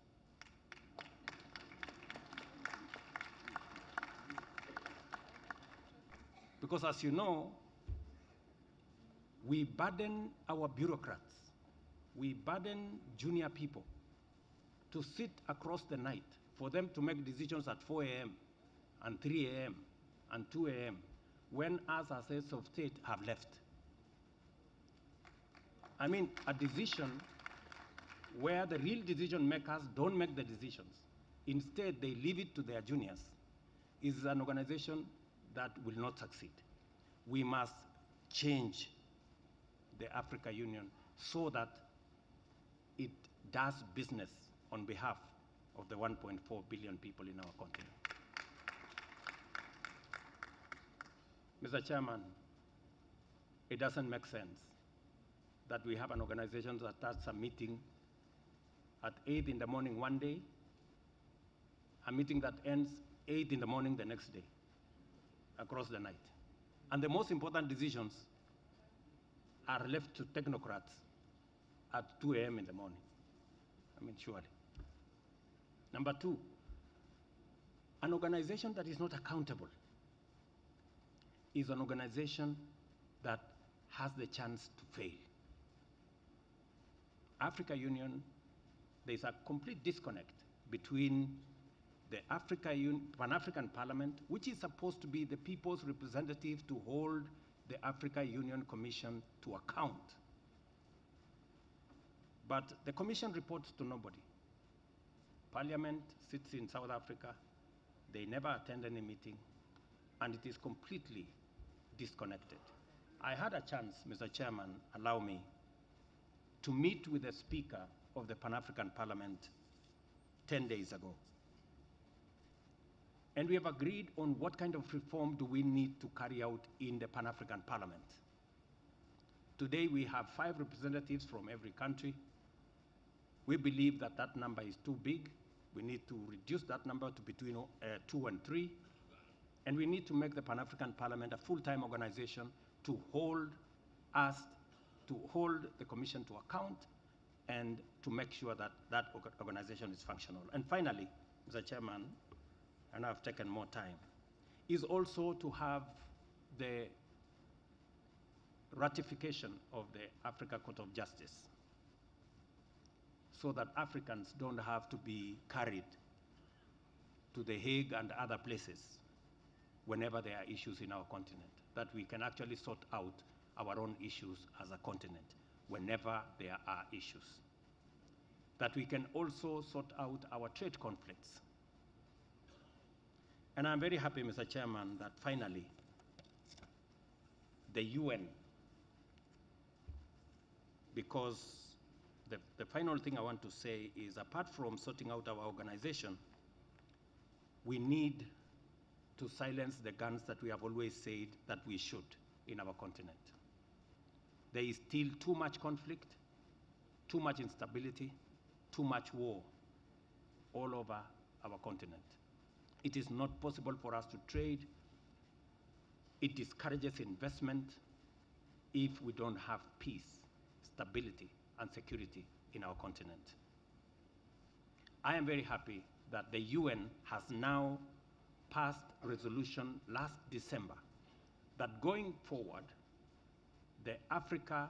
Because as you know, we burden our bureaucrats, we burden junior people to sit across the night for them to make decisions at 4 a.m. and 3 a.m. and 2 a.m. when us as heads of state have left. I mean, a decision where the real decision makers don't make the decisions. Instead, they leave it to their juniors. Is an organization that will not succeed. We must change the Africa Union so that it does business on behalf of the 1.4 billion people in our continent. Mr. Chairman, it doesn't make sense that we have an organization that starts a meeting at 8 in the morning one day, a meeting that ends 8 in the morning the next day, across the night. And the most important decisions are left to technocrats at 2 a.m. in the morning. I mean, surely. Number two, an organization that is not accountable is an organization that has the chance to fail. Africa Union, there's a complete disconnect between the Pan-African Parliament, which is supposed to be the people's representative to hold the Africa Union Commission to account. But the Commission reports to nobody. Parliament sits in South Africa, they never attend any meeting, and it is completely disconnected. I had a chance, Mr. Chairman, allow me, to meet with the Speaker of the Pan-African Parliament 10 days ago. And we have agreed on what kind of reform do we need to carry out in the Pan-African Parliament. Today we have 5 representatives from every country. We believe that that number is too big. We need to reduce that number to between 2 and 3. And we need to make the Pan-African Parliament a full-time organization to hold the Commission to account and to make sure that that organization is functional. And finally, Mr. Chairman, and I've taken more time, is also to have the ratification of the Africa Court of Justice so that Africans don't have to be carried to The Hague and other places whenever there are issues in our continent, that we can actually sort out our own issues as a continent whenever there are issues, that we can also sort out our trade conflicts. And I'm very happy, Mr. Chairman, that finally the UN, because the final thing I want to say is, apart from sorting out our organization, we need to silence the guns that we have always said that we should in our continent. There is still too much conflict, too much instability, too much war all over our continent. It is not possible for us to trade. It discourages investment if we don't have peace, stability, and security in our continent. I am very happy that the UN has now passed a resolution last December that going forward, the Africa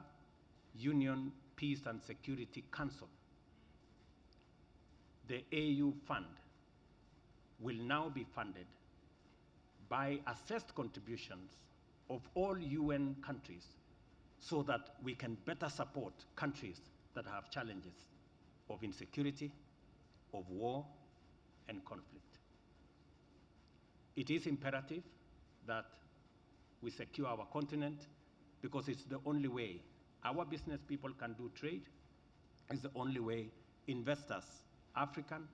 Union Peace and Security Council, the AU Fund, will now be funded by assessed contributions of all UN countries so that we can better support countries that have challenges of insecurity, of war, and conflict. It is imperative that we secure our continent because it's the only way our business people can do trade. It's the only way investors, African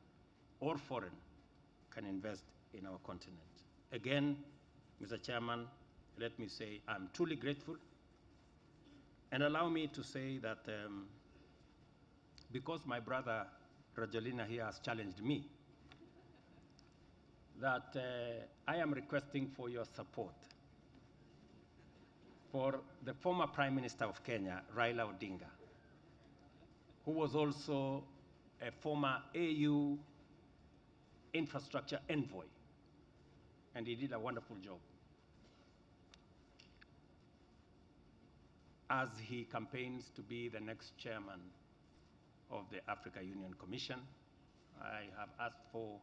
or foreign, can invest in our continent. Again, Mr. Chairman, let me say I'm truly grateful. And allow me to say that because my brother Rajolina here has challenged me, that I am requesting for your support for the former Prime Minister of Kenya, Raila Odinga, who was also a former AU infrastructure envoy, and he did a wonderful job. As he campaigns to be the next chairman of the Africa Union Commission, I have asked for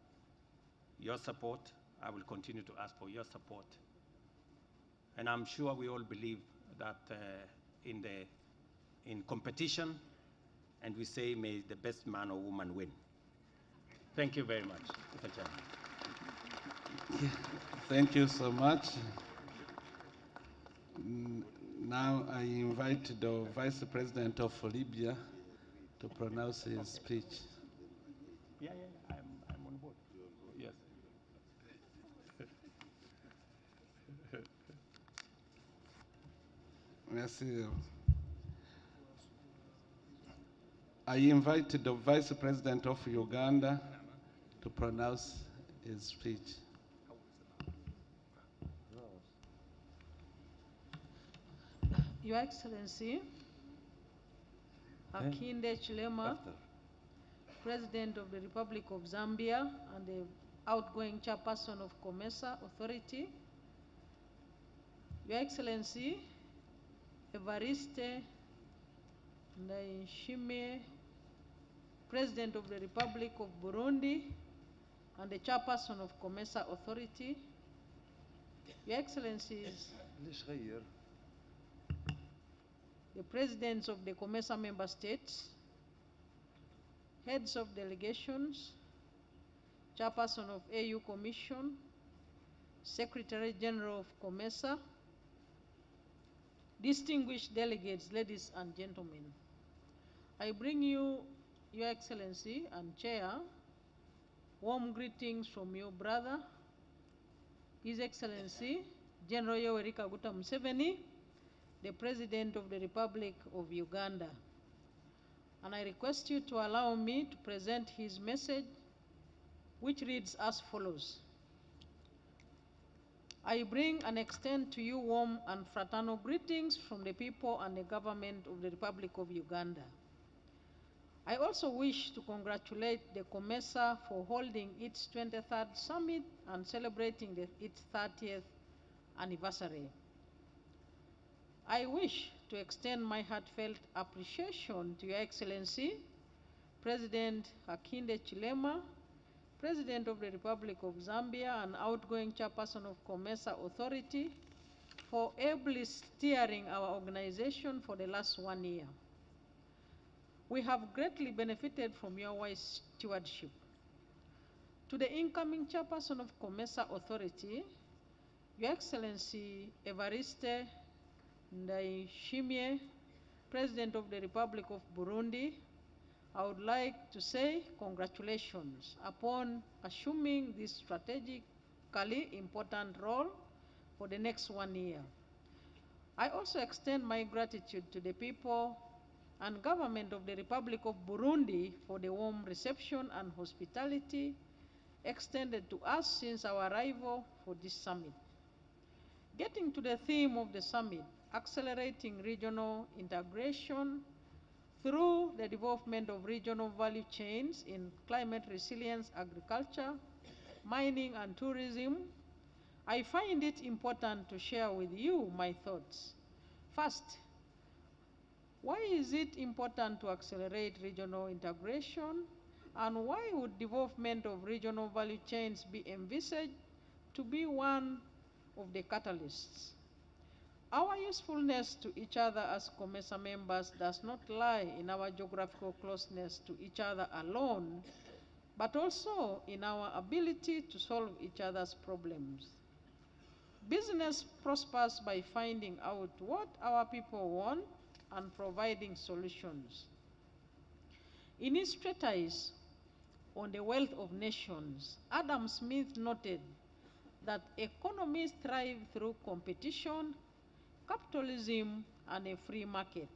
your support. I will continue to ask for your support. And I'm sure we all believe that in competition, and we say, may the best man or woman win. Thank you very much, Mr. Chairman. Thank you so much. Now I invite the Vice President of Libya to pronounce his speech. Yeah, I'm on board. Yes. Merci. I invite the Vice President of Uganda to pronounce his speech. Your Excellency, Hakainde Chilema, President of the Republic of Zambia and the outgoing chairperson of COMESA Authority, Your Excellency, Evariste Ndayishimiye, President of the Republic of Burundi and the Chairperson of COMESA Authority, Your Excellencies, the Presidents of the COMESA member states, Heads of delegations, Chairperson of AU Commission, Secretary General of COMESA, distinguished delegates, ladies and gentlemen, I bring you, Your Excellency and Chair, warm greetings from your brother, His Excellency General Yoweri Kaguta Museveni, the President of the Republic of Uganda. And I request you to allow me to present his message, which reads as follows. I bring and extend to you warm and fraternal greetings from the people and the government of the Republic of Uganda. I also wish to congratulate the COMESA for holding its 23rd summit and celebrating its 30th anniversary. I wish to extend my heartfelt appreciation to Your Excellency, President Hakainde Hichilema, President of the Republic of Zambia and outgoing Chairperson of COMESA Authority, for ably steering our organization for the last 1 year. We have greatly benefited from your wise stewardship. To the incoming Chairperson of COMESA Authority, Your Excellency Evariste Ndayishimiye, President of the Republic of Burundi, I would like to say congratulations upon assuming this strategically important role for the next 1 year. I also extend my gratitude to the people and government of the Republic of Burundi for the warm reception and hospitality extended to us since our arrival for this summit. Getting to the theme of the summit, accelerating regional integration through the development of regional value chains in climate resilience, agriculture, mining, and tourism, I find it important to share with you my thoughts. First, why is it important to accelerate regional integration, and why would development of regional value chains be envisaged to be one of the catalysts? Our usefulness to each other as COMESA members does not lie in our geographical closeness to each other alone, but also in our ability to solve each other's problems. Business prospers by finding out what our people want and providing solutions. In his treatise on the wealth of nations, Adam Smith noted that economies thrive through competition, capitalism, and a free market.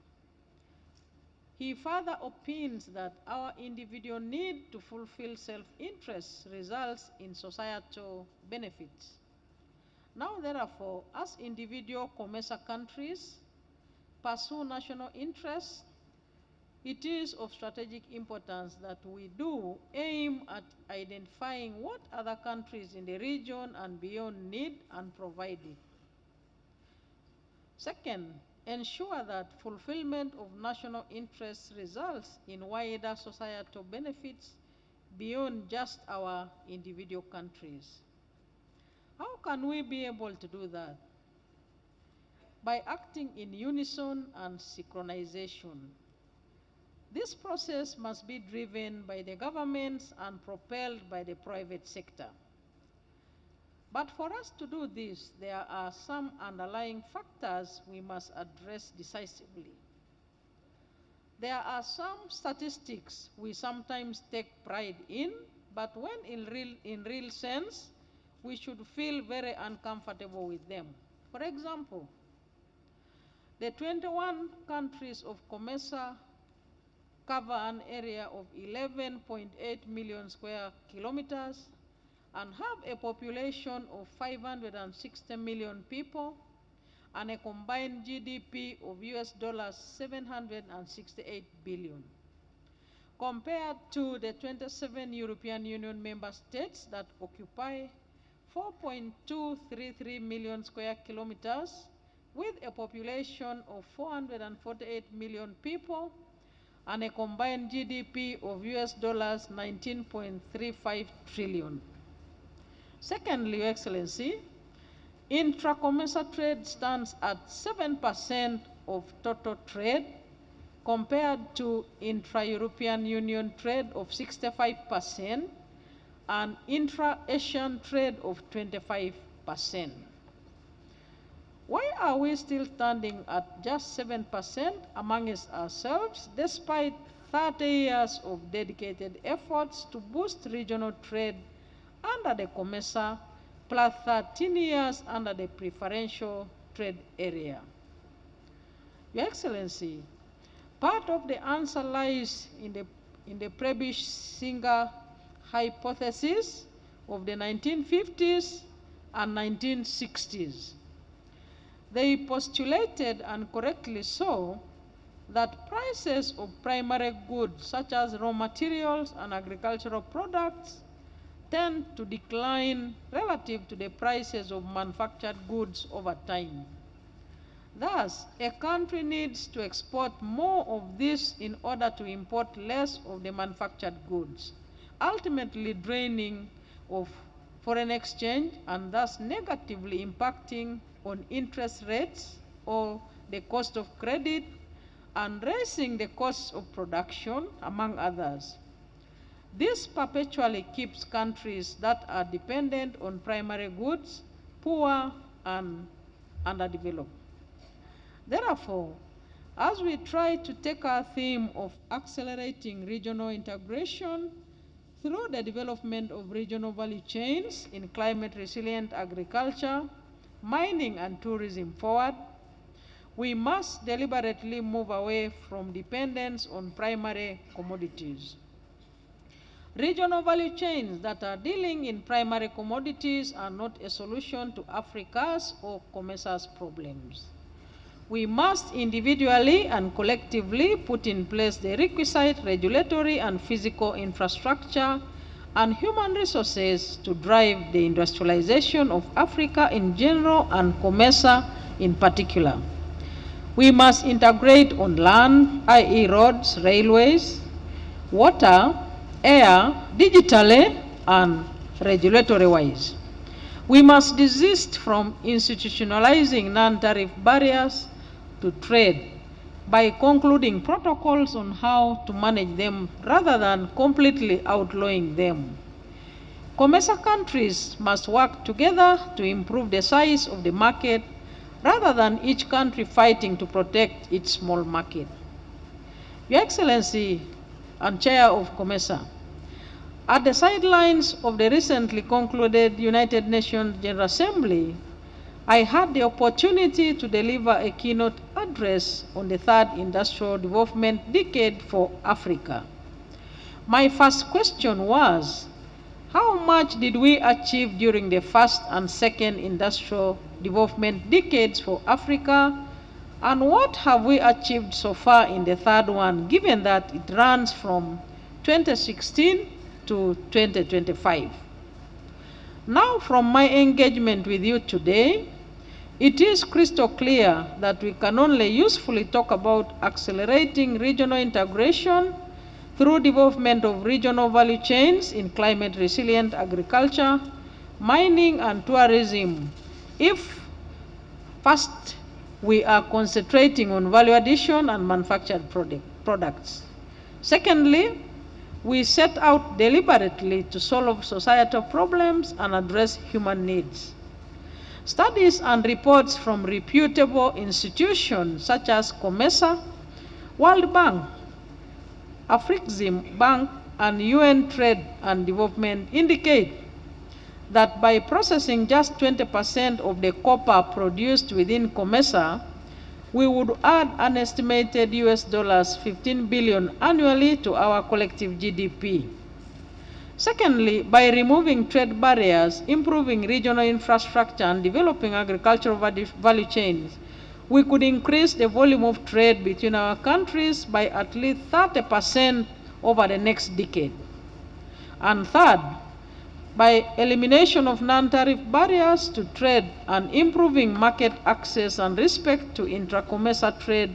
He further opines that our individual need to fulfill self-interest results in societal benefits. Now, therefore, as individual COMESA countries pursue national interests, it is of strategic importance that we do aim at identifying what other countries in the region and beyond need and provide it. Second, ensure that fulfillment of national interests results in wider societal benefits beyond just our individual countries. How can we be able to do that? By acting in unison and synchronization. This process must be driven by the governments and propelled by the private sector. But for us to do this, there are some underlying factors we must address decisively. There are some statistics we sometimes take pride in, but when in real sense, we should feel very uncomfortable with them. For example, the 21 countries of COMESA cover an area of 11.8 million square kilometers and have a population of 560 million people and a combined GDP of US dollars 768 billion. Compared to the 27 European Union member states that occupy 4.233 million square kilometers with a population of 448 million people and a combined GDP of US dollars 19.35 trillion. Secondly, Your Excellency, intra-COMESA trade stands at 7% of total trade compared to intra-European Union trade of 65% and intra-Asian trade of 25%. Why are we still standing at just 7% amongst ourselves, despite 30 years of dedicated efforts to boost regional trade under the COMESA, plus 13 years under the preferential trade area? Your Excellency, part of the answer lies in the Prebisch-Singer hypothesis of the 1950s and 1960s. They postulated, and correctly so, that prices of primary goods such as raw materials and agricultural products tend to decline relative to the prices of manufactured goods over time. Thus, a country needs to export more of this in order to import less of the manufactured goods, ultimately draining of foreign exchange and thus negatively impacting on interest rates or the cost of credit and raising the cost of production, among others. This perpetually keeps countries that are dependent on primary goods poor and underdeveloped. Therefore, as we try to take our theme of accelerating regional integration through the development of regional value chains in climate-resilient agriculture, mining, and tourism forward, we must deliberately move away from dependence on primary commodities. Regional value chains that are dealing in primary commodities are not a solution to Africa's or COMESA's problems. We must individually and collectively put in place the requisite regulatory and physical infrastructure and human resources to drive the industrialization of Africa in general and COMESA in particular. We must integrate on land, i.e. roads, railways, water, air, digitally and regulatory-wise. We must desist from institutionalizing non-tariff barriers to trade by concluding protocols on how to manage them rather than completely outlawing them. COMESA countries must work together to improve the size of the market rather than each country fighting to protect its small market. Your Excellency and Chair of COMESA, at the sidelines of the recently concluded United Nations General Assembly, I had the opportunity to deliver a keynote address on the third industrial development decade for Africa. My first question was, how much did we achieve during the first and second industrial development decades for Africa, and what have we achieved so far in the third one, given that it runs from 2016 to 2025? Now, from my engagement with you today, it is crystal clear that we can only usefully talk about accelerating regional integration through development of regional value chains in climate-resilient agriculture, mining, and tourism if first we are concentrating on value addition and manufactured products. Secondly, we set out deliberately to solve societal problems and address human needs. Studies and reports from reputable institutions such as COMESA, World Bank, Afrexim Bank, and UN Trade and Development indicate that by processing just 20% of the copper produced within COMESA, we would add an estimated US dollars 15 billion annually to our collective GDP. Secondly, by removing trade barriers, improving regional infrastructure, and developing agricultural value chains, we could increase the volume of trade between our countries by at least 30% over the next decade. And third, by elimination of non-tariff barriers to trade and improving market access and respect to intra-COMESA trade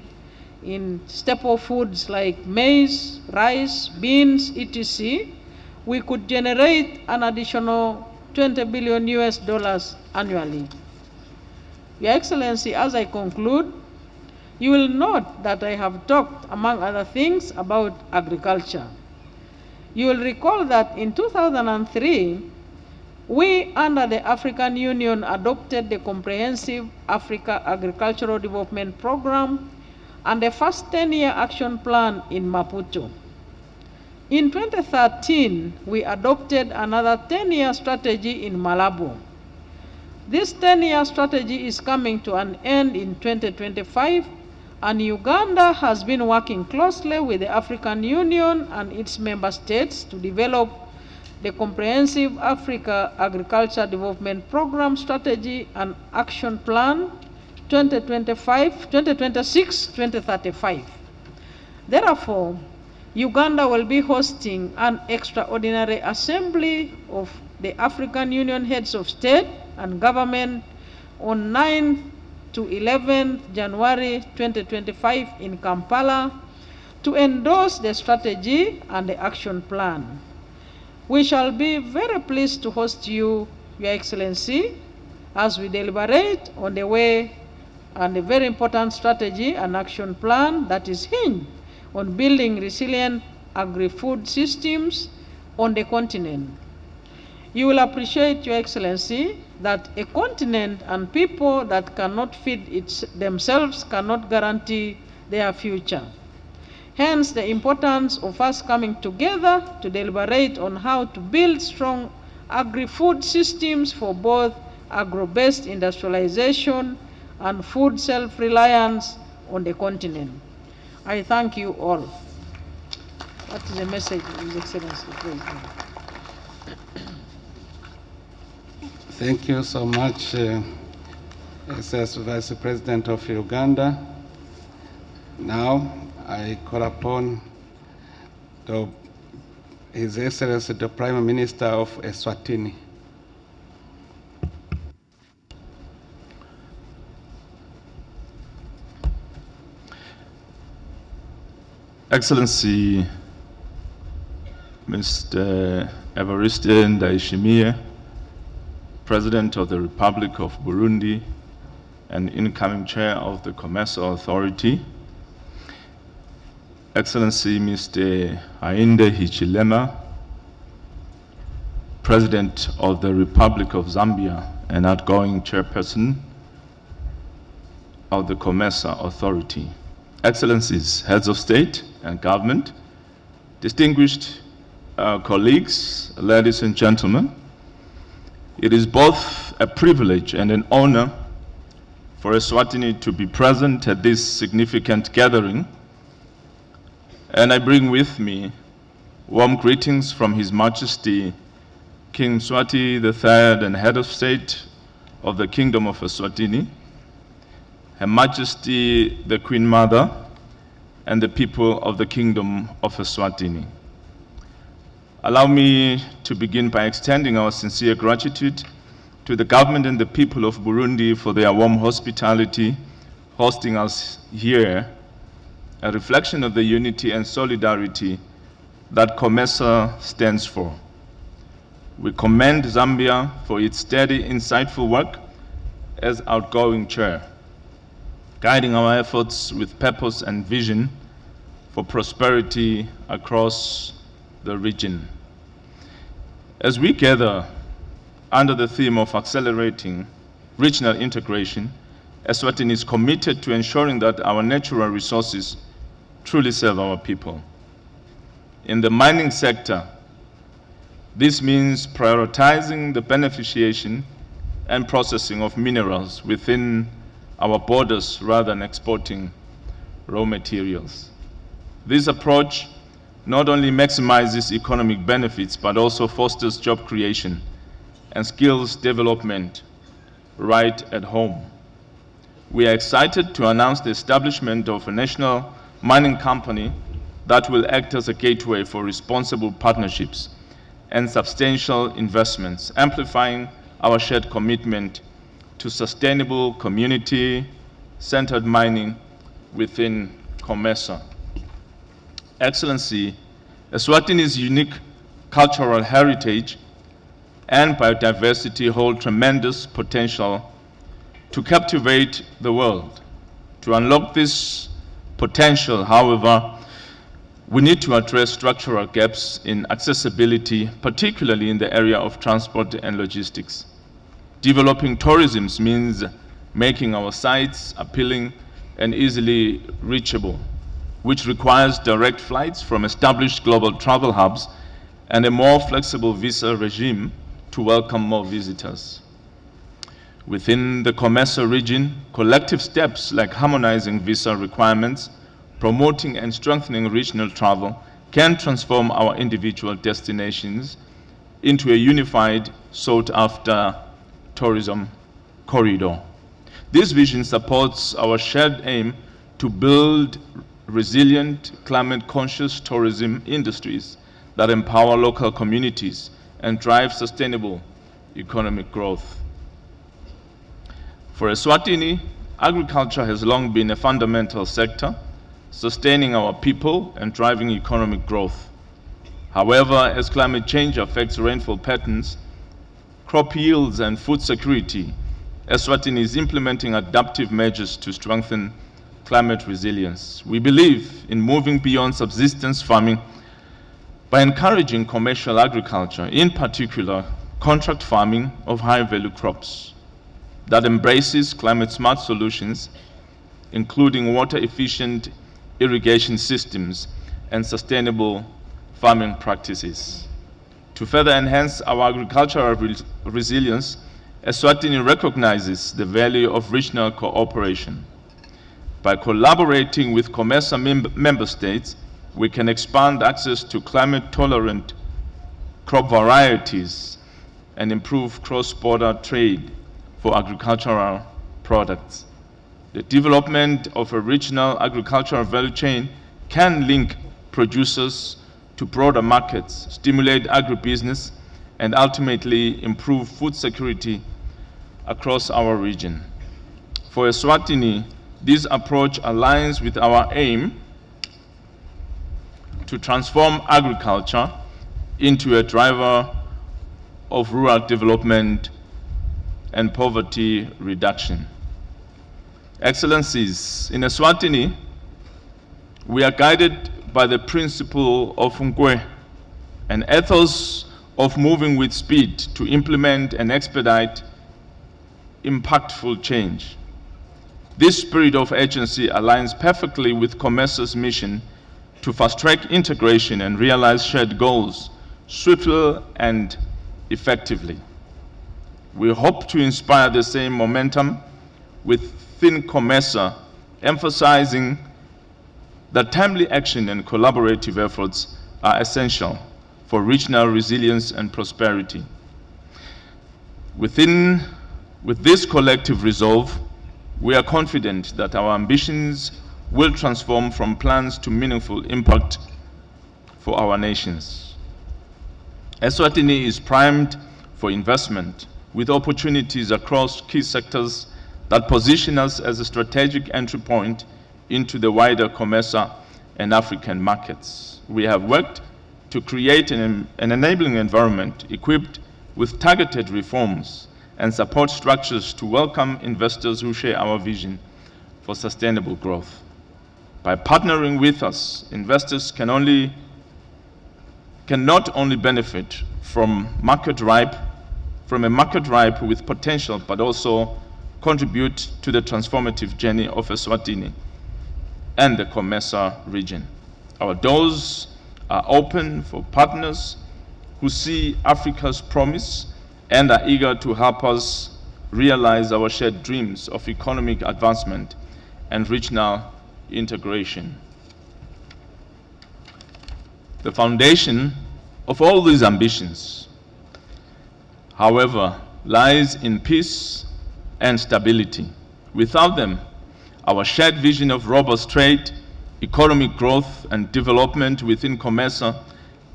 in staple foods like maize, rice, beans, etc., we could generate an additional $20 billion annually. Your Excellency, as I conclude, you will note that I have talked, among other things, about agriculture. You will recall that in 2003, we, under the African Union, adopted the Comprehensive Africa Agricultural Development Program and the first 10-year action plan in Maputo. In 2013, we adopted another 10-year strategy in Malabo. This 10-year strategy is coming to an end in 2025, and Uganda has been working closely with the African Union and its member states to develop the Comprehensive Africa Agriculture Development Program Strategy and Action Plan 2026-2035. Therefore, Uganda will be hosting an extraordinary assembly of the African Union heads of state and government on 9 to 11 January 2025 in Kampala to endorse the strategy and the action plan. We shall be very pleased to host you, Your Excellency, as we deliberate on the way and a very important strategy and action plan that is hinged on building resilient agri-food systems on the continent. You will appreciate, Your Excellency, that a continent and people that cannot feed themselves cannot guarantee their future. Hence, the importance of us coming together to deliberate on how to build strong agri-food systems for both agro-based industrialization and food self-reliance on the continent. I thank you all. That is the message, His Excellency the President. Thank you so much, SS Vice President of Uganda. Now, I call upon His Excellency the Prime Minister of Eswatini. Excellency Mr. Evariste Ndayishimiye, President of the Republic of Burundi and incoming Chair of the COMESA Authority, Excellency Mr. Hakainde Hichilema, President of the Republic of Zambia and outgoing Chairperson of the COMESA Authority, Excellencies, Heads of State and Government, distinguished colleagues, ladies and gentlemen, it is both a privilege and an honor for Eswatini to be present at this significant gathering, and I bring with me warm greetings from His Majesty King Mswati III and Head of State of the Kingdom of Eswatini, Her Majesty the Queen Mother, and the people of the Kingdom of Eswatini. Allow me to begin by extending our sincere gratitude to the government and the people of Burundi for their warm hospitality, hosting us here, a reflection of the unity and solidarity that COMESA stands for. We commend Zambia for its steady, insightful work as outgoing chair, guiding our efforts with purpose and vision for prosperity across the region. As we gather under the theme of accelerating regional integration, Eswatini is committed to ensuring that our natural resources truly serve our people. In the mining sector, this means prioritizing the beneficiation and processing of minerals within our borders rather than exporting raw materials. This approach not only maximizes economic benefits, but also fosters job creation and skills development right at home. We are excited to announce the establishment of a national mining company that will act as a gateway for responsible partnerships and substantial investments, amplifying our shared commitment to sustainable community-centered mining within COMESA. Excellency, Eswatini's unique cultural heritage and biodiversity hold tremendous potential to captivate the world. To unlock this potential, however, we need to address structural gaps in accessibility, particularly in the area of transport and logistics. Developing tourism means making our sites appealing and easily reachable, which requires direct flights from established global travel hubs and a more flexible visa regime to welcome more visitors. Within the COMESA region, collective steps like harmonizing visa requirements, promoting and strengthening regional travel can transform our individual destinations into a unified, sought-after tourism corridor. This vision supports our shared aim to build resilient, climate-conscious tourism industries that empower local communities and drive sustainable economic growth. For Eswatini, agriculture has long been a fundamental sector, sustaining our people and driving economic growth. However, as climate change affects rainfall patterns, crop yields and food security, Eswatini is implementing adaptive measures to strengthen climate resilience. We believe in moving beyond subsistence farming by encouraging commercial agriculture, in particular contract farming of high-value crops that embraces climate-smart solutions, including water-efficient irrigation systems and sustainable farming practices. To further enhance our agricultural resilience, Eswatini recognizes the value of regional cooperation. By collaborating with COMESA member states, we can expand access to climate-tolerant crop varieties and improve cross-border trade for agricultural products. The development of a regional agricultural value chain can link producers to broader markets, stimulate agribusiness, and ultimately improve food security across our region. For Eswatini, this approach aligns with our aim to transform agriculture into a driver of rural development and poverty reduction. Excellencies, in Eswatini, we are guided by the principle of Ngwe, an ethos of moving with speed to implement and expedite impactful change. This spirit of agency aligns perfectly with COMESA's mission to fast-track integration and realize shared goals swiftly and effectively. We hope to inspire the same momentum within COMESA, emphasizing that timely action and collaborative efforts are essential for regional resilience and prosperity. With this collective resolve, we are confident that our ambitions will transform from plans to meaningful impact for our nations. Eswatini is primed for investment with opportunities across key sectors that position us as a strategic entry point into the wider COMESA and African markets. We have worked to create an enabling environment equipped with targeted reforms and support structures to welcome investors who share our vision for sustainable growth. By partnering with us, investors can not only benefit from a market ripe with potential, but also contribute to the transformative journey of Eswatini and the COMESA region. Our doors are open for partners who see Africa's promise and are eager to help us realize our shared dreams of economic advancement and regional integration. The foundation of all these ambitions, however, lies in peace and stability. Without them, our shared vision of robust trade, economic growth, and development within COMESA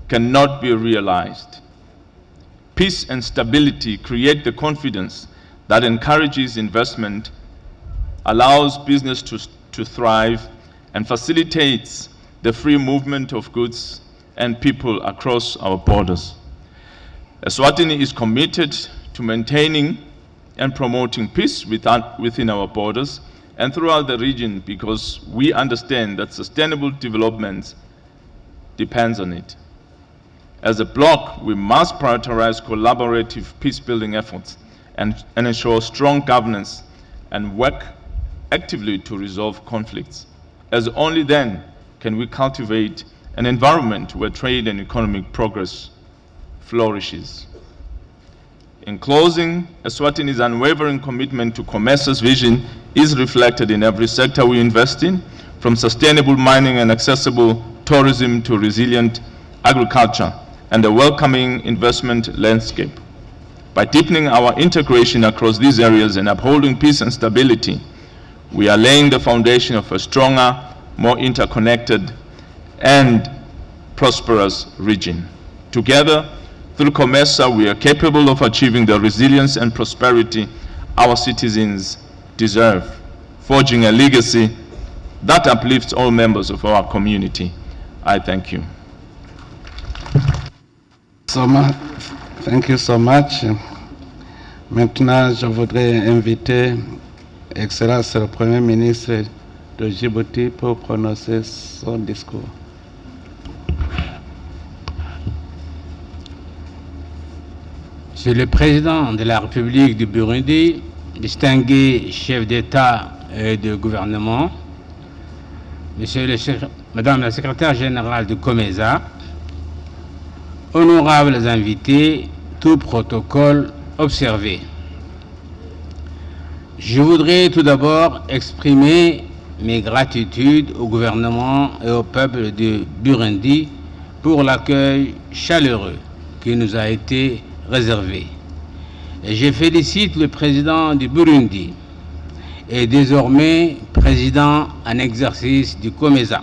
cannot be realized. peace and stability create the confidence that encourages investment, allows business to thrive, and facilitates the free movement of goods and people across our borders. Eswatini is committed to maintaining and promoting peace within our borders and throughout the region, because we understand that sustainable development depends on it. As a bloc, we must prioritize collaborative peace-building efforts and ensure strong governance and work actively to resolve conflicts, as only then can we cultivate an environment where trade and economic progress flourishes. In closing, Eswatini's unwavering commitment to COMESA's vision is reflected in every sector we invest in, from sustainable mining and accessible tourism to resilient agriculture and a welcoming investment landscape. By deepening our integration across these areas and upholding peace and stability, we are laying the foundation of a stronger, more interconnected, and prosperous region. Together, through COMESA, we are capable of achieving the resilience and prosperity our citizens deserve, forging a legacy that uplifts all members of our community. I thank you. Thank you so much. Maintenant, je voudrais inviter Excellence le Premier ministre de Djibouti pour prononcer son discours. Monsieur le Président de la République du Burundi, distingué chef d'État et de gouvernement, Madame la Secrétaire générale du COMESA, honorables invités, tout protocole observé. Je voudrais tout d'abord exprimer mes gratitudes au gouvernement et au peuple du Burundi pour l'accueil chaleureux qui nous a été réservé. Et je félicite le président du Burundi et désormais président en exercice du COMESA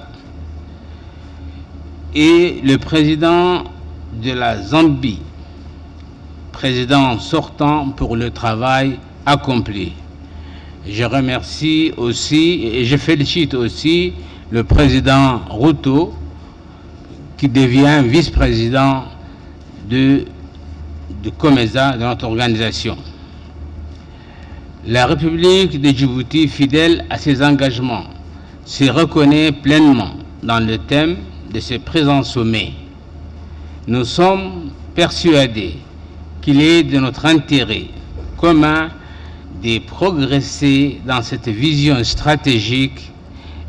et le président de la Zambie, président sortant, pour le travail accompli. Je remercie aussi et je félicite aussi le président Ruto qui devient vice-président de COMESA, de notre organisation. La République de Djibouti, fidèle à ses engagements, se reconnaît pleinement dans le thème de ce présent sommet. Nous sommes persuadés qu'il est de notre intérêt commun de progresser dans cette vision stratégique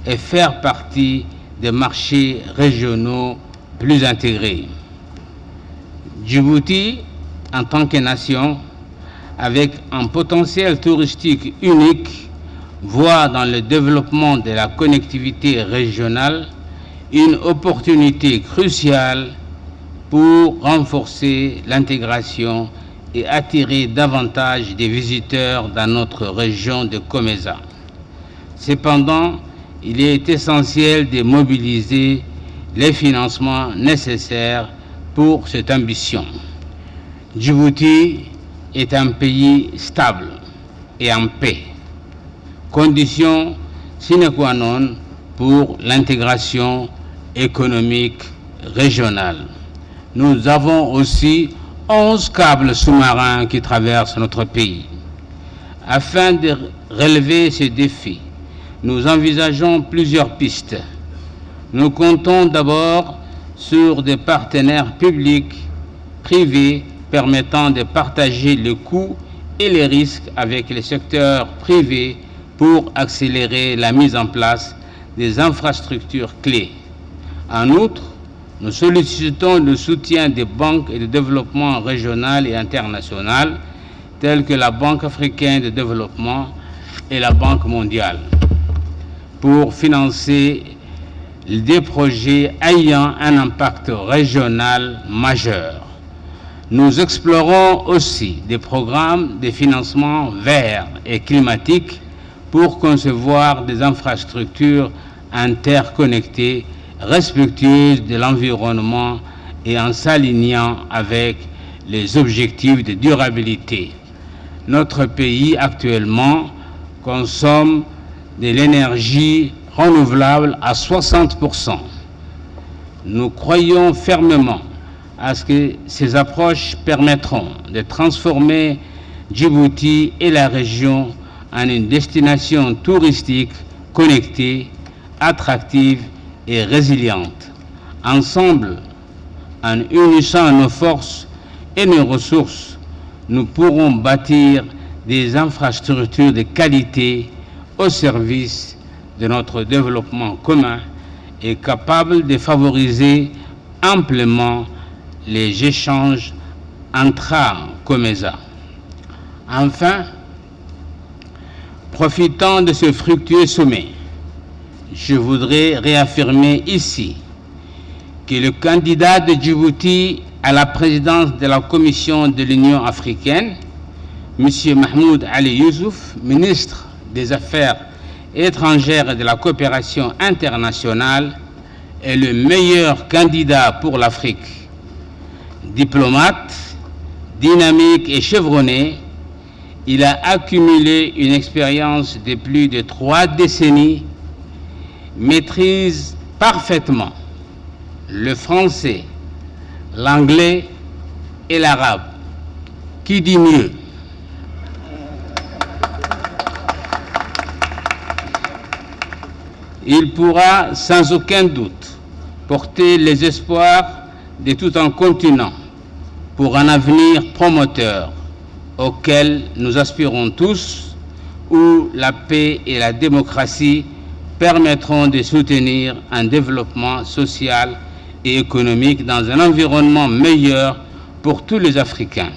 et faire partie des marchés régionaux plus intégrés. Djibouti, en tant que nation, avec un potentiel touristique unique, voit dans le développement de la connectivité régionale une opportunité cruciale pour renforcer l'intégration et attirer davantage de visiteurs dans notre région de COMESA. Cependant, il est essentiel de mobiliser les financements nécessaires pour cette ambition. Djibouti est un pays stable et en paix, condition sine qua non pour l'intégration économique régionale. Nous avons aussi 11 câbles sous-marins qui traversent notre pays. Afin de relever ces défis, nous envisageons plusieurs pistes. Nous comptons d'abord sur des partenaires publics, privés, permettant de partager les coûts et les risques avec les secteurs privés pour accélérer la mise en place des infrastructures clés. En outre, nous sollicitons le soutien des banques et de développement régionales et internationales, telles que la Banque africaine de développement et la Banque mondiale, pour financer des projets ayant un impact régional majeur. Nous explorons aussi des programmes de financement verts et climatiques pour concevoir des infrastructures interconnectées, respectueuses de l'environnement et en s'alignant avec les objectifs de durabilité. Notre pays actuellement consomme de l'énergie renouvelable à 60%. Nous croyons fermement à ce que ces approches permettront de transformer Djibouti et la région en une destination touristique connectée, attractive et résiliente. Ensemble, en unissant nos forces et nos ressources, nous pourrons bâtir des infrastructures de qualité au service de notre développement commun et capables de favoriser amplement les échanges intra-COMESA. Enfin, profitant de ce fructueux sommet, je voudrais réaffirmer ici que le candidat de Djibouti à la présidence de la Commission de l'Union africaine, M. Mahmoud Ali Youssouf, ministre des Affaires étrangères et de la coopération internationale, est le meilleur candidat pour l'Afrique. Diplomate, dynamique et chevronné, il a accumulé une expérience de plus de 3 décennies, maîtrise parfaitement le français, l'anglais et l'arabe. Qui dit mieux? Il pourra sans aucun doute porter les espoirs de tout un continent pour un avenir promoteur auquel nous aspirons tous, où la paix et la démocratie permettront de soutenir un développement social et économique dans un environnement meilleur pour tous les Africains,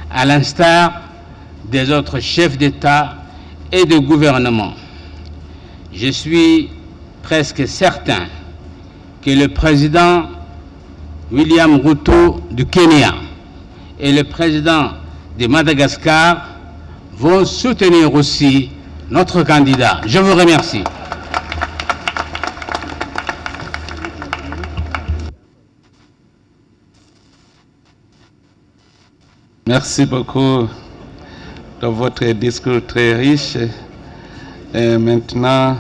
à l'instar des autres chefs d'État et de gouvernement. Je suis presque certain que le président William Ruto du Kenya et le président de Madagascar vont soutenir aussi notre candidat. Je vous remercie. Merci beaucoup de votre discours très riche. Et maintenant,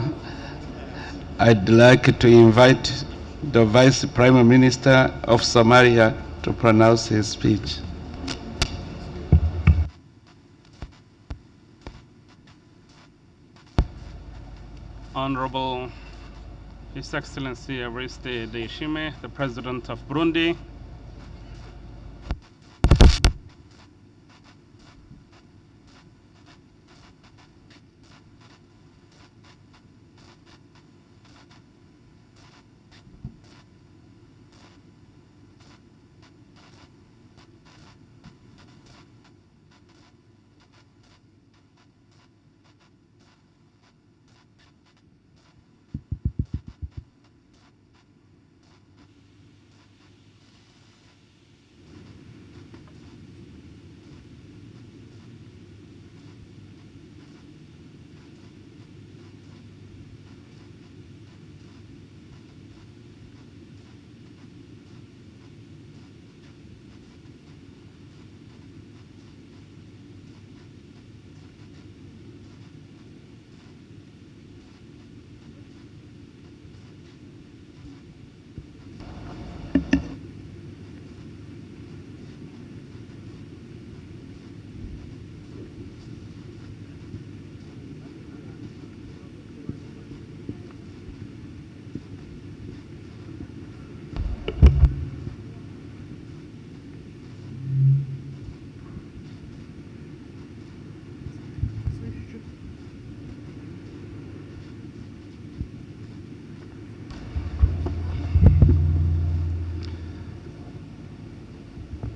I'd like to invite the Vice Prime Minister of Somalia to pronounce his speech. Honorable His Excellency Evariste Ndayishimiye, the President of Burundi,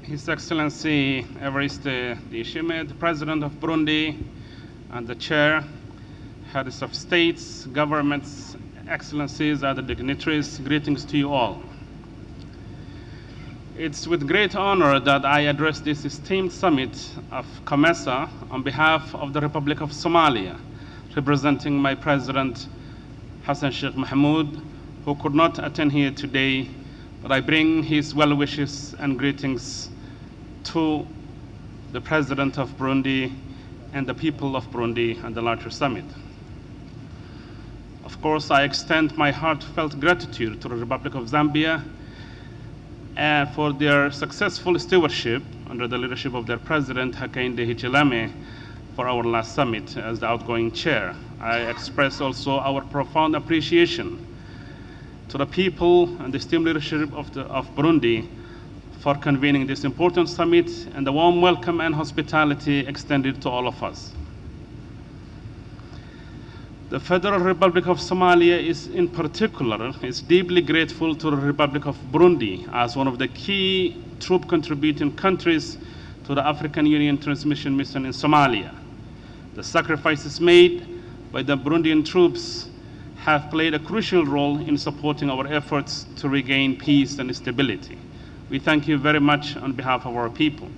His Excellency Evariste Ndayishimiye, the President of Burundi, and the Chair, Heads of States, Governments, Excellencies, other dignitaries, greetings to you all. It's with great honor that I address this esteemed summit of COMESA on behalf of the Republic of Somalia, representing my President Hassan Sheikh Mahmoud, who could not attend here today, but I bring his well wishes and greetings to the President of Burundi and the people of Burundi and the larger summit. Of course, I extend my heartfelt gratitude to the Republic of Zambia for their successful stewardship under the leadership of their President, Hakainde Hichilema, for our last summit as the outgoing chair. I express also our profound appreciation to the people and the esteemed leadership of Burundi for convening this important summit and the warm welcome and hospitality extended to all of us. The Federal Republic of Somalia is in particular is deeply grateful to the Republic of Burundi as one of the key troop contributing countries to the African Union transmission mission in Somalia. The sacrifices made by the Burundian troops have played a crucial role in supporting our efforts to regain peace and stability. We thank you very much on behalf of our people.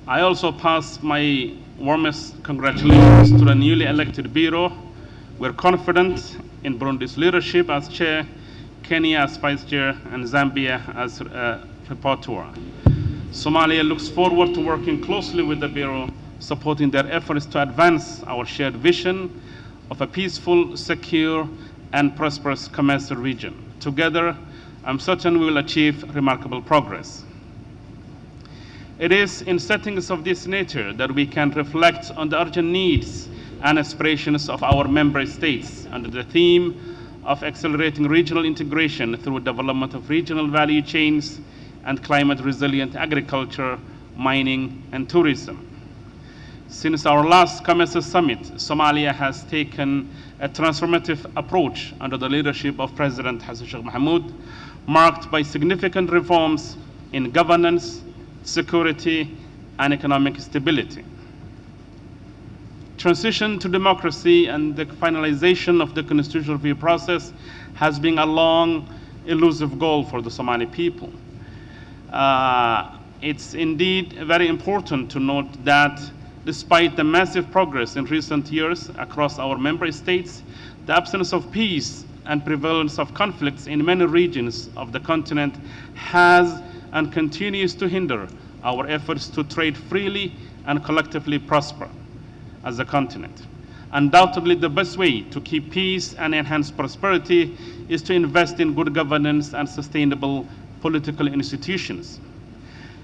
I also pass my warmest congratulations to the newly elected Bureau. We're confident in Burundi's leadership as chair, Kenya as vice chair, and Zambia as rapporteur. Somalia looks forward to working closely with the Bureau, supporting their efforts to advance our shared vision of a peaceful, secure, and prosperous COMESA region. Together, I'm certain we will achieve remarkable progress. It is in settings of this nature that we can reflect on the urgent needs and aspirations of our member states under the theme of accelerating regional integration through development of regional value chains and climate-resilient agriculture, mining, and tourism. Since our last COMESA summit, Somalia has taken a transformative approach under the leadership of President Hassan Sheikh Mohamud, marked by significant reforms in governance, security, and economic stability. Transition to democracy and the finalization of the constitutional review process has been a long, elusive goal for the Somali people. It's indeed very important to note that despite the massive progress in recent years across our member states, the absence of peace and prevalence of conflicts in many regions of the continent has and continues to hinder our efforts to trade freely and collectively prosper as a continent. Undoubtedly, the best way to keep peace and enhance prosperity is to invest in good governance and sustainable political institutions.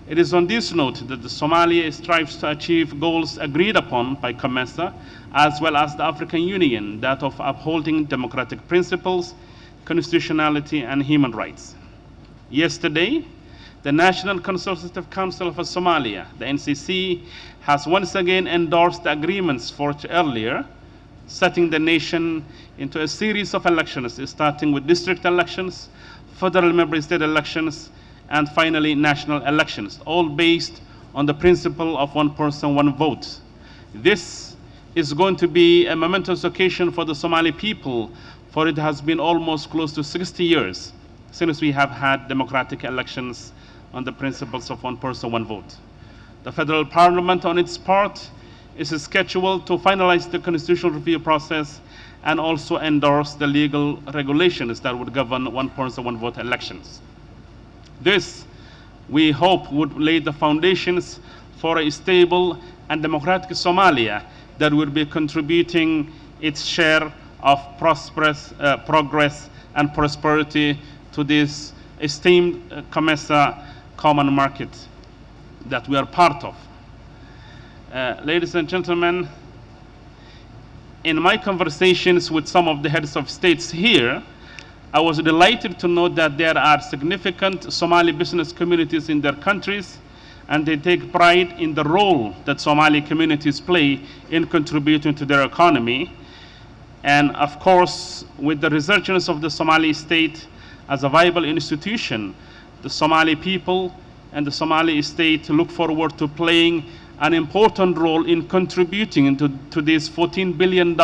It is on this note that Somalia strives to achieve goals agreed upon by COMESA, as well as the African Union, that of upholding democratic principles, constitutionality, and human rights. Yesterday, the National Consultative Council of Somalia, the NCC, has once again endorsed the agreements forged earlier, setting the nation into a series of elections, starting with district elections, federal member state elections, and finally national elections, all based on the principle of one person, one vote. This is going to be a momentous occasion for the Somali people, for it has been almost close to 60 years since we have had democratic elections on the principles of one person, one vote. The federal parliament, on its part, is scheduled to finalize the constitutional review process and also endorse the legal regulations that would govern one person, one vote elections. This, we hope, would lay the foundations for a stable and democratic Somalia that will be contributing its share of prosperous progress and prosperity to this esteemed COMESA common market that we are part of. Ladies and gentlemen, in my conversations with some of the heads of states here, I was delighted to note that there are significant Somali business communities in their countries, and they take pride in the role that Somali communities play in contributing to their economy. And of course, with the resurgence of the Somali state as a viable institution, the Somali people and the Somali state look forward to playing an important role in contributing to this $14 billion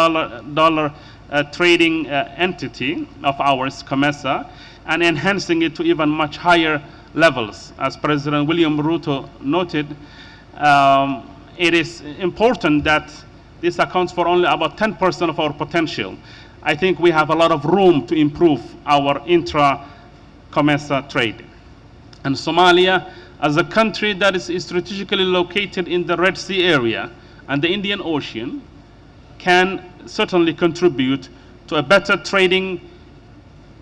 trading entity of ours, COMESA, and enhancing it to even much higher levels. As President William Ruto noted, it is important that this accounts for only about 10% of our potential. I think we have a lot of room to improve our intra-COMESA trade. And Somalia, as a country that is strategically located in the Red Sea area and the Indian Ocean, can certainly contribute to a better trading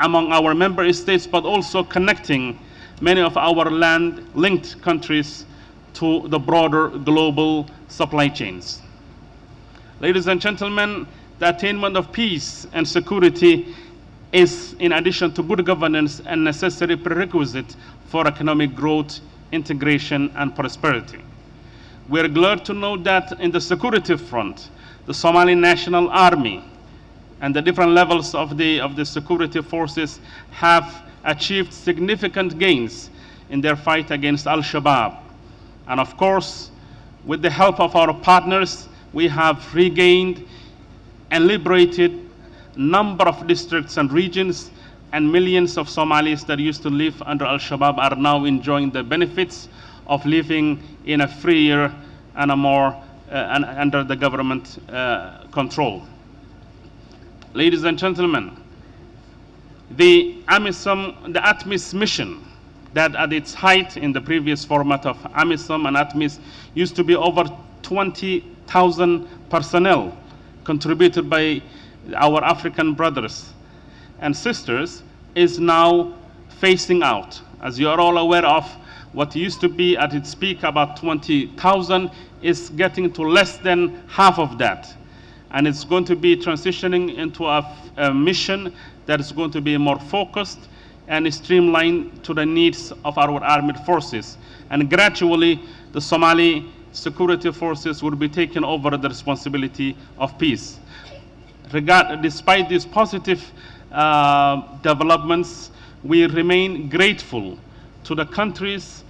among our member states, but also connecting many of our land-linked countries to the broader global supply chains. Ladies and gentlemen, the attainment of peace and security is, in addition to good governance, a necessary prerequisite for economic growth, integration, and prosperity. We are glad to note that in the security front, the Somali National Army and the different levels of the security forces have achieved significant gains in their fight against Al-Shabaab. And of course, with the help of our partners, we have regained and liberated a number of districts and regions, and millions of Somalis that used to live under Al-Shabaab are now enjoying the benefits of living in a freer and a more under the government control. Ladies and gentlemen, the ATMIS mission, that at its height in the previous format of AMISOM and ATMIS used to be over 20,000 personnel contributed by our African brothers and sisters, is now phasing out. As you are all aware of, what used to be at its peak about 20,000 is getting to less than half of that. And it's going to be transitioning into a mission that is going to be more focused and streamlined to the needs of our armed forces. And gradually, the Somali security forces will be taking over the responsibility of peace. Despite these positive developments, we remain grateful to the countries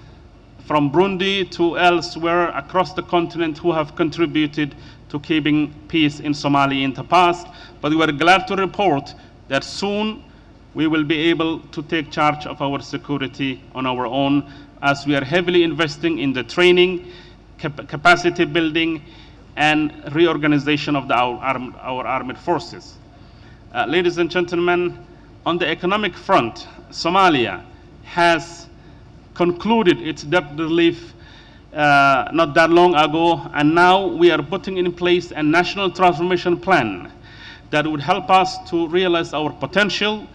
from Burundi to elsewhere across the continent who have contributed to keeping peace in Somalia in the past. But we are glad to report that soon we will be able to take charge of our security on our own, as we are heavily investing in the training, capacity building, and reorganization of our armed forces. Ladies and gentlemen, on the economic front, Somalia has concluded its debt relief not that long ago, and now we are putting in place a national transformation plan that would help us to realize our potential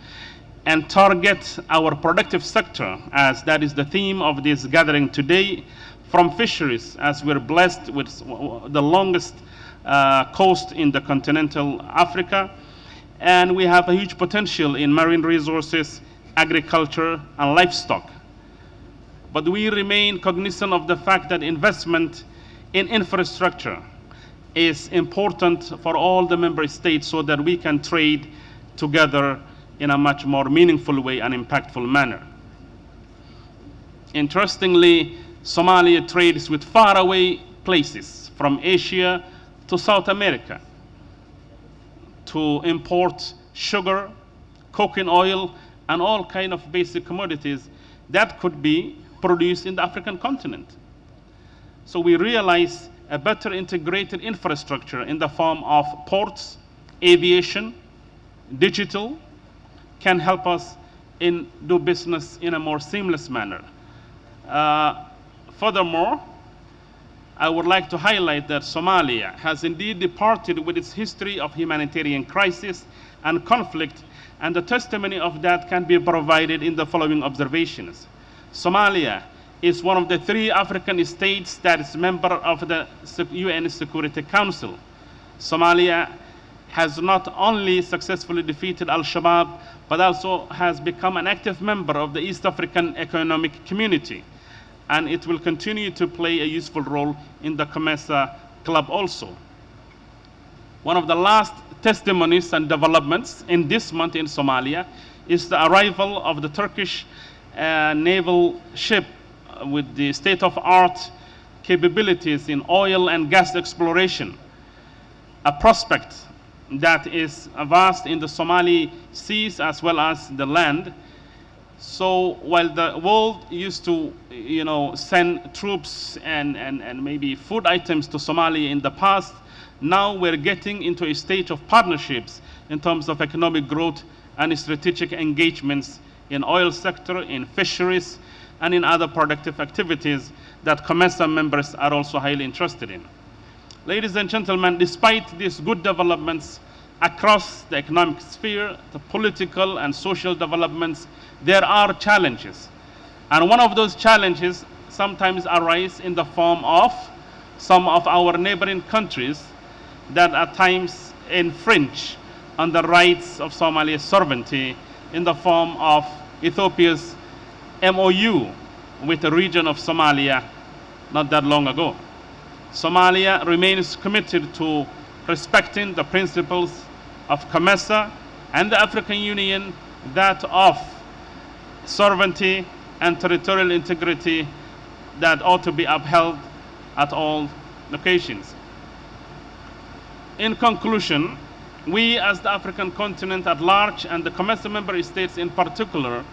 and target our productive sector, as that is the theme of this gathering today, from fisheries, as we're blessed with the longest coast in the continental Africa, and we have a huge potential in marine resources, agriculture, and livestock. But we remain cognizant of the fact that investment in infrastructure is important for all the member states so that we can trade together in a much more meaningful way and impactful manner. Interestingly, Somalia trades with faraway places from Asia to South America to import sugar, coconut oil, and all kinds of basic commodities that could be produced in the African continent. So we realize a better integrated infrastructure in the form of ports, aviation, digital, can help us do business in a more seamless manner. Furthermore, I would like to highlight that Somalia has indeed departed with its history of humanitarian crisis and conflict, and the testimony of that can be provided in the following observations. Somalia is one of the 3 African states that is member of the UN Security Council. Somalia has not only successfully defeated Al-Shabaab, but also has become an active member of the East African Economic Community. And it will continue to play a useful role in the COMESA club also. One of the last testimonies and developments in this month in Somalia is the arrival of the Turkish naval ship with the state-of-art capabilities in oil and gas exploration, a prospect that is vast in the Somali seas as well as the land. So while the world used to, send troops and maybe food items to Somalia in the past, now we're getting into a stage of partnerships in terms of economic growth and strategic engagements in oil sector, in fisheries, and in other productive activities that COMESA members are also highly interested in. Ladies and gentlemen, despite these good developments across the economic sphere, the political and social developments, there are challenges. And one of those challenges sometimes arise in the form of some of our neighboring countries that at times infringe on the rights of Somalia's sovereignty in the form of Ethiopia's MOU with the region of Somalia not that long ago. Somalia remains committed to respecting the principles of COMESA and the African Union, that of sovereignty and territorial integrity that ought to be upheld at all locations. In conclusion, we as the African continent at large and the COMESA member states in particular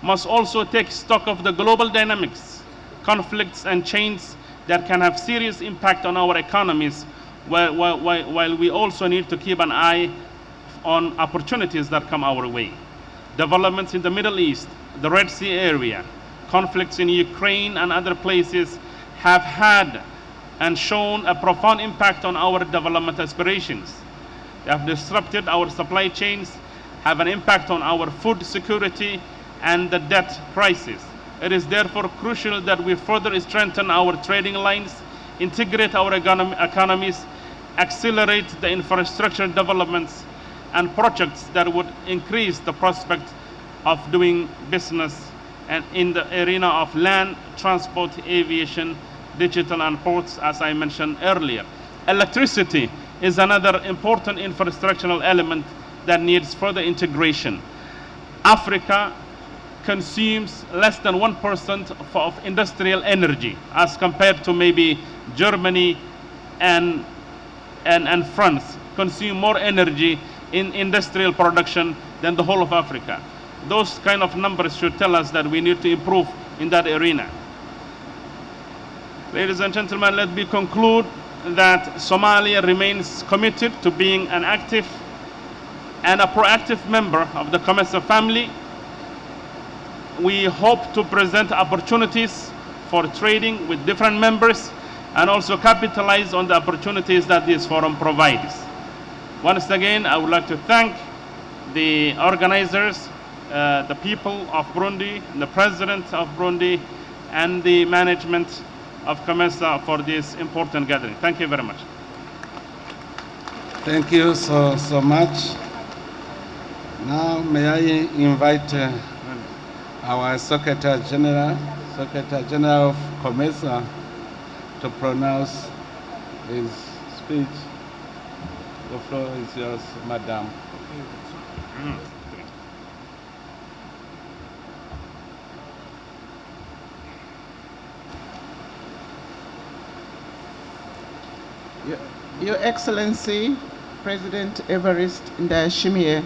must also take stock of the global dynamics, conflicts and changes that can have serious impact on our economies, while we also need to keep an eye on opportunities that come our way. Developments in the Middle East, the Red Sea area, conflicts in Ukraine and other places have had and shown a profound impact on our development aspirations. They have disrupted our supply chains, have an impact on our food security and the debt crisis. It is therefore crucial that we further strengthen our trading lines, integrate our economies, accelerate the infrastructure developments and projects that would increase the prospect of doing business and in the arena of land, transport, aviation, digital and ports, as I mentioned earlier. Electricity is another important infrastructural element that needs further integration. Africa consumes less than 1% of industrial energy as compared to maybe Germany and France consume more energy in industrial production than the whole of Africa. Those kind of numbers should tell us that we need to improve in that arena. Ladies and gentlemen, let me conclude that Somalia remains committed to being an active and a proactive member of the COMESA family. We hope to present opportunities for trading with different members and also capitalize on the opportunities that this forum provides. Once again, I would like to thank the organizers, the people of Burundi, the president of Burundi, and the management of COMESA for this important gathering. Thank you very much. Thank you so much. Now may I invite our Secretary General of COMESA to pronounce his speech. The floor is yours, Madam. Your Excellency, President Evariste Ndayishimiye,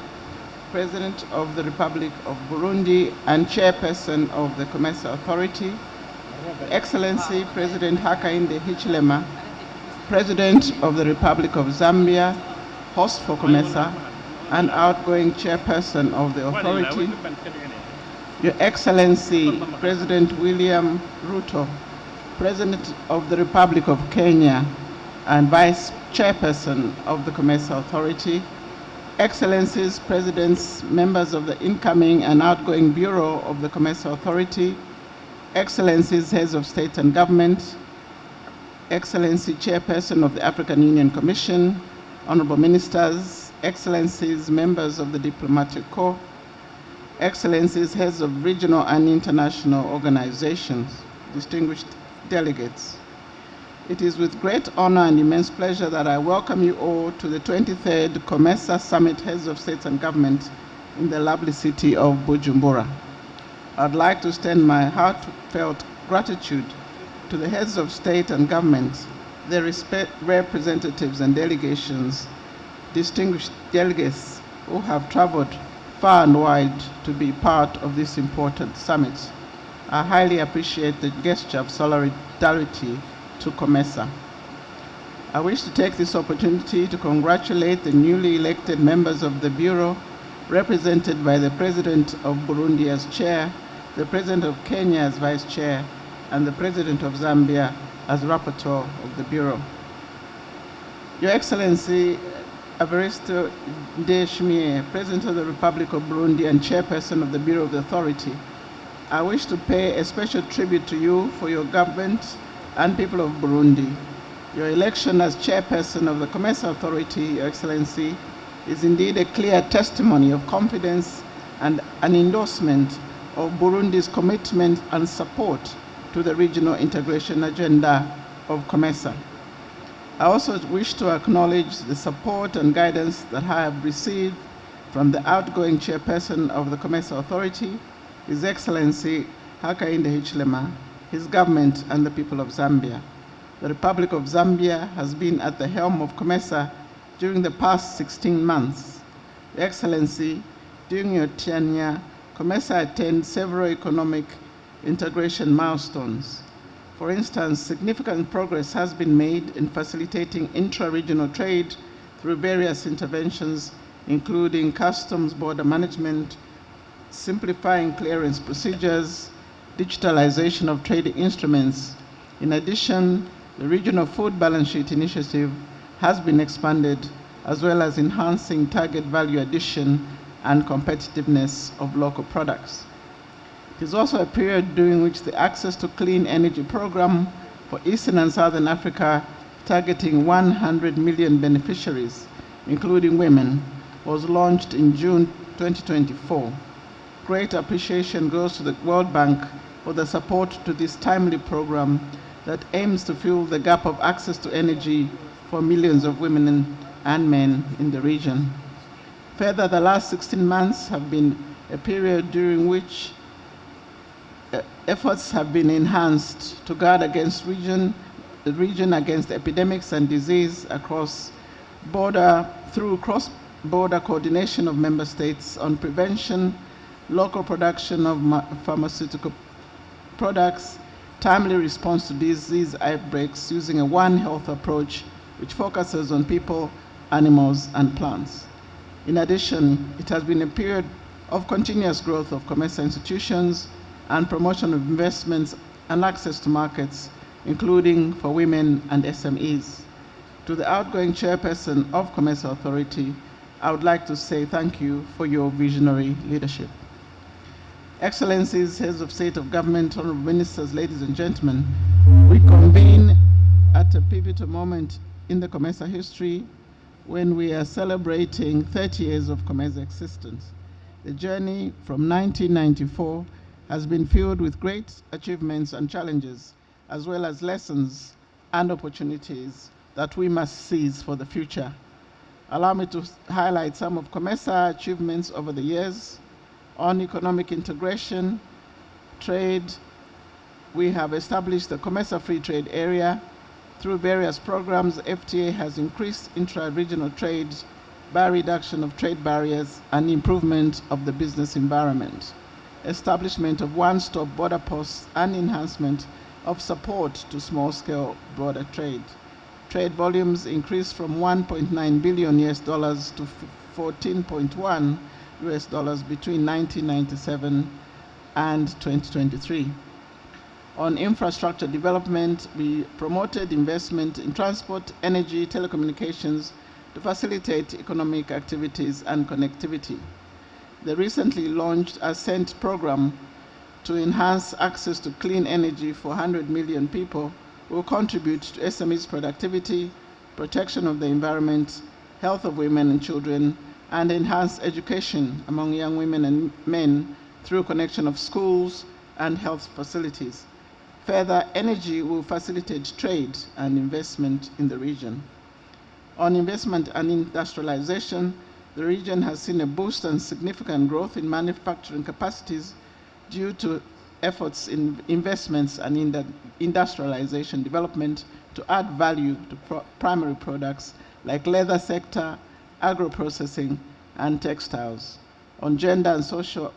President of the Republic of Burundi and Chairperson of the COMESA Authority, Excellency President Hakainde Hichilema, President of the Republic of Zambia, host for COMESA, and outgoing Chairperson of the Authority, Your Excellency President William Ruto, President of the Republic of Kenya, and Vice Chairperson of the COMESA Authority, Excellencies, Presidents, members of the incoming and outgoing Bureau of the COMESA Authority, Excellencies, Heads of State and Government, Excellency, Chairperson of the African Union Commission, Honorable Ministers, Excellencies, members of the Diplomatic Corps, Excellencies, Heads of regional and international organizations, distinguished delegates. It is with great honor and immense pleasure that I welcome you all to the 23rd COMESA Summit Heads of State and Government in the lovely city of Bujumbura. I'd like to extend my heartfelt gratitude to the heads of state and government, their representatives and delegations, distinguished delegates who have traveled far and wide to be part of this important summit. I highly appreciate the gesture of solidarity to COMESA. I wish to take this opportunity to congratulate the newly elected members of the Bureau, represented by the President of Burundi as Chair, the President of Kenya as Vice Chair, and the President of Zambia as Rapporteur of the Bureau. Your Excellency, Evaristo Ndayishimiye, President of the Republic of Burundi and Chairperson of the Bureau of the Authority, I wish to pay a special tribute to you for your government and people of Burundi. Your election as Chairperson of the COMESA Authority, Your Excellency, is indeed a clear testimony of confidence and an endorsement of Burundi's commitment and support to the regional integration agenda of COMESA. I also wish to acknowledge the support and guidance that I have received from the outgoing Chairperson of the COMESA Authority, His Excellency Hakainde Hichilema, his government, and the people of Zambia. The Republic of Zambia has been at the helm of COMESA during the past 16 months. Your Excellency, during your tenure, COMESA attained several economic integration milestones. For instance, significant progress has been made in facilitating intra-regional trade through various interventions, including customs border management, simplifying clearance procedures, digitalization of trade instruments. In addition, the Regional Food Balance Sheet Initiative has been expanded, as well as enhancing target value addition and competitiveness of local products. It is also a period during which the Access to Clean Energy program for Eastern and Southern Africa, targeting 100 million beneficiaries, including women, was launched in June 2024. Great appreciation goes to the World Bank for the support to this timely program that aims to fill the gap of access to energy for millions of women and men in the region. Further, the last 16 months have been a period during which efforts have been enhanced to guard against the region against epidemics and disease across border through cross-border coordination of member states on prevention, local production of pharmaceutical products, timely response to disease outbreaks using a One Health approach which focuses on people, animals, and plants. In addition, it has been a period of continuous growth of COMESA institutions and promotion of investments and access to markets, including for women and SMEs. To the outgoing Chairperson of COMESA Authority, I would like to say thank you for your visionary leadership. Excellencies, Heads of State of Government, Honorable Ministers, ladies and gentlemen, we convene at a pivotal moment in the COMESA history when we are celebrating 30 years of COMESA existence. The journey from 1994 has been filled with great achievements and challenges, as well as lessons and opportunities that we must seize for the future. Allow me to highlight some of COMESA achievements over the years. On economic integration, trade, we have established the COMESA Free Trade Area. Through various programs, FTA has increased intra-regional trade by reduction of trade barriers and improvement of the business environment, establishment of one-stop border posts, and enhancement of support to small-scale border trade. Trade volumes increased from $1.9 billion to $14.1 between 1997 and 2023. On infrastructure development, we promoted investment in transport, energy, telecommunications to facilitate economic activities and connectivity. The recently launched Ascent program to enhance access to clean energy for 100 million people will contribute to SMEs' productivity, protection of the environment, health of women and children, and enhance education among young women and men through connection of schools and health facilities. Further, energy will facilitate trade and investment in the region. On investment and industrialization, the region has seen a boost and significant growth in manufacturing capacities due to efforts in investments and industrialization development to add value to primary products like leather sector, agro-processing, and textiles. On gender and social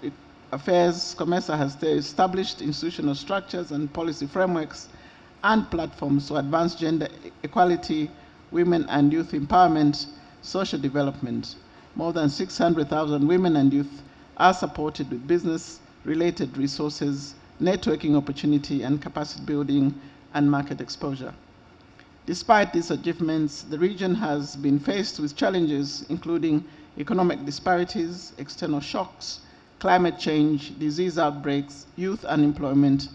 affairs, COMESA has established institutional structures and policy frameworks and platforms to advance gender equality women and youth empowerment, social development. More than 600,000 women and youth are supported with business-related resources, networking opportunity, and capacity building and market exposure. Despite these achievements, the region has been faced with challenges including economic disparities, external shocks, climate change, disease outbreaks, youth unemployment,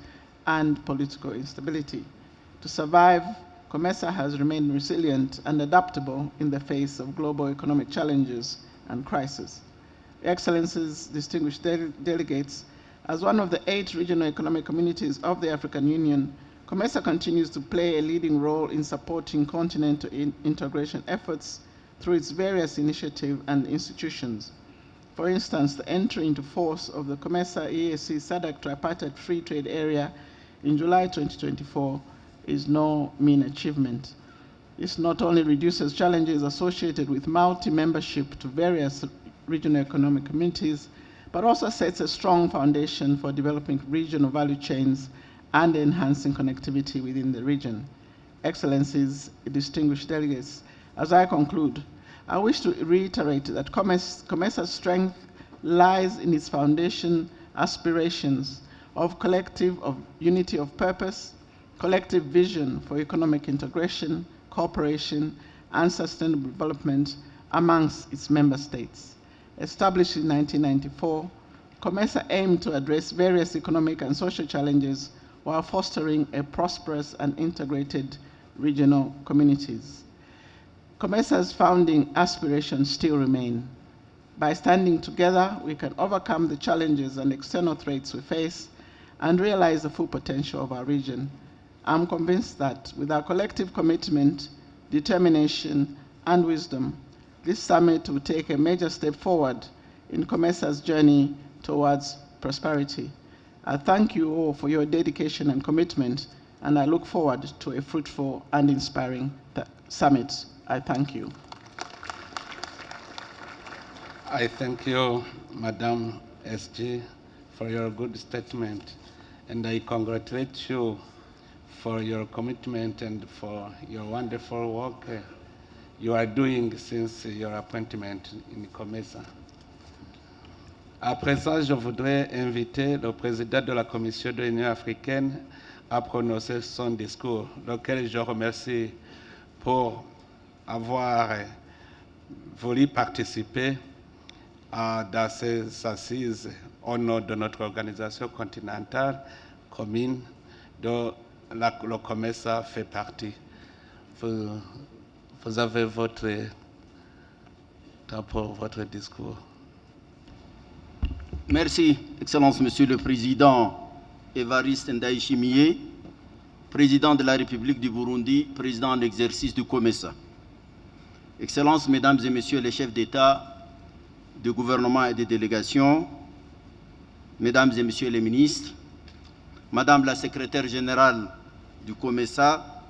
and political instability. To survive, COMESA has remained resilient and adaptable in the face of global economic challenges and crises. Excellencies, distinguished delegates, as one of the 8 regional economic communities of the African Union, COMESA continues to play a leading role in supporting continental integration efforts through its various initiatives and institutions. For instance, the entry into force of the COMESA EAC SADC tripartite free trade area in July 2024 is no mean achievement. This not only reduces challenges associated with multi-membership to various regional economic communities, but also sets a strong foundation for developing regional value chains and enhancing connectivity within the region. Excellencies, distinguished delegates, as I conclude, I wish to reiterate that COMESA's strength lies in its foundation aspirations of unity of purpose, collective vision for economic integration, cooperation, and sustainable development amongst its member states. Established in 1994, COMESA aimed to address various economic and social challenges while fostering a prosperous and integrated regional communities. COMESA's founding aspirations still remain. By standing together, we can overcome the challenges and external threats we face and realize the full potential of our region. I'm convinced that with our collective commitment, determination, and wisdom, this summit will take a major step forward in COMESA's journey towards prosperity. I thank you all for your dedication and commitment, and I look forward to a fruitful and inspiring summit. I thank you. I thank you, Madam SG, for your good statement, and I congratulate you for your commitment and for your wonderful work you are doing since your appointment in COMESA. À présent, je voudrais inviter le président de la Commission de l'Union africaine à prononcer son discours, lequel je remercie pour avoir voulu participer dans ces assises au nom de notre organisation continentale commune dont le COMESA fait partie. Vous avez votre temps pour votre discours. Merci, Excellence Monsieur le Président Évariste Ndayishimiye, Président de la République du Burundi, Président en exercice du COMESA. Excellences, Mesdames et Messieurs les chefs d'État, de gouvernement et de délégation, Mesdames et Messieurs les ministres, Madame la Secrétaire générale du COMESA,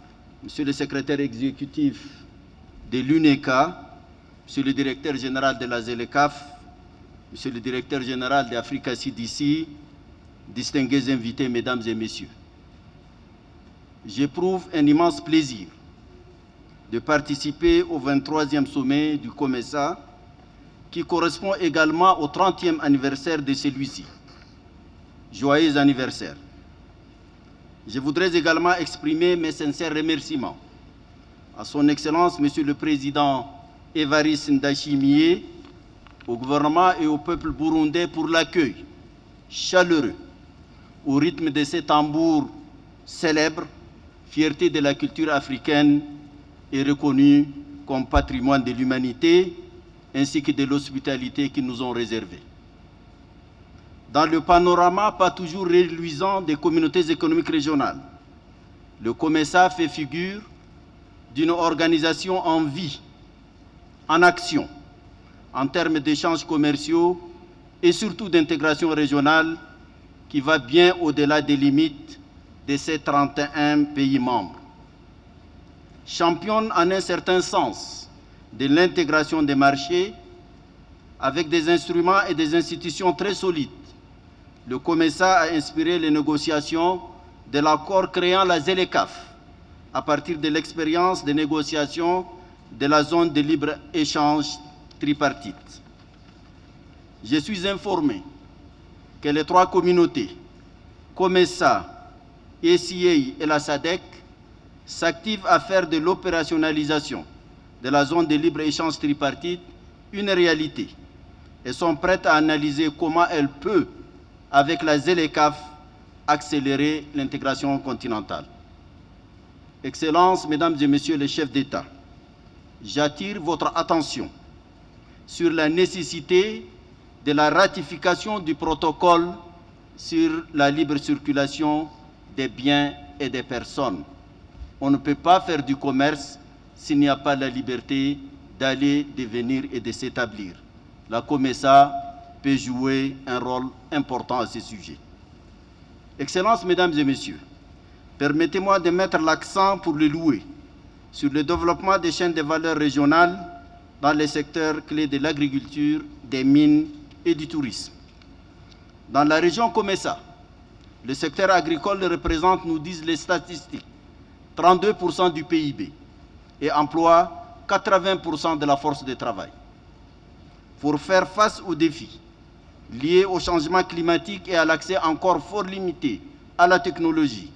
Monsieur le Secrétaire exécutif de l'UNECA, Monsieur le Directeur général de la ZLECAF, Monsieur le Directeur général de Africa CDC, distingués invités, Mesdames et Messieurs. J'éprouve un immense plaisir de participer au 23e sommet du COMESA, qui correspond également au 30e anniversaire de celui-ci. Joyeux anniversaire. Je voudrais également exprimer mes sincères remerciements à son Excellence, Monsieur le Président Évariste Ndayishimiye, au gouvernement et au peuple burundais pour l'accueil chaleureux au rythme de ces tambours célèbres, fierté de la culture africaine et reconnue comme patrimoine de l'humanité, ainsi que de l'hospitalité qu'ils nous ont réservée. Dans le panorama pas toujours reluisant des communautés économiques régionales, le COMESA fait figure d'une organisation en vie, en action, en termes d'échanges commerciaux et surtout d'intégration régionale qui va bien au-delà des limites de ces 31 pays membres. Championne en un certain sens de l'intégration des marchés avec des instruments et des institutions très solides, le COMESA a inspiré les négociations de l'accord créant la ZLECAF, à partir de l'expérience des négociations de la zone de libre-échange tripartite. Je suis informé que les trois communautés, COMESA, ECA et la SADC, s'activent à faire de l'opérationnalisation de la zone de libre-échange tripartite une réalité et sont prêtes à analyser comment elle peut, avec la ZLECAf, accélérer l'intégration continentale. Excellences, Mesdames et Messieurs les chefs d'État, j'attire votre attention sur la nécessité de la ratification du protocole sur la libre circulation des biens et des personnes. On ne peut pas faire du commerce s'il n'y a pas la liberté d'aller, de venir et de s'établir. La COMESA peut jouer un rôle important à ce sujet. Excellences, Mesdames et Messieurs, permettez-moi de mettre l'accent pour le louer sur le développement des chaînes de valeur régionales dans les secteurs clés de l'agriculture, des mines et du tourisme. Dans la région COMESA, le secteur agricole représente, nous disent les statistiques, 32% du PIB et emploie 80% de la force de travail. Pour faire face aux défis liés au changement climatique et à l'accès encore fort limité à la technologie,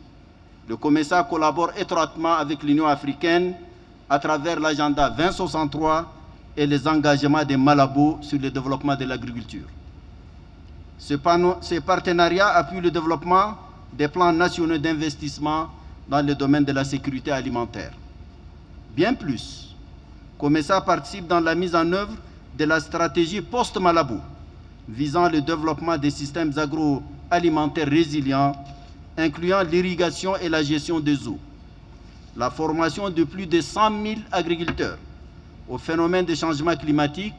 le COMESA collabore étroitement avec l'Union africaine à travers l'agenda 2063 et les engagements de Malabo sur le développement de l'agriculture. Ce partenariat appuie le développement des plans nationaux d'investissement dans le domaine de la sécurité alimentaire. Bien plus, COMESA participe dans la mise en œuvre de la stratégie post-Malabo visant le développement des systèmes agroalimentaires résilients, incluant l'irrigation et la gestion des eaux, la formation de plus de 100 000 agriculteurs au phénomène de changement climatique,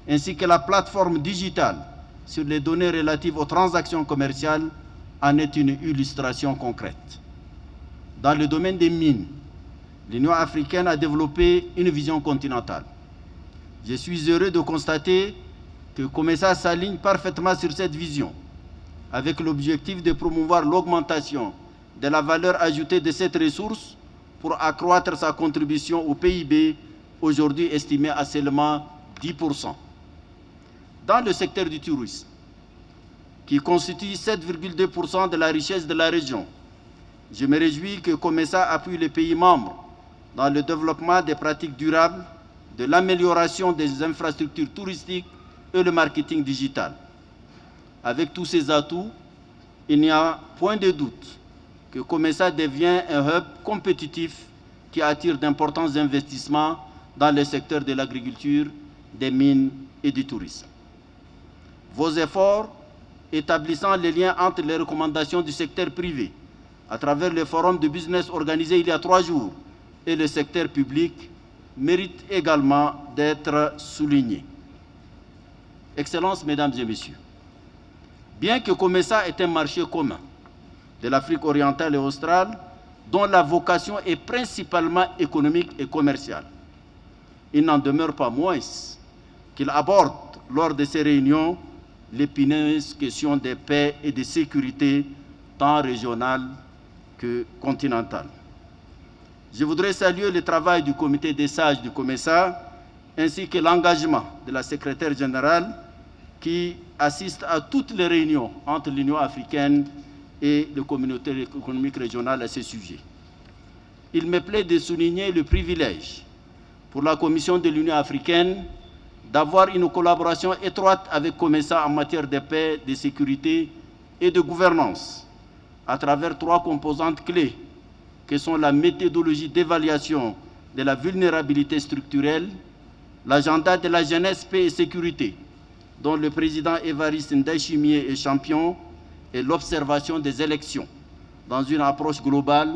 ainsi que la plateforme digitale sur les données relatives aux transactions commerciales en est une illustration concrète. Dans le domaine des mines, l'Union africaine a développé une vision continentale. Je suis heureux de constater que COMESA s'aligne parfaitement sur cette vision, avec l'objectif de promouvoir l'augmentation de la valeur ajoutée de cette ressource pour accroître sa contribution au PIB, aujourd'hui estimé à seulement 10%. Dans le secteur du tourisme, qui constitue 7,2% de la richesse de la région, je me réjouis que COMESA appuie les pays membres dans le développement des pratiques durables, de l'amélioration des infrastructures touristiques et le marketing digital. Avec tous ces atouts, il n'y a point de doute que COMESA devient un hub compétitif qui attire d'importants investissements dans les secteurs de l'agriculture, des mines et du tourisme. Vos efforts établissant les liens entre les recommandations du secteur privé à travers le forum de business organisé il y a 3 jours et le secteur public méritent également d'être soulignés. Excellences, Mesdames et Messieurs, bien que COMESA est un marché commun de l'Afrique orientale et australe, dont la vocation est principalement économique et commerciale, il n'en demeure pas moins qu'il aborde lors de ces réunions l'épineuse question de paix et de sécurité tant régionale que continentale. Je voudrais saluer le travail du comité des sages du COMESA ainsi que l'engagement de la secrétaire générale qui assiste à toutes les réunions entre l'Union africaine et les communautés économiques régionales à ce sujet. Il me plaît de souligner le privilège pour la Commission de l'Union africaine d'avoir une collaboration étroite avec COMESA en matière de paix, de sécurité et de gouvernance à travers 3 composantes clés que sont la méthodologie d'évaluation de la vulnérabilité structurelle, l'agenda de la jeunesse, paix et sécurité, dont le président Évariste Ndayishimiye est champion, et l'observation des élections, dans une approche globale,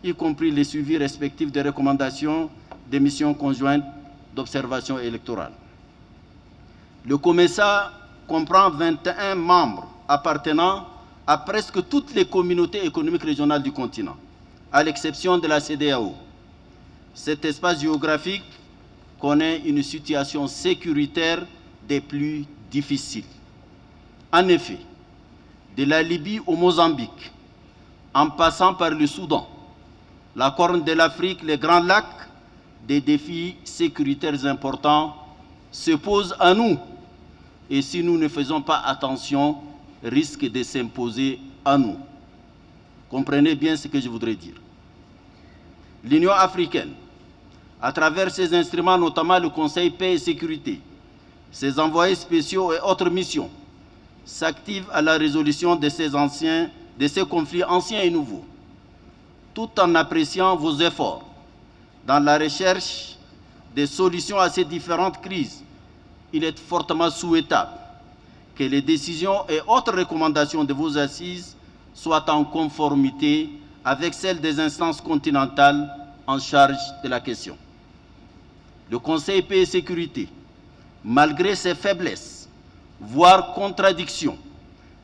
y compris les suivis respectifs des recommandations des missions conjointes d'observation électorale. Le COMESA comprend 21 membres appartenant à presque toutes les communautés économiques régionales du continent, à l'exception de la CEDEAO. Cet espace géographique connaît une situation sécuritaire des plus difficiles. En effet, de la Libye au Mozambique, en passant par le Soudan, la Corne de l'Afrique, les Grands Lacs, des défis sécuritaires importants se posent à nous. Et si nous ne faisons pas attention, risquent de s'imposer à nous. Comprenez bien ce que je voudrais dire. L'Union africaine, à travers ses instruments, notamment le Conseil paix et sécurité, ses envoyés spéciaux et autres missions, s'active à la résolution de ces conflits anciens et nouveaux, tout en appréciant vos efforts dans la recherche des solutions à ces différentes crises. Il est fortement souhaitable que les décisions et autres recommandations de vos assises soient en conformité avec celles des instances continentales en charge de la question. Le Conseil paix et sécurité, malgré ses faiblesses, voire contradictions,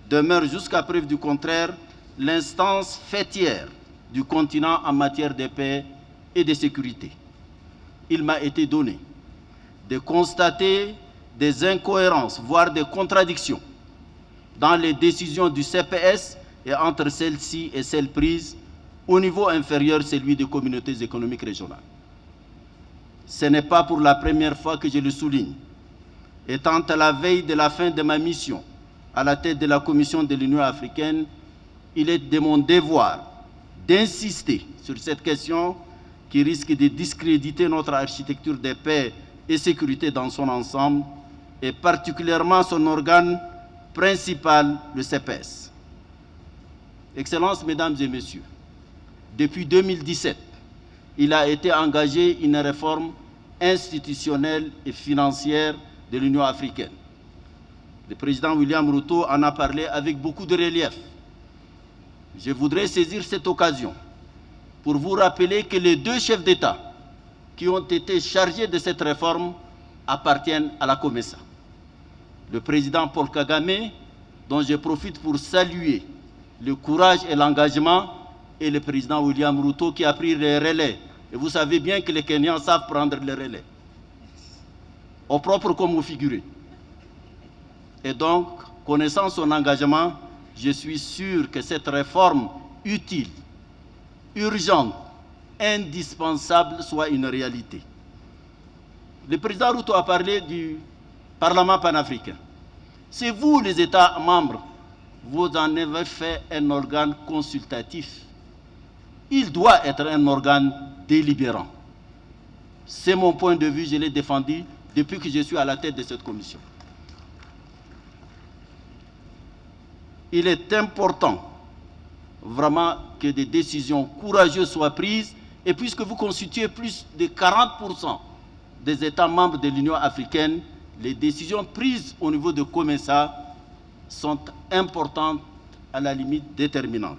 demeure jusqu'à preuve du contraire l'instance fêtière du continent en matière de paix et de sécurité. Il m'a été donné de constater des incohérences, voire des contradictions dans les décisions du CPS et entre celles-ci et celles prises au niveau inférieur, celui des communautés économiques régionales. Ce n'est pas pour la première fois que je le souligne. Étant à la veille de la fin de ma mission à la tête de la Commission de l'Union africaine, il est de mon devoir d'insister sur cette question qui risque de discréditer notre architecture de paix et sécurité dans son ensemble, et particulièrement son organe principal, le CPS. Excellences, Mesdames et Messieurs, depuis 2017, il a été engagé une réforme institutionnelle et financière de l'Union africaine. Le président William Ruto en a parlé avec beaucoup de relief. Je voudrais saisir cette occasion pour vous rappeler que les deux chefs d'État qui ont été chargés de cette réforme appartiennent à la COMESA. Le président Paul Kagame, dont je profite pour saluer le courage et l'engagement, et le président William Ruto qui a pris les relais. Et vous savez bien que les Kenyans savent prendre les relais, au propre comme au figuré. Et donc, connaissant son engagement, je suis sûr que cette réforme utile, urgente, indispensable soit une réalité. Le président Ruto a parlé du Parlement panafricain. C'est vous, les États membres, vous en avez fait un organe consultatif. Il doit être un organe délibérant. C'est mon point de vue, je l'ai défendu depuis que je suis à la tête de cette commission. Il est important vraiment que des décisions courageuses soient prises, et puisque vous constituez plus de 40% des États membres de l'Union africaine, les décisions prises au niveau de COMESA sont importantes, à la limite déterminantes.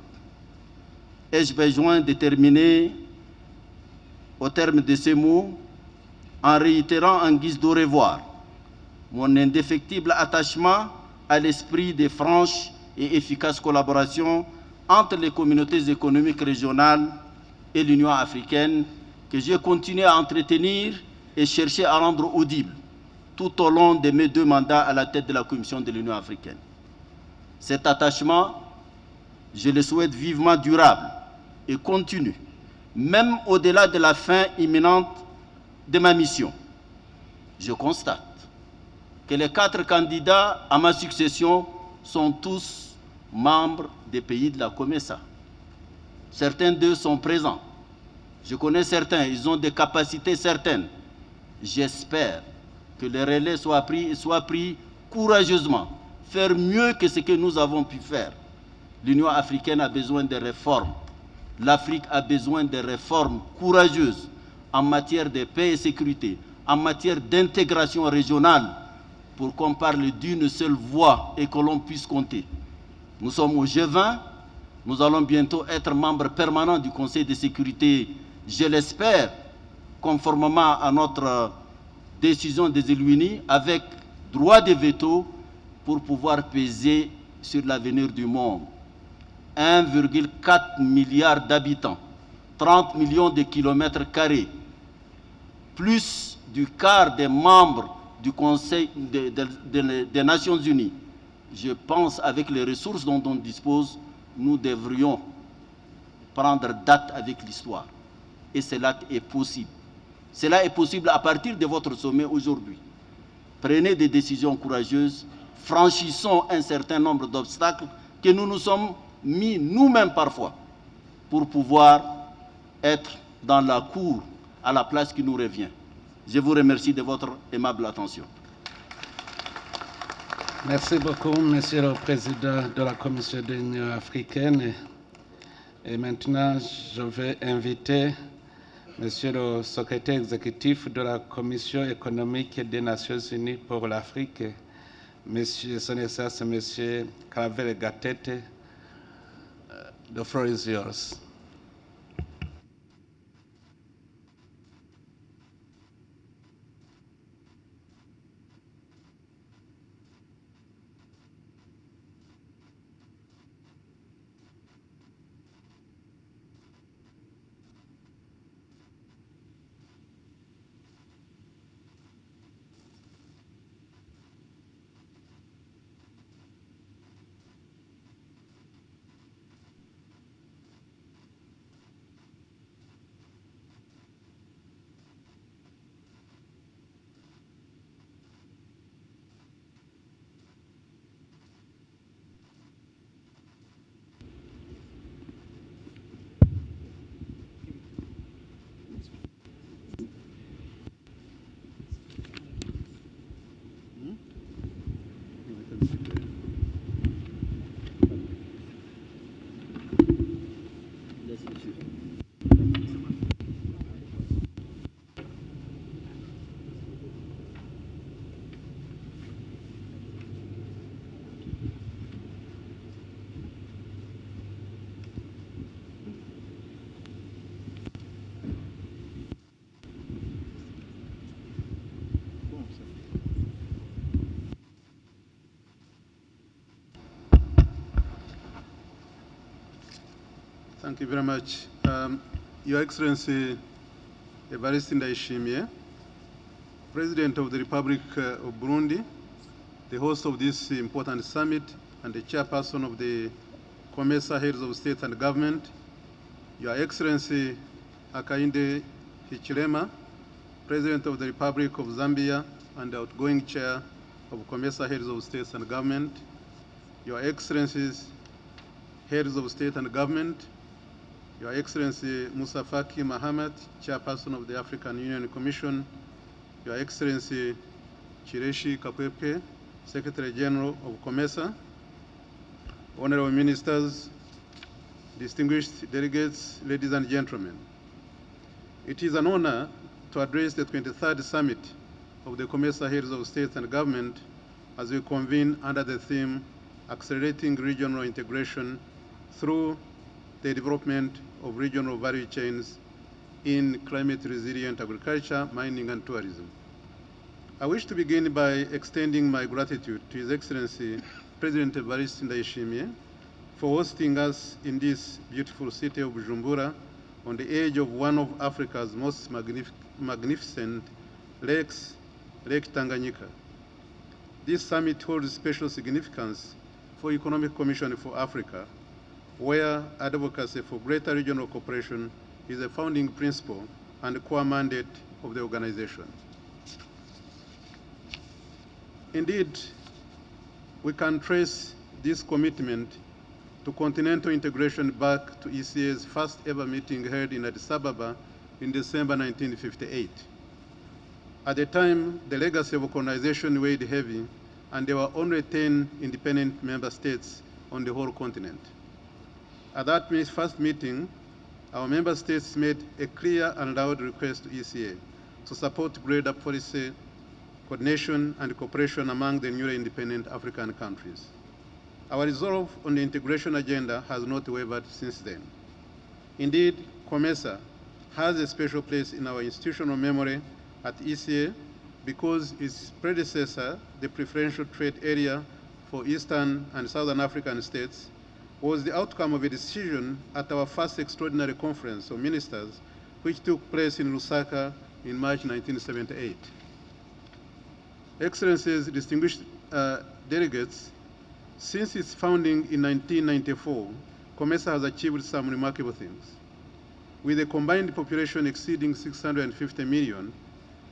Ai-je besoin de terminer au terme de ces mots en réitérant en guise d'au revoir mon indéfectible attachement à l'esprit de franche et efficace collaboration entre les communautés économiques régionales et l'Union africaine, que j'ai continué à entretenir et chercher à rendre audible tout au long de mes 2 mandats à la tête de la Commission de l'Union africaine. Cet attachement, je le souhaite vivement durable et continu, même au-delà de la fin imminente de ma mission. Je constate que les 4 candidats à ma succession sont tous membres des pays de la COMESA. Certains d'eux sont présents. Je connais certains, ils ont des capacités certaines. J'espère que les relais soient pris et soient pris courageusement. Faire mieux que ce que nous avons pu faire. L'Union africaine a besoin de réformes. L'Afrique a besoin de réformes courageuses en matière de paix et sécurité, en matière d'intégration régionale, pour qu'on parle d'une seule voix et que l'on puisse compter. Nous sommes au G20, nous allons bientôt être membres permanents du Conseil de sécurité, je l'espère, conformément à notre décision des élus unis, avec droit de veto pour pouvoir peser sur l'avenir du monde. 1,4 milliard d'habitants, 30 millions de kilomètres carrés, plus du quart des membres du Conseil des Nations Unies. Je pense avec les ressources dont on dispose, nous devrions prendre date avec l'histoire. Et cela est possible. Cela est possible à partir de votre sommet aujourd'hui. Prenez des décisions courageuses, franchissons un certain nombre d'obstacles que nous nous sommes mis nous-mêmes parfois pour pouvoir être dans la cour à la place qui nous revient. Je vous remercie de votre aimable attention. Merci beaucoup, Monsieur le Président de la Commission de l'Union africaine. Et maintenant, je vais inviter Monsieur le Secrétaire exécutif de la Commission économique des Nations Unies pour l'Afrique, Monsieur Son Excellence, Monsieur Claver Gatete. The floor is yours. Thank you very much. Your Excellency Evariste Ndayishimiye, President of the Republic of Burundi, the host of this important summit, and the chairperson of the COMESA Heads of State and Government, Your Excellency Hakainde Hichilema, President of the Republic of Zambia and the outgoing chair of COMESA Heads of States and Government, Your Excellencies, Heads of State and Government, Your Excellency Musa Faki Mahamat, Chairperson of the African Union Commission, Your Excellency Chireshi Kapwepe, Secretary General of COMESA, Honorable Ministers, distinguished delegates, ladies and gentlemen. It is an honor to address the 23rd Summit of the COMESA Heads of State and Government as we convene under the theme Accelerating Regional Integration through the Development of Regional Value Chains in Climate-Resilient Agriculture, Mining and Tourism. I wish to begin by extending my gratitude to His Excellency President Evariste Ndayishimiye for hosting us in this beautiful city of Bujumbura on the edge of one of Africa's most magnificent lakes, Lake Tanganyika. This summit holds special significance for Economic Commission for Africa, where advocacy for greater regional cooperation is a founding principle and a core mandate of the organization. Indeed, we can trace this commitment to continental integration back to ECA's first ever meeting held in Addis Ababa in December 1958. At the time, the legacy of colonization weighed heavy, and there were only 10 independent member states on the whole continent. At that first meeting, our member states made a clear and loud request to ECA to support greater policy coordination and cooperation among the newly independent African countries. Our resolve on the integration agenda has not wavered since then. Indeed, COMESA has a special place in our institutional memory at ECA because its predecessor, the Preferential Trade Area for Eastern and Southern African states, was the outcome of a decision at our first extraordinary conference of ministers, which took place in Lusaka in March 1978. Excellencies, distinguished delegates, since its founding in 1994, COMESA has achieved some remarkable things. with a combined population exceeding 650 million,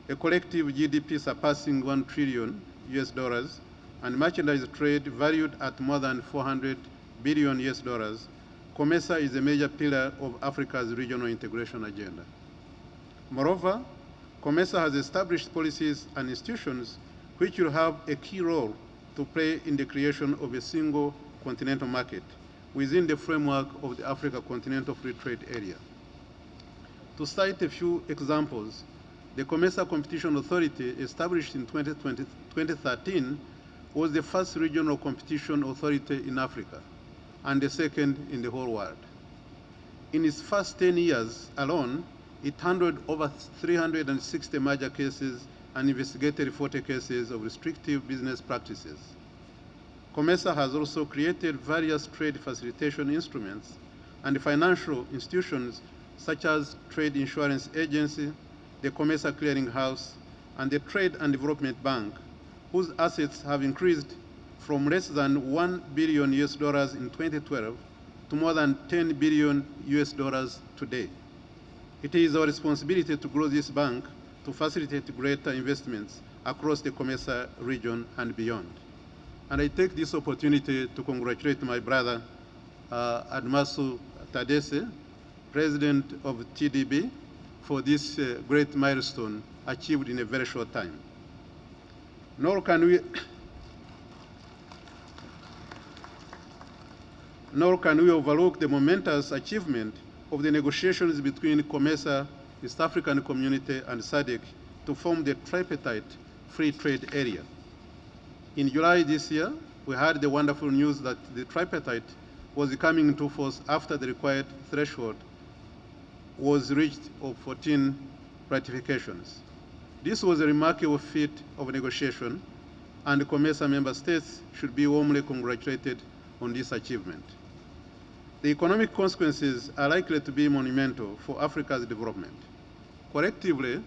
a collective GDP surpassing $1 trillion US dollars, and merchandise trade valued at more than 400 billion US dollars, COMESA is a major pillar of Africa's regional integration agenda. Moreover, COMESA has established policies and institutions which will have a key role to play in the creation of a single continental market within the framework of the Africa Continental Free Trade Area. To cite a few examples, the COMESA Competition Authority, established in 2013, was the first regional competition authority in Africa and the second in the whole world. In its first 10 years alone, it handled over 360 merger cases and investigated 40 cases of restrictive business practices. COMESA has also created various trade facilitation instruments and financial institutions such as Trade Insurance Agency, the COMESA Clearing House, and the Trade and Development Bank, whose assets have increased from less than $1 billion US dollars in 2012 to more than $10 billion US dollars today. It is our responsibility to grow this bank to facilitate greater investments across the COMESA region and beyond. And I take this opportunity to congratulate my brother, Admasu Tadese, President of TDB, for this great milestone achieved in a very short time. Nor can we overlook the momentous achievement of the negotiations between COMESA, East African Community, and SADC to form the tripartite free trade area. In July this year, we had the wonderful news that the tripartite was coming into force after the required threshold was reached of 14 ratifications. This was a remarkable feat of negotiation, and the COMESA member states should be warmly congratulated on this achievement. The economic consequences are likely to be monumental for Africa's development. Collectively,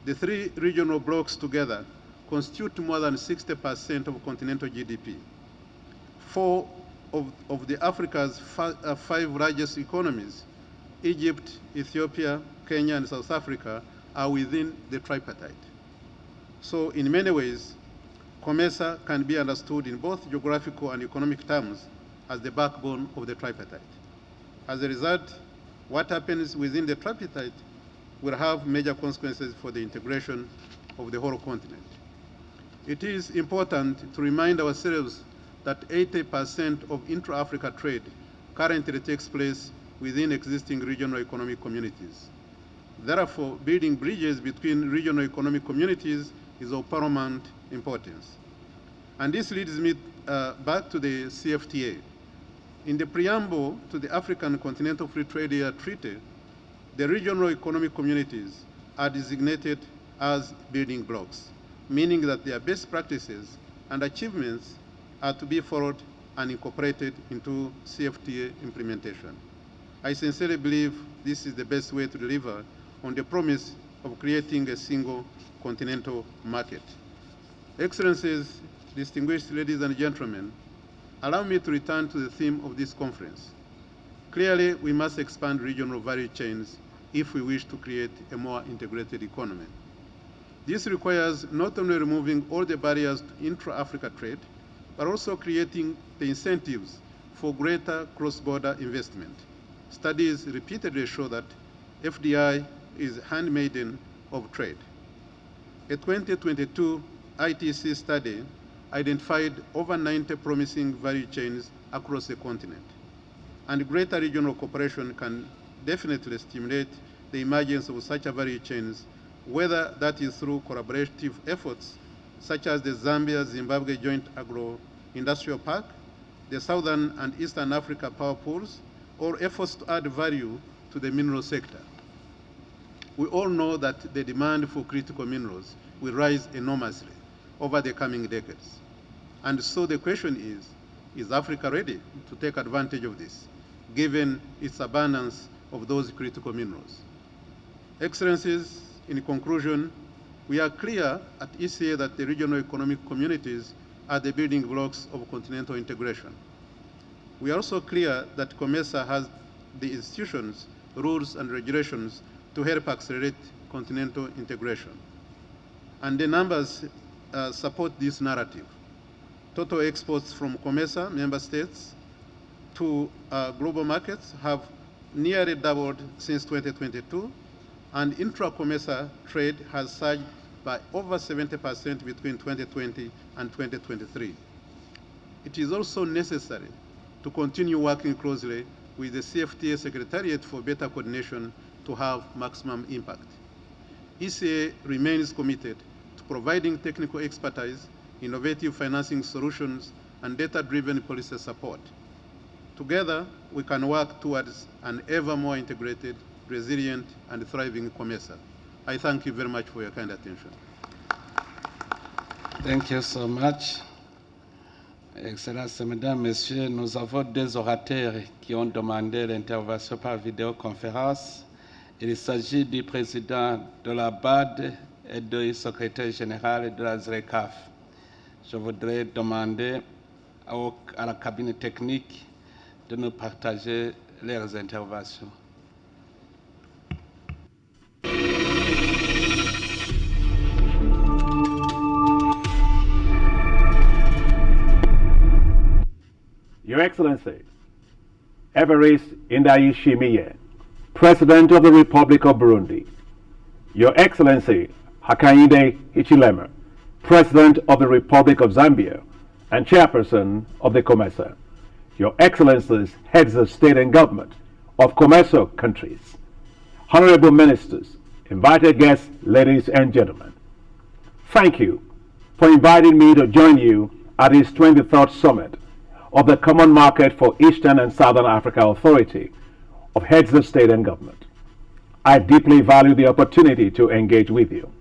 the three regional blocs together constitute more than 60% of continental GDP. Four of the Africa's five largest economies, Egypt, Ethiopia, Kenya, and South Africa, are within the tripartite. So in many ways, COMESA can be understood in both geographical and economic terms as the backbone of the tripartite. As a result, what happens within the tripartite will have major consequences for the integration of the whole continent. It is important to remind ourselves that 80% of intra-Africa trade currently takes place within existing regional economic communities. Therefore, building bridges between regional economic communities is of paramount importance. And this leads me back to the CFTA. In the preamble to the African Continental Free Trade Area Treaty, the regional economic communities are designated as building blocks, meaning that their best practices and achievements are to be followed and incorporated into CFTA implementation. I sincerely believe this is the best way to deliver on the promise of creating a single continental market. Excellencies, distinguished ladies and gentlemen, allow me to return to the theme of this conference. Clearly, we must expand regional value chains if we wish to create a more integrated economy. This requires not only removing all the barriers to intra-Africa trade, but also creating the incentives for greater cross-border investment. Studies repeatedly show that FDI is handmaiden of trade. A 2022 ITC study identified over 90 promising value chains across the continent. And greater regional cooperation can definitely stimulate the emergence of such value chains, whether that is through collaborative efforts such as the Zambia-Zimbabwe Joint Agro-Industrial Park, the Southern and Eastern Africa power pools, or efforts to add value to the mineral sector. We all know that the demand for critical minerals will rise enormously over the coming decades. And so the question is Africa ready to take advantage of this, given its abundance of those critical minerals? Excellencies, in conclusion, we are clear at ECA that the regional economic communities are the building blocks of continental integration. We are also clear that COMESA has the institutions rules and regulations to help accelerate continental integration. And the numbers support this narrative. Total exports from COMESA member states to global markets have nearly doubled since 2022, and intra-COMESA trade has surged by over 70% between 2020 and 2023. It is also necessary to continue working closely with the CFTA Secretariat for better coordination to have maximum impact. ECA remains committed to providing technical expertise, innovative financing solutions, and data-driven policy support. Together, we can work towards an ever more integrated, resilient, and thriving COMESA. I thank you very much for your kind attention. Thank you so much. Excellences, Mesdames, Messieurs, nous avons deux orateurs qui ont demandé l'intervention par vidéoconférence. Il s'agit du président de la BAD et du secrétaire général de la ZRECAF. Je voudrais demander à la cabine technique de nous partager leurs interventions. Your Excellency, Evariste Ndayishimiye, President of the Republic of Burundi, Your Excellency Hakainde Hichilema, President of the Republic of Zambia and Chairperson of the COMESA, Your Excellencies, Heads of State and Government of COMESA countries, Honorable Ministers, invited guests, ladies and gentlemen, thank you for inviting me to join you at this 23rd Summit of the Common Market for Eastern and Southern Africa Authority of Heads of State and Government. I deeply value the opportunity to engage with you.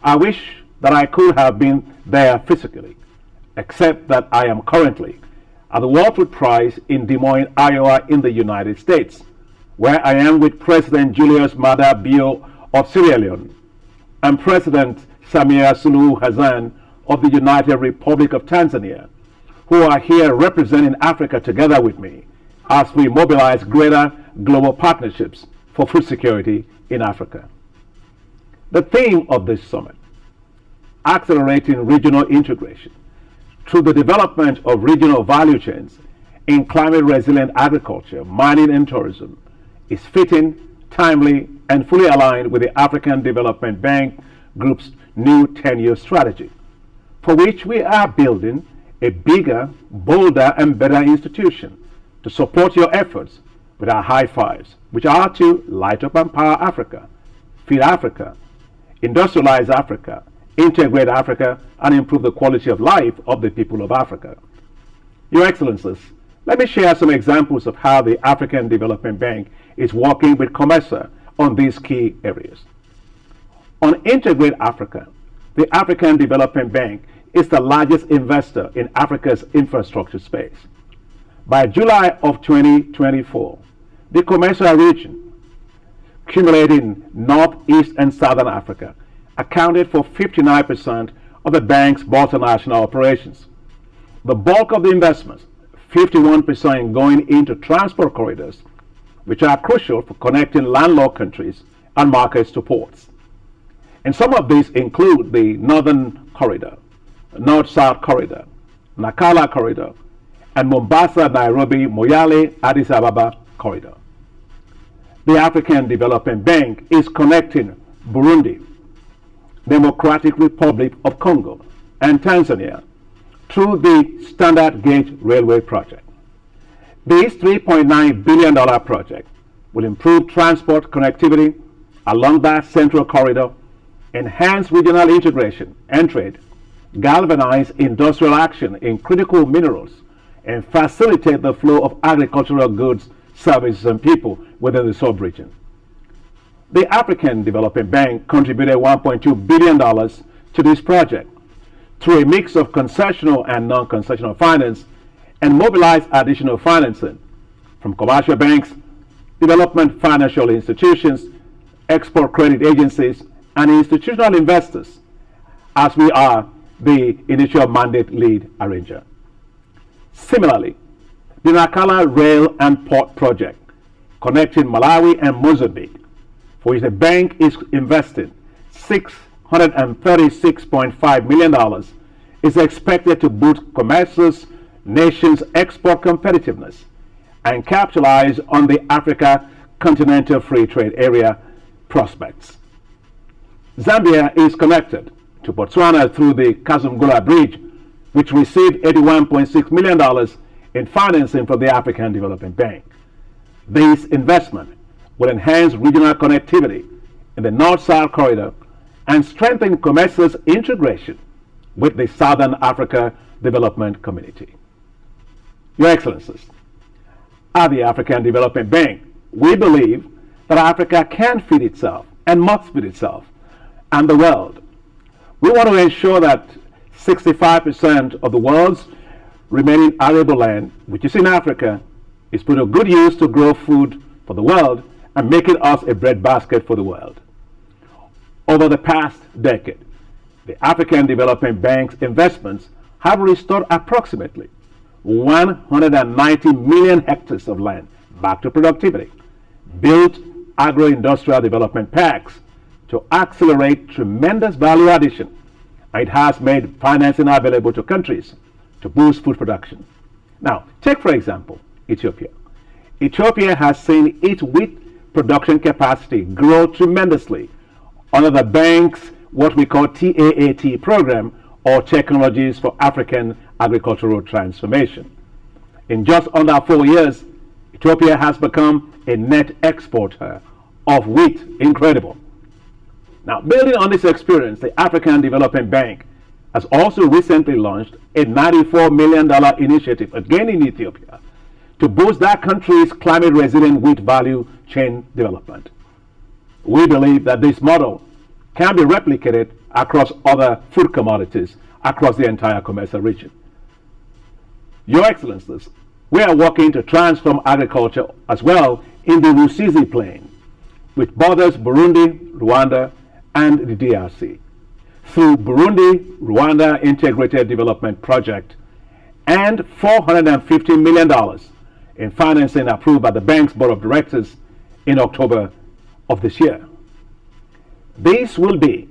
I wish that I could have been there physically, except that I am currently at the World Food Prize in Des Moines, Iowa in the United States, where I am with President Julius Maada Bio of Sierra Leone and President Samia Suluhu Hassan of the United Republic of Tanzania, who are here representing Africa together with me as we mobilize greater global partnerships for food security in Africa. The theme of this summit, accelerating regional integration through the development of regional value chains in climate-resilient agriculture, mining, and tourism, is fitting, timely, and fully aligned with the African Development Bank Group's new 10-year strategy, for which we are building a bigger, bolder, and better institution to support your efforts with our high fives, which are to light up and power Africa, feed Africa, industrialize Africa, integrate Africa, and improve the quality of life of the people of Africa. Your Excellencies, let me share some examples of how the African Development Bank is working with COMESA on these key areas. On Integrate Africa, the African Development Bank is the largest investor in Africa's infrastructure space. By July of 2024, the COMESA region, accumulating North, East, and Southern Africa, accounted for 59% of the bank's multinational operations. The bulk of the investments, 51% going into transport corridors, which are crucial for connecting landlocked countries and markets to ports. And some of these include the Northern Corridor, North-South Corridor, Nakala Corridor, and Mombasa-Nairobi-Moyale-Addis Ababa Corridor. The African Development Bank is connecting Burundi, Democratic Republic of Congo, and Tanzania through the Standard Gauge Railway project. This $3.9 billion project will improve transport connectivity along that central corridor, enhance regional integration and trade, galvanize industrial action in critical minerals, and facilitate the flow of agricultural goods, services, and people within the sub-region. The African Development Bank contributed $1.2 billion to this project through a mix of concessional and non-concessional finance, and mobilized additional financing from commercial banks, development financial institutions, export credit agencies, and institutional investors, as we are the initial mandate lead arranger. Similarly, the Nakala Rail and Port Project connecting Malawi and Mozambique, for which the bank is investing $636.5 million, is expected to boost COMESA's nation's export competitiveness and capitalize on the Africa Continental Free Trade Area prospects. Zambia is connected to Botswana through the Kazungula Bridge, which received $81.6 million in financing from the African Development Bank. This investment will enhance regional connectivity in the North-South corridor and strengthen COMESA's integration with the Southern Africa Development Community. Your Excellencies, at the African Development Bank, we believe that Africa can feed itself and must feed itself and the world. We want to ensure that 65% of the world's remaining arable land, which is in Africa, is put to good use to grow food for the world and making us a breadbasket for the world. Over the past decade, the African Development Bank's investments have restored approximately 190 million hectares of land back to productivity, built agro-industrial development parks to accelerate tremendous value addition, and it has made financing available to countries to boost food production. Now, take for example, Ethiopia. Ethiopia has seen its wheat production capacity grow tremendously under the bank's what we call TAAT program, or Technologies for African Agricultural Transformation. In just under 4 years, Ethiopia has become a net exporter of wheat. Incredible. Now, building on this experience, the African Development Bank has also recently launched a $94 million initiative, again in Ethiopia, to boost that country's climate-resilient wheat value chain development. We believe that this model can be replicated across other food commodities across the entire COMESA region. Your Excellencies, we are working to transform agriculture as well in the Rusizi Plain, which borders Burundi, Rwanda, and the DRC. Through Burundi-Rwanda Integrated Development Project and $450 million in financing approved by the bank's board of directors in October of this year. This will be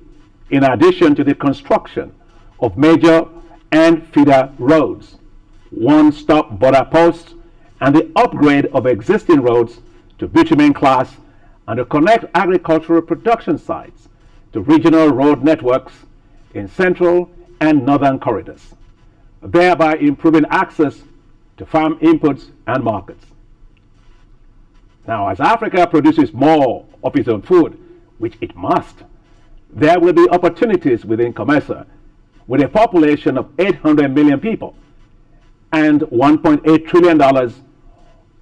in addition to the construction of major and feeder roads, one-stop border posts, and the upgrade of existing roads to bitumen class, and to connect agricultural production sites to regional road networks in central and northern corridors, thereby improving access to farm inputs and markets. Now, as Africa produces more of its own food, which it must, there will be opportunities within COMESA with a population of 800 million people and $1.8 trillion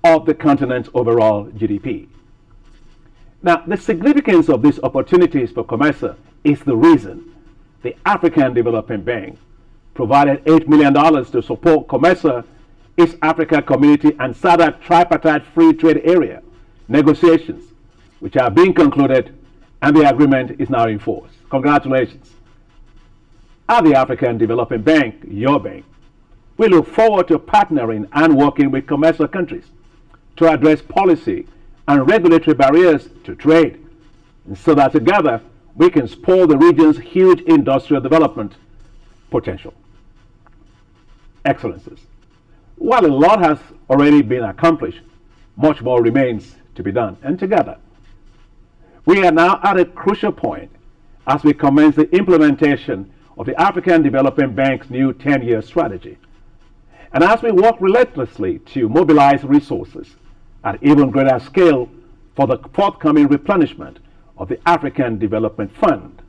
of the continent's overall GDP. Now, the significance of these opportunities for COMESA is the reason the African Development Bank provided $8 million to support COMESA, East Africa Community, and SADC tripartite free trade area negotiations, which are being concluded, and the agreement is now in force. Congratulations. At the African Development Bank, your bank, we look forward to partnering and working with COMESA countries to address policy and regulatory barriers to trade, and so that together we can spoil the region's huge industrial development potential. Excellencies, while a lot has already been accomplished, much more remains to be done, and together we are now at a crucial point as we commence the implementation of the African Development Bank's new 10-year strategy, and as we work relentlessly to mobilize resources at even greater scale for the forthcoming replenishment of the African Development Fund,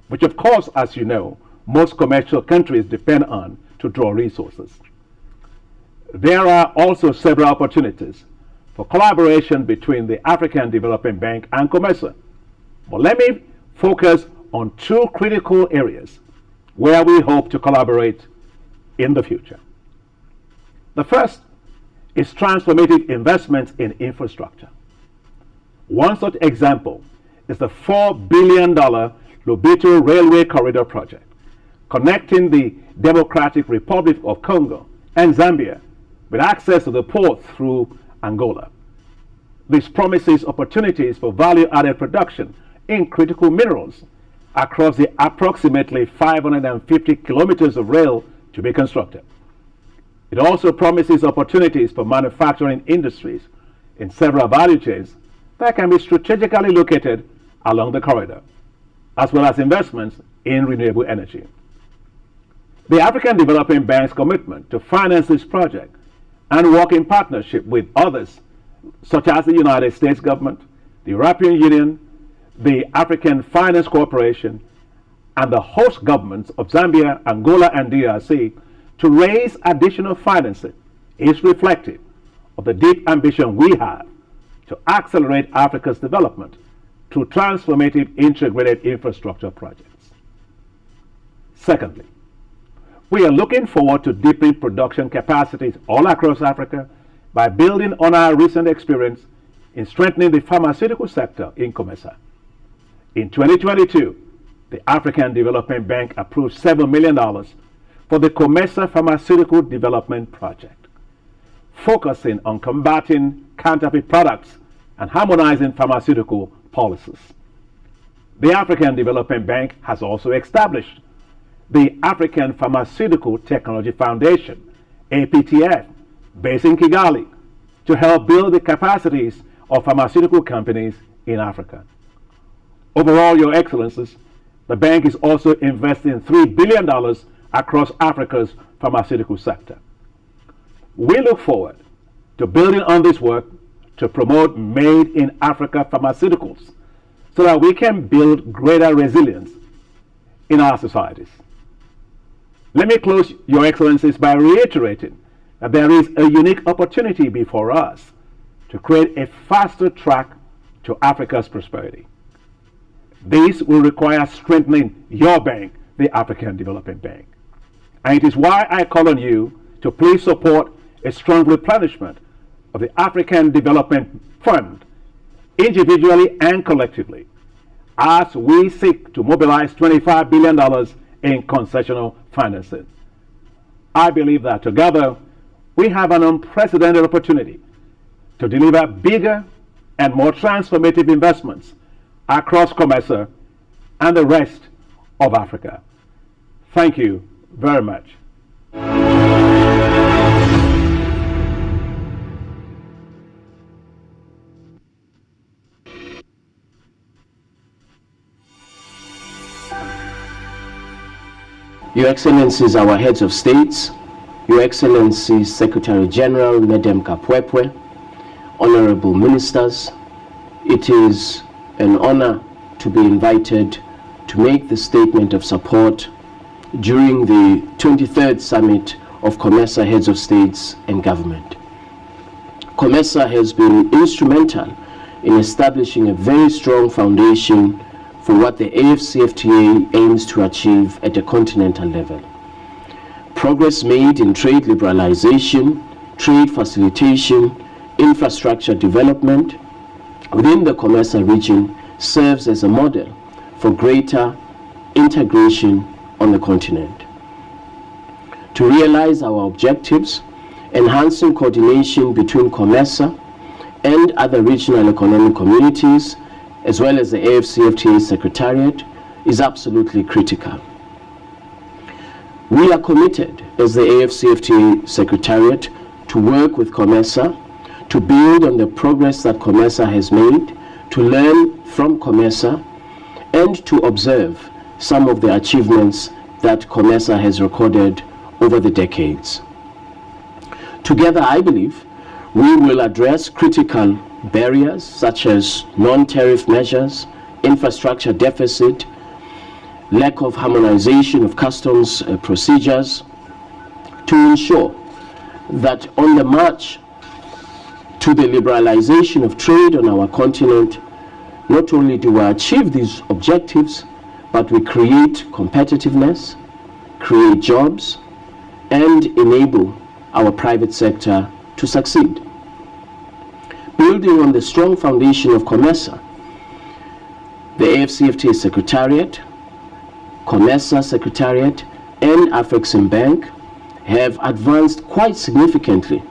which of course, as you know, most commercial countries depend on to draw resources. There are also several opportunities for collaboration between the African Development Bank and COMESA. But let me focus on two critical areas where we hope to collaborate in the future. The first is transformative investments in infrastructure. One such example is the $4 billion Lobito Railway Corridor project, connecting the Democratic Republic of Congo and Zambia with access to the port through Angola. This promises opportunities for value-added production in critical minerals across the approximately 550 kilometers of rail to be constructed. It also promises opportunities for manufacturing industries in several value chains that can be strategically located along the corridor, as well as investments in renewable energy. The African Development Bank's commitment to finance this project and work in partnership with others, such as the United States government, the European Union, the African Finance Corporation, and the host governments of Zambia, Angola, and DRC to raise additional financing is reflective of the deep ambition we have to accelerate Africa's development through transformative integrated infrastructure projects. Secondly, we are looking forward to deepening production capacities all across Africa by building on our recent experience in strengthening the pharmaceutical sector in COMESA. In 2022, the African Development Bank approved $7 million for the COMESA Pharmaceutical Development Project, focusing on combating counterfeit products and harmonizing pharmaceutical policies. The African Development Bank has also established the African Pharmaceutical Technology Foundation, APTF, based in Kigali, to help build the capacities of pharmaceutical companies in Africa. Overall, Your Excellencies, the bank is also investing $3 billion across Africa's pharmaceutical sector. We look forward to building on this work to promote Made in Africa pharmaceuticals so that we can build greater resilience in our societies. Let me close, Your Excellencies, by reiterating that there is a unique opportunity before us to create a faster track to Africa's prosperity. This will require strengthening your bank, the African Development Bank. And it is why I call on you to please support a strong replenishment of the African Development Fund, individually and collectively, as we seek to mobilize $25 billion in concessional financing. I believe that together we have an unprecedented opportunity to deliver bigger and more transformative investments across COMESA and the rest of Africa. Thank you very much. Your Excellencies, our heads of states, Your Excellencies, Secretary General Medem Kapwepwe, honorable ministers, it is an honor to be invited to make the statement of support during the 23rd Summit of COMESA Heads of States and Government. COMESA has been instrumental in establishing a very strong foundation for what the AFCFTA aims to achieve at a continental level. Progress made in trade liberalization, trade facilitation, infrastructure development within the COMESA region serves as a model for greater integration on the continent. To realize our objectives, enhancing coordination between COMESA and other regional economic communities, as well as the AFCFTA Secretariat, is absolutely critical. We are committed as the AFCFTA Secretariat to work with COMESA to build on the progress that COMESA has made, to learn from COMESA, and to observe some of the achievements that COMESA has recorded over the decades. Together, I believe, we will address critical barriers such as non-tariff measures, infrastructure deficit, lack of harmonization of customs procedures, to ensure that on the march to the liberalization of trade on our continent, not only do we achieve these objectives, but we create competitiveness, create jobs, and enable our private sector to succeed. Building on the strong foundation of COMESA, the AFCFTA Secretariat, COMESA Secretariat, and Afrexim Bank have advanced quite significantly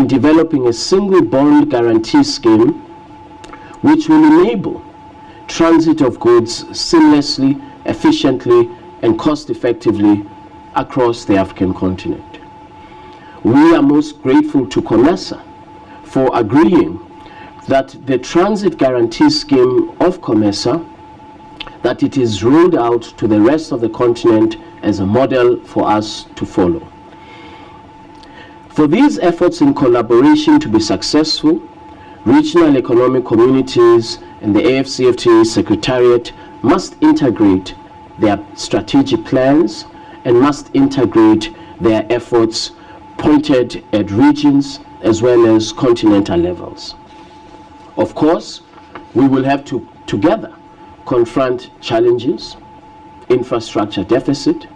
in developing a single bond guarantee scheme which will enable transit of goods seamlessly, efficiently, and cost-effectively across the African continent. We are most grateful to COMESA for agreeing that the transit guarantee scheme of COMESA, that it is rolled out to the rest of the continent as a model for us to follow. For these efforts in collaboration to be successful, regional economic communities and the AFCFTA Secretariat must integrate their strategic plans and must integrate their efforts pointed at regions as well as continental levels. Of course, we will have to together confront challenges, infrastructure deficit,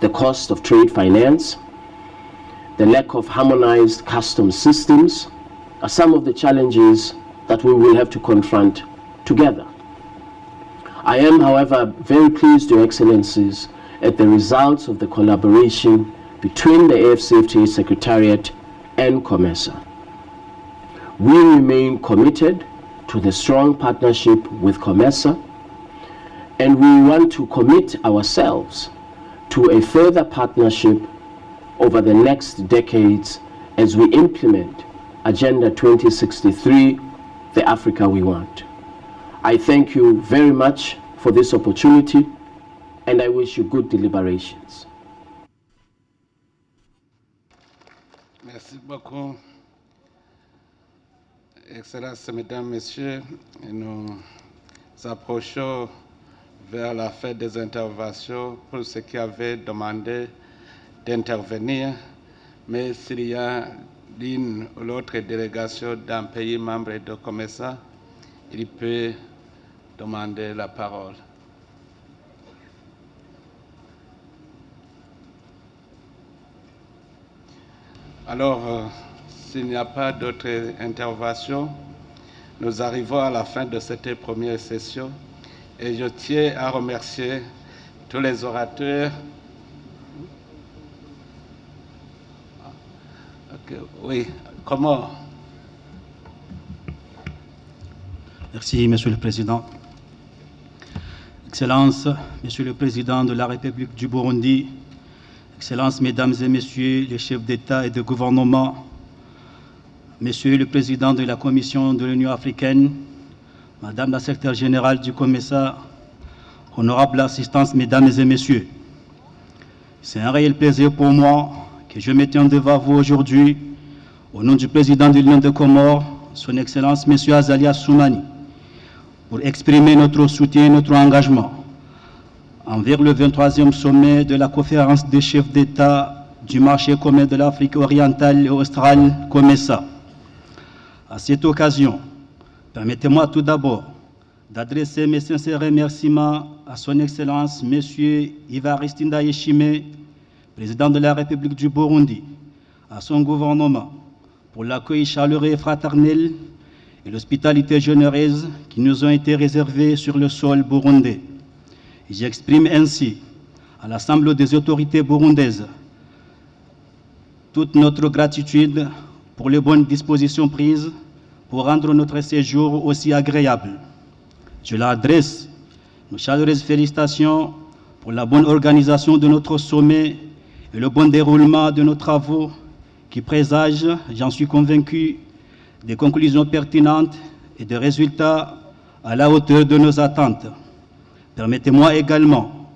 the cost of trade finance, the lack of harmonized customs systems are some of the challenges that we will have to confront together. I am, however, very pleased, Your Excellencies, at the results of the collaboration between the AFCFTA Secretariat and COMESA. We remain committed to the strong partnership with COMESA, and we want to commit ourselves to a further partnership over the next decades as we implement Agenda 2063, the Africa we want. I thank you very much for this opportunity, and I wish you good deliberations. Merci beaucoup. Excellences, Mesdames, Messieurs, nous approchons vers la fin des interventions pour ceux qui avaient demandé d'intervenir, mais s'il y a l'une ou l'autre délégation d'un pays membre de COMESA, il peut demander la parole. Alors, s'il n'y a pas d'autres interventions, nous arrivons à la fin de cette première session et je tiens à remercier tous les orateurs. Okay, oui, comment? Merci, Monsieur le Président. Excellences, Monsieur le Président de la République du Burundi, Excellences, Mesdames et Messieurs les chefs d'État et de gouvernement, Monsieur le Président de la Commission de l'Union africaine, Madame la Secrétaire générale du COMESA, honorable assistance, Mesdames et Messieurs, c'est un réel plaisir pour moi que je me tienne devant vous aujourd'hui au nom du Président de l'Union des Comores, Son Excellence M. Azali Assoumani, pour exprimer notre soutien et notre engagement envers le 23e sommet de la conférence des chefs d'État du marché commun de l'Afrique orientale et australe, COMESA. À cette occasion, permettez-moi tout d'abord d'adresser mes sincères remerciements à Son Excellence M. Evariste Ndayishimiye, Président de la République du Burundi, à son gouvernement, pour l'accueil chaleureux et fraternel et l'hospitalité généreuse qui nous ont été réservés sur le sol burundais. J'exprime ainsi à l'Assemblée des autorités burundaises toute notre gratitude pour les bonnes dispositions prises pour rendre notre séjour aussi agréable. Je leur adresse nos chaleureuses félicitations pour la bonne organisation de notre sommet et le bon déroulement de nos travaux qui présagent, j'en suis convaincu, des conclusions pertinentes et des résultats à la hauteur de nos attentes. Permettez-moi également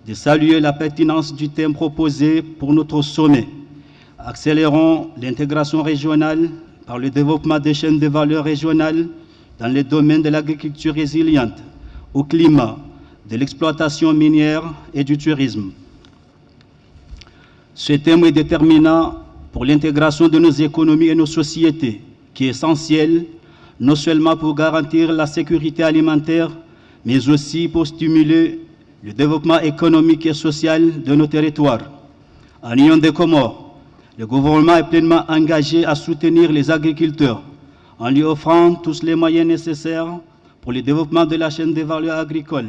de saluer la pertinence du thème proposé pour notre sommet. Accélérons l'intégration régionale par le développement des chaînes de valeur régionales dans les domaines de l'agriculture résiliente, au climat, de l'exploitation minière et du tourisme. Ce thème est déterminant pour l'intégration de nos économies et nos sociétés, qui est essentiel non seulement pour garantir la sécurité alimentaire, mais aussi pour stimuler le développement économique et social de nos territoires. En Union des Comores, le gouvernement est pleinement engagé à soutenir les agriculteurs en lui offrant tous les moyens nécessaires pour le développement de la chaîne de valeur agricole.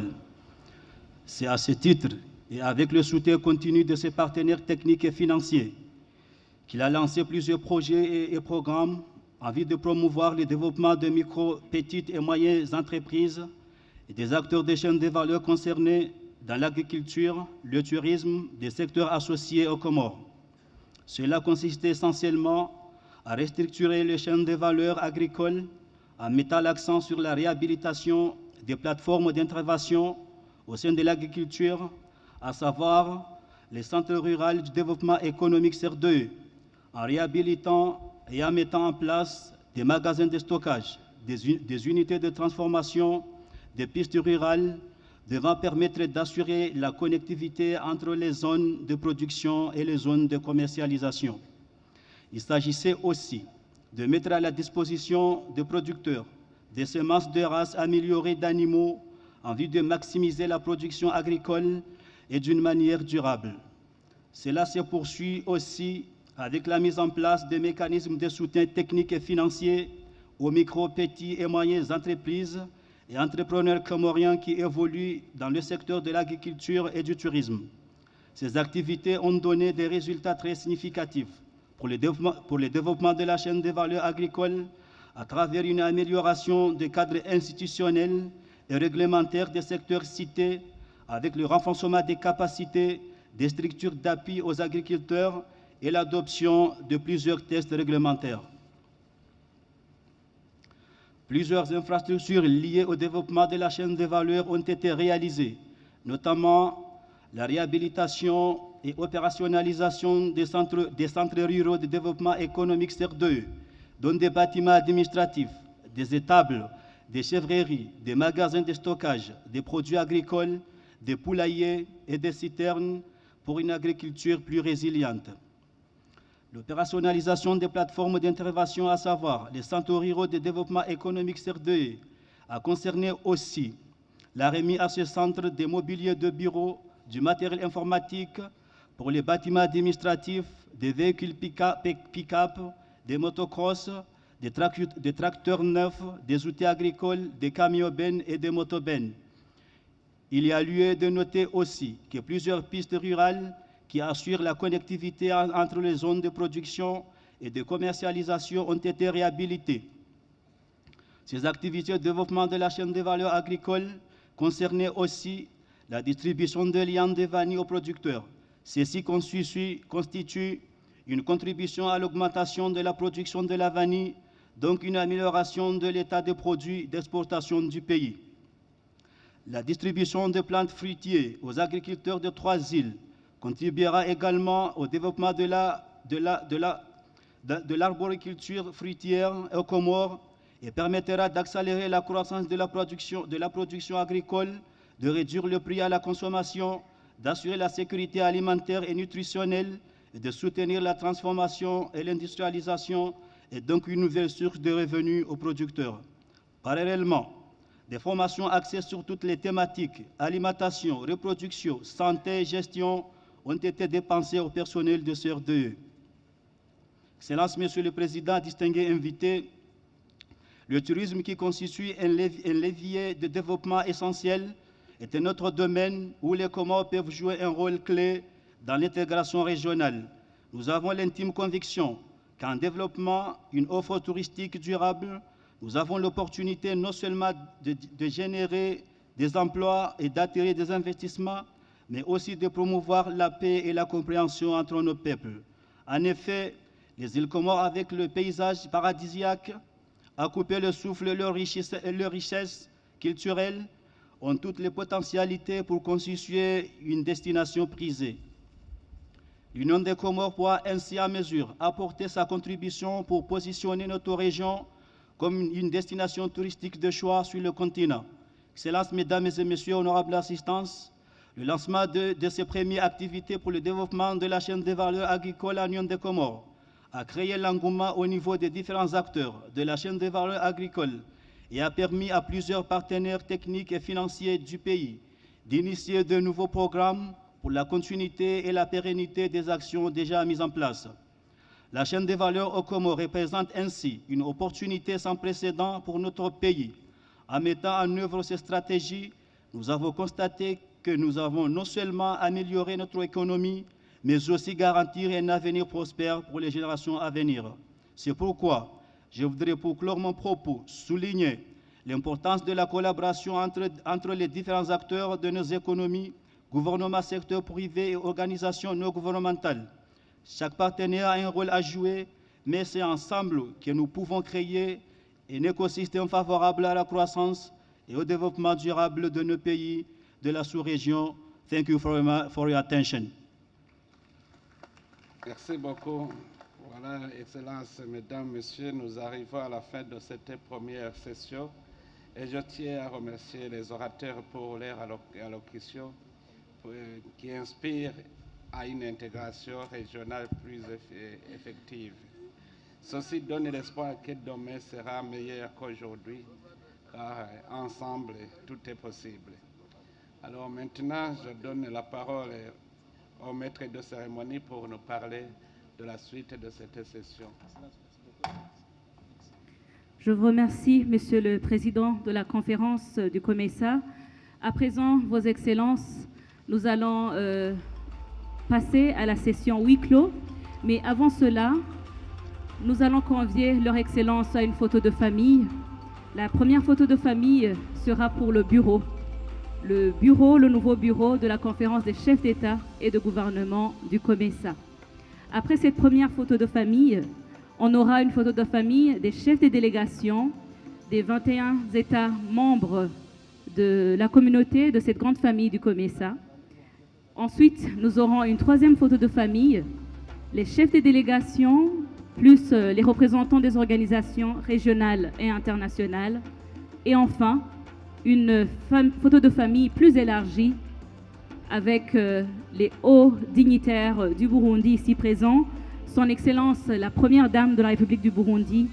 C'est à ce titre et avec le soutien continu de ses partenaires techniques et financiers qu'il a lancé plusieurs projets et programmes en vue de promouvoir le développement de micro, petites et moyennes entreprises et des acteurs des chaînes de valeur concernés dans l'agriculture, le tourisme, des secteurs associés aux Comores. Cela consistait essentiellement à restructurer les chaînes de valeur agricoles en mettant l'accent sur la réhabilitation des plateformes d'intervention au sein de l'agriculture, à savoir les centres ruraux du développement économique CER2, en réhabilitant et en mettant en place des magasins de stockage, des unités de transformation, des pistes rurales devant permettre d'assurer la connectivité entre les zones de production et les zones de commercialisation. Il s'agissait aussi de mettre à la disposition des producteurs des semences de races améliorées d'animaux en vue de maximiser la production agricole et d'une manière durable. Cela se poursuit aussi avec la mise en place de mécanismes de soutien technique et financier aux micro, petits et moyennes entreprises et entrepreneurs comoriens qui évoluent dans le secteur de l'agriculture et du tourisme. Ces activités ont donné des résultats très significatifs pour le développement de la chaîne de valeur agricole à travers une amélioration des cadres institutionnels et réglementaires des secteurs cités, avec le renforcement des capacités des structures d'appui aux agriculteurs et l'adoption de plusieurs tests réglementaires. Plusieurs infrastructures liées au développement de la chaîne de valeur ont été réalisées, notamment la réhabilitation et opérationnalisation des centres ruraux de développement économique CER2, dont des bâtiments administratifs, des étables, des chèvreries, des magasins de stockage, des produits agricoles, des poulaillers et des citernes pour une agriculture plus résiliente. L'opérationnalisation des plateformes d'intervention, à savoir les centres ruraux de développement économique CER2, a concerné aussi la remise à ce centre des mobiliers de bureau, du matériel informatique pour les bâtiments administratifs, des véhicules pick-up, des motocross, des tracteurs neufs, des outils agricoles, des camions-bennes et des motobennes. Il y a lieu de noter aussi que plusieurs pistes rurales qui assurent la connectivité entre les zones de production et de commercialisation ont été réhabilitées. Ces activités de développement de la chaîne de valeur agricole concernaient aussi la distribution de lianes de vanille aux producteurs. Ceci constitue une contribution à l'augmentation de la production de la vanille, donc une amélioration de l'état des produits d'exportation du pays. La distribution de plantes fruitiers aux agriculteurs de 3 îles contribuera également au développement de l'arboriculture fruitière aux Comores et permettra d'accélérer la croissance de la production agricole, de réduire le prix à la consommation, d'assurer la sécurité alimentaire et nutritionnelle et de soutenir la transformation et l'industrialisation et donc une nouvelle source de revenus aux producteurs. Parallèlement, des formations axées sur toutes les thématiques, alimentation, reproduction, santé et gestion, ont été dépensées au personnel de CER2. Excellences, Monsieur le Président, distingués invités, le tourisme qui constitue un levier de développement essentiel est un autre domaine où les Comores peuvent jouer un rôle clé dans l'intégration régionale. Nous avons l'intime conviction qu'en développant une offre touristique durable, nous avons l'opportunité non seulement de générer des emplois et d'attirer des investissements, mais aussi de promouvoir la paix et la compréhension entre nos peuples. En effet, les îles Comores, avec le paysage paradisiaque, à couper le souffle et leur richesse culturelle, ont toutes les potentialités pour constituer une destination prisée. L'Union des Comores pourra ainsi à mesure apporter sa contribution pour positionner notre région comme une destination touristique de choix sur le continent. Excellences, Mesdames et Messieurs, honorables assistances, le lancement de ces premières activités pour le développement de la chaîne de valeur agricole à l'Union des Comores a créé l'engouement au niveau des différents acteurs de la chaîne de valeur agricole et a permis à plusieurs partenaires techniques et financiers du pays d'initier de nouveaux programmes pour la continuité et la pérennité des actions déjà mises en place. La chaîne de valeur aux Comores représente ainsi une opportunité sans précédent pour notre pays. En mettant en œuvre ces stratégies, nous avons constaté que nous avons non seulement amélioré notre économie, mais aussi garantir un avenir prospère pour les générations à venir. C'est pourquoi je voudrais, pour clore mon propos, souligner l'importance de la collaboration entre les différents acteurs de nos économies, gouvernements, secteur privé et organisations non gouvernementales. Chaque partenaire a un rôle à jouer, mais c'est ensemble que nous pouvons créer un écosystème favorable à la croissance et au développement durable de nos pays, de la sous-région. Thank you for your attention. Merci beaucoup. Voilà, Excellences, Mesdames, Messieurs, nous arrivons à la fin de cette première session et je tiens à remercier les orateurs pour leur allocution qui inspire à une intégration régionale plus effective. Ceci donne l'espoir que demain sera meilleur qu'aujourd'hui, car ensemble, tout est possible. Alors maintenant, je donne la parole au maître de cérémonie pour nous parler de la suite de cette session. Je vous remercie, Monsieur le Président de la conférence du COMESA. À présent, Vos Excellences, nous allons passer à la session huis clos. Mais avant cela, nous allons convier Leur Excellence à une photo de famille. La première photo de famille sera pour le bureau. Le nouveau bureau de la conférence des chefs d'État et de gouvernement du COMESA. Après cette première photo de famille, on aura une photo de famille des chefs des délégations des 21 États membres de la communauté de cette grande famille du COMESA. Ensuite, nous aurons une troisième photo de famille, les chefs des délégations, plus les représentants des organisations régionales et internationales. Et enfin, une photo de famille plus élargie avec les hauts dignitaires du Burundi ici présents, Son Excellence la Première Dame de la République du Burundi,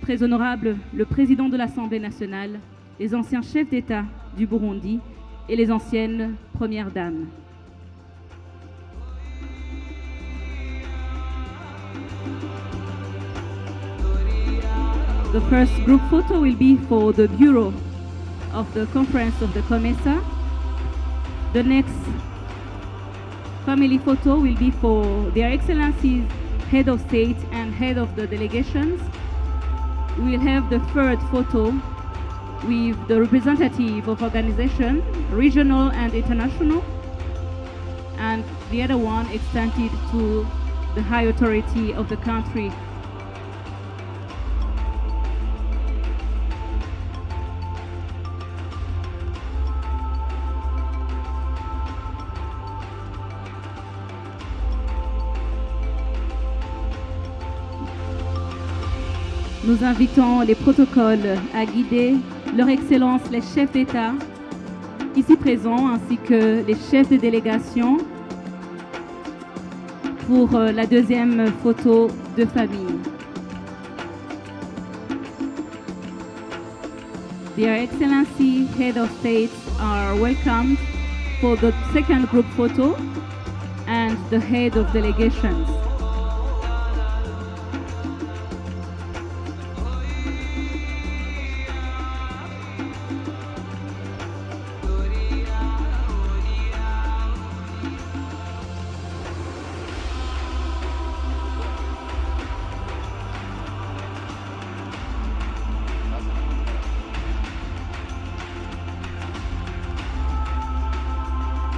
Très Honorable le Président de l'Assemblée nationale, les anciens chefs d'État du Burundi et les anciennes Premières Dames. The first group photo will be for the Bureau of the Conference of the COMESA. The next family photo will be for Their Excellencies, Head of State and Head of the Delegations. We will have the third photo with the representative of organization, regional and international, and the other one extended to the high authority of the country. Nous invitons les protocoles à guider Leur Excellence les chefs d'État ici présents ainsi que les chefs de délégation pour la deuxième photo de famille. Their Excellency Head of State are welcomed for the second group photo and the Head of Delegations.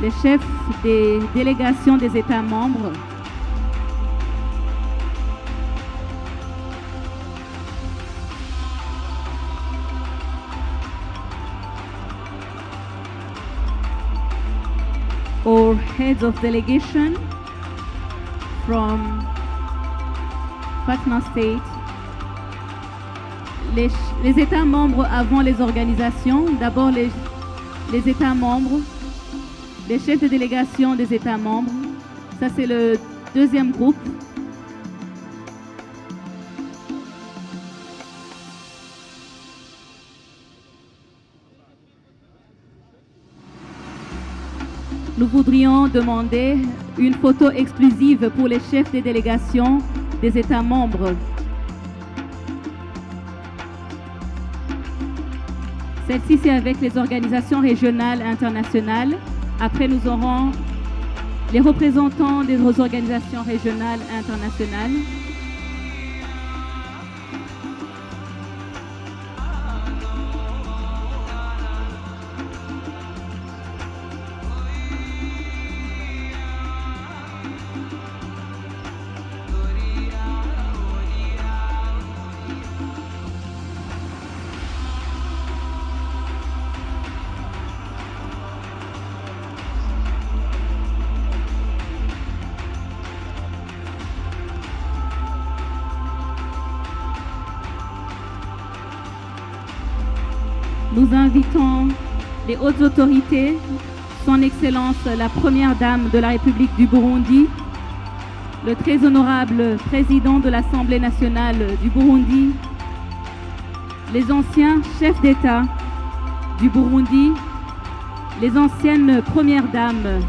Les chefs des délégations des États membres or heads of delegation from partner states. Les États membres avant les organisations, d'abord les États membres, les chefs de délégation des États membres. Ça, c'est le deuxième groupe. Nous voudrions demander une photo exclusive pour les chefs des délégations des États membres. Celle-ci, c'est avec les organisations régionales et internationales. Après, nous aurons les représentants des organisations régionales et internationales, nous invitons les hautes autorités, son Excellence la Première Dame de la République du Burundi, le très honorable Président de l'Assemblée nationale du Burundi, les anciens chefs d'État du Burundi, les anciennes Premières Dames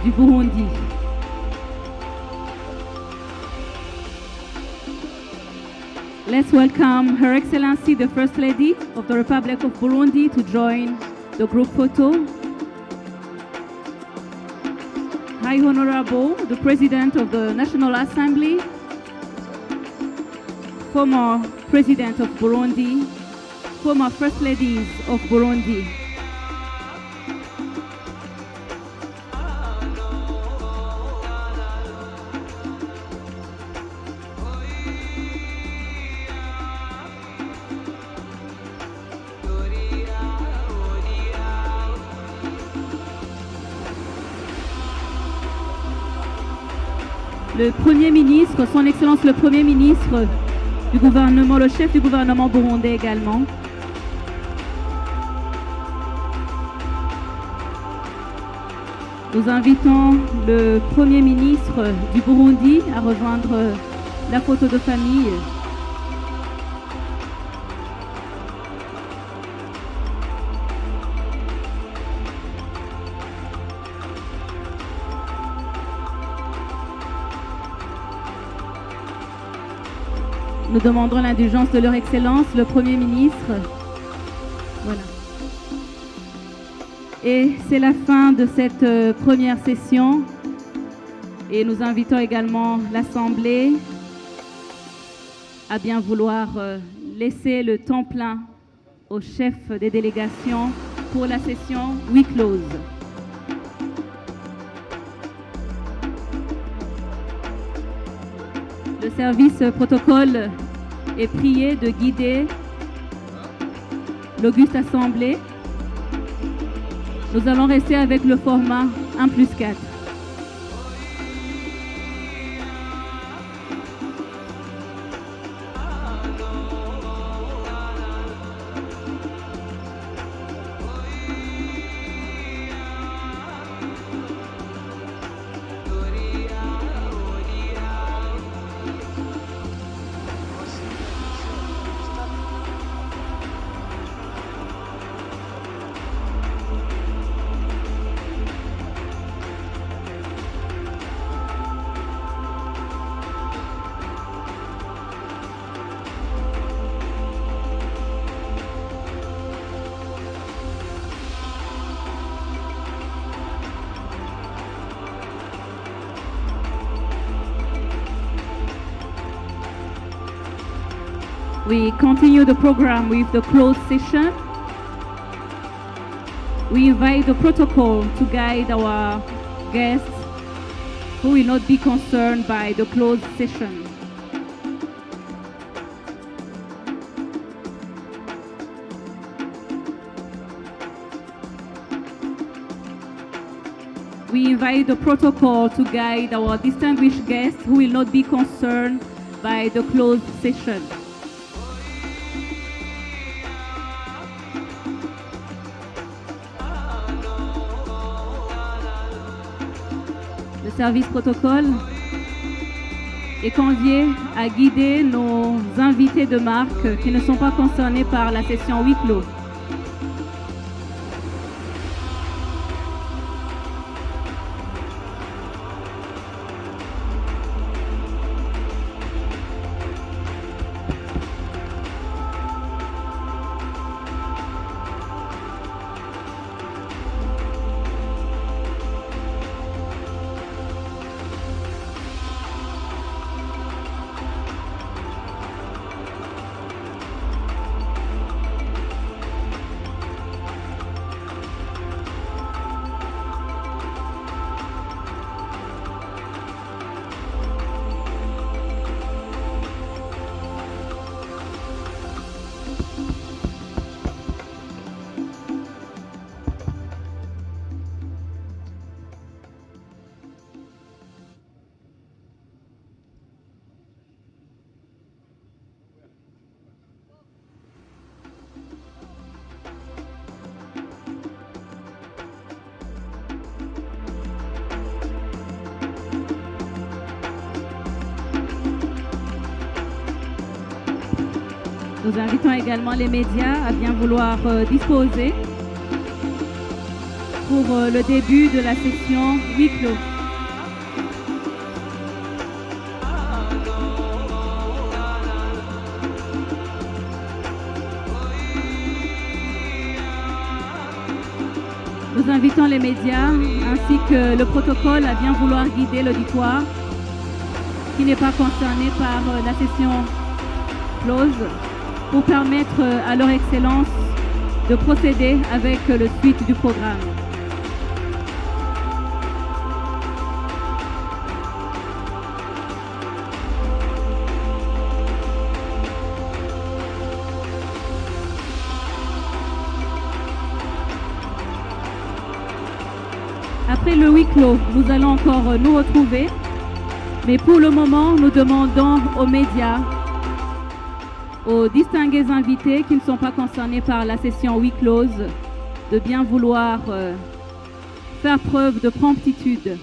du Burundi. Let's welcome Her Excellency the First Lady of the Republic of Burundi to join the group photo. High Honorable the President of the National Assembly, former President of Burundi, former First Ladies of Burundi. Le Premier ministre, son Excellence le Premier ministre du gouvernement, le chef du gouvernement burundais également. Nous invitons le Premier ministre du Burundi à rejoindre la photo de famille. Nous demandons l'indulgence de leur Excellence, le Premier ministre. Voilà. Et c'est la fin de cette première session. Et nous invitons également l'Assemblée à bien vouloir laisser le temps plein au chef des délégations pour la session huis close. Le service protocole est prié de guider l'auguste assemblée. Nous allons rester avec le format 1+4. We continue the program with the closed session. We invite the protocol to guide our guests who will not be concerned by the closed session. We invite the protocol to guide our distinguished guests who will not be concerned by the closed session. Le service protocole est convié à guider nos invités de marque qui ne sont pas concernés par la session huis clos. Nous invitons également les médias à bien vouloir disposer pour le début de la session huis clos. Nous invitons les médias ainsi que le protocole à bien vouloir guider l'auditoire qui n'est pas concerné par la session close pour permettre à leur excellence de procéder avec le suite du programme. Après le huis clos, nous allons encore nous retrouver, mais pour le moment, nous demandons aux médias, aux distingués invités qui ne sont pas concernés par la session huis close, de bien vouloir faire preuve de promptitude.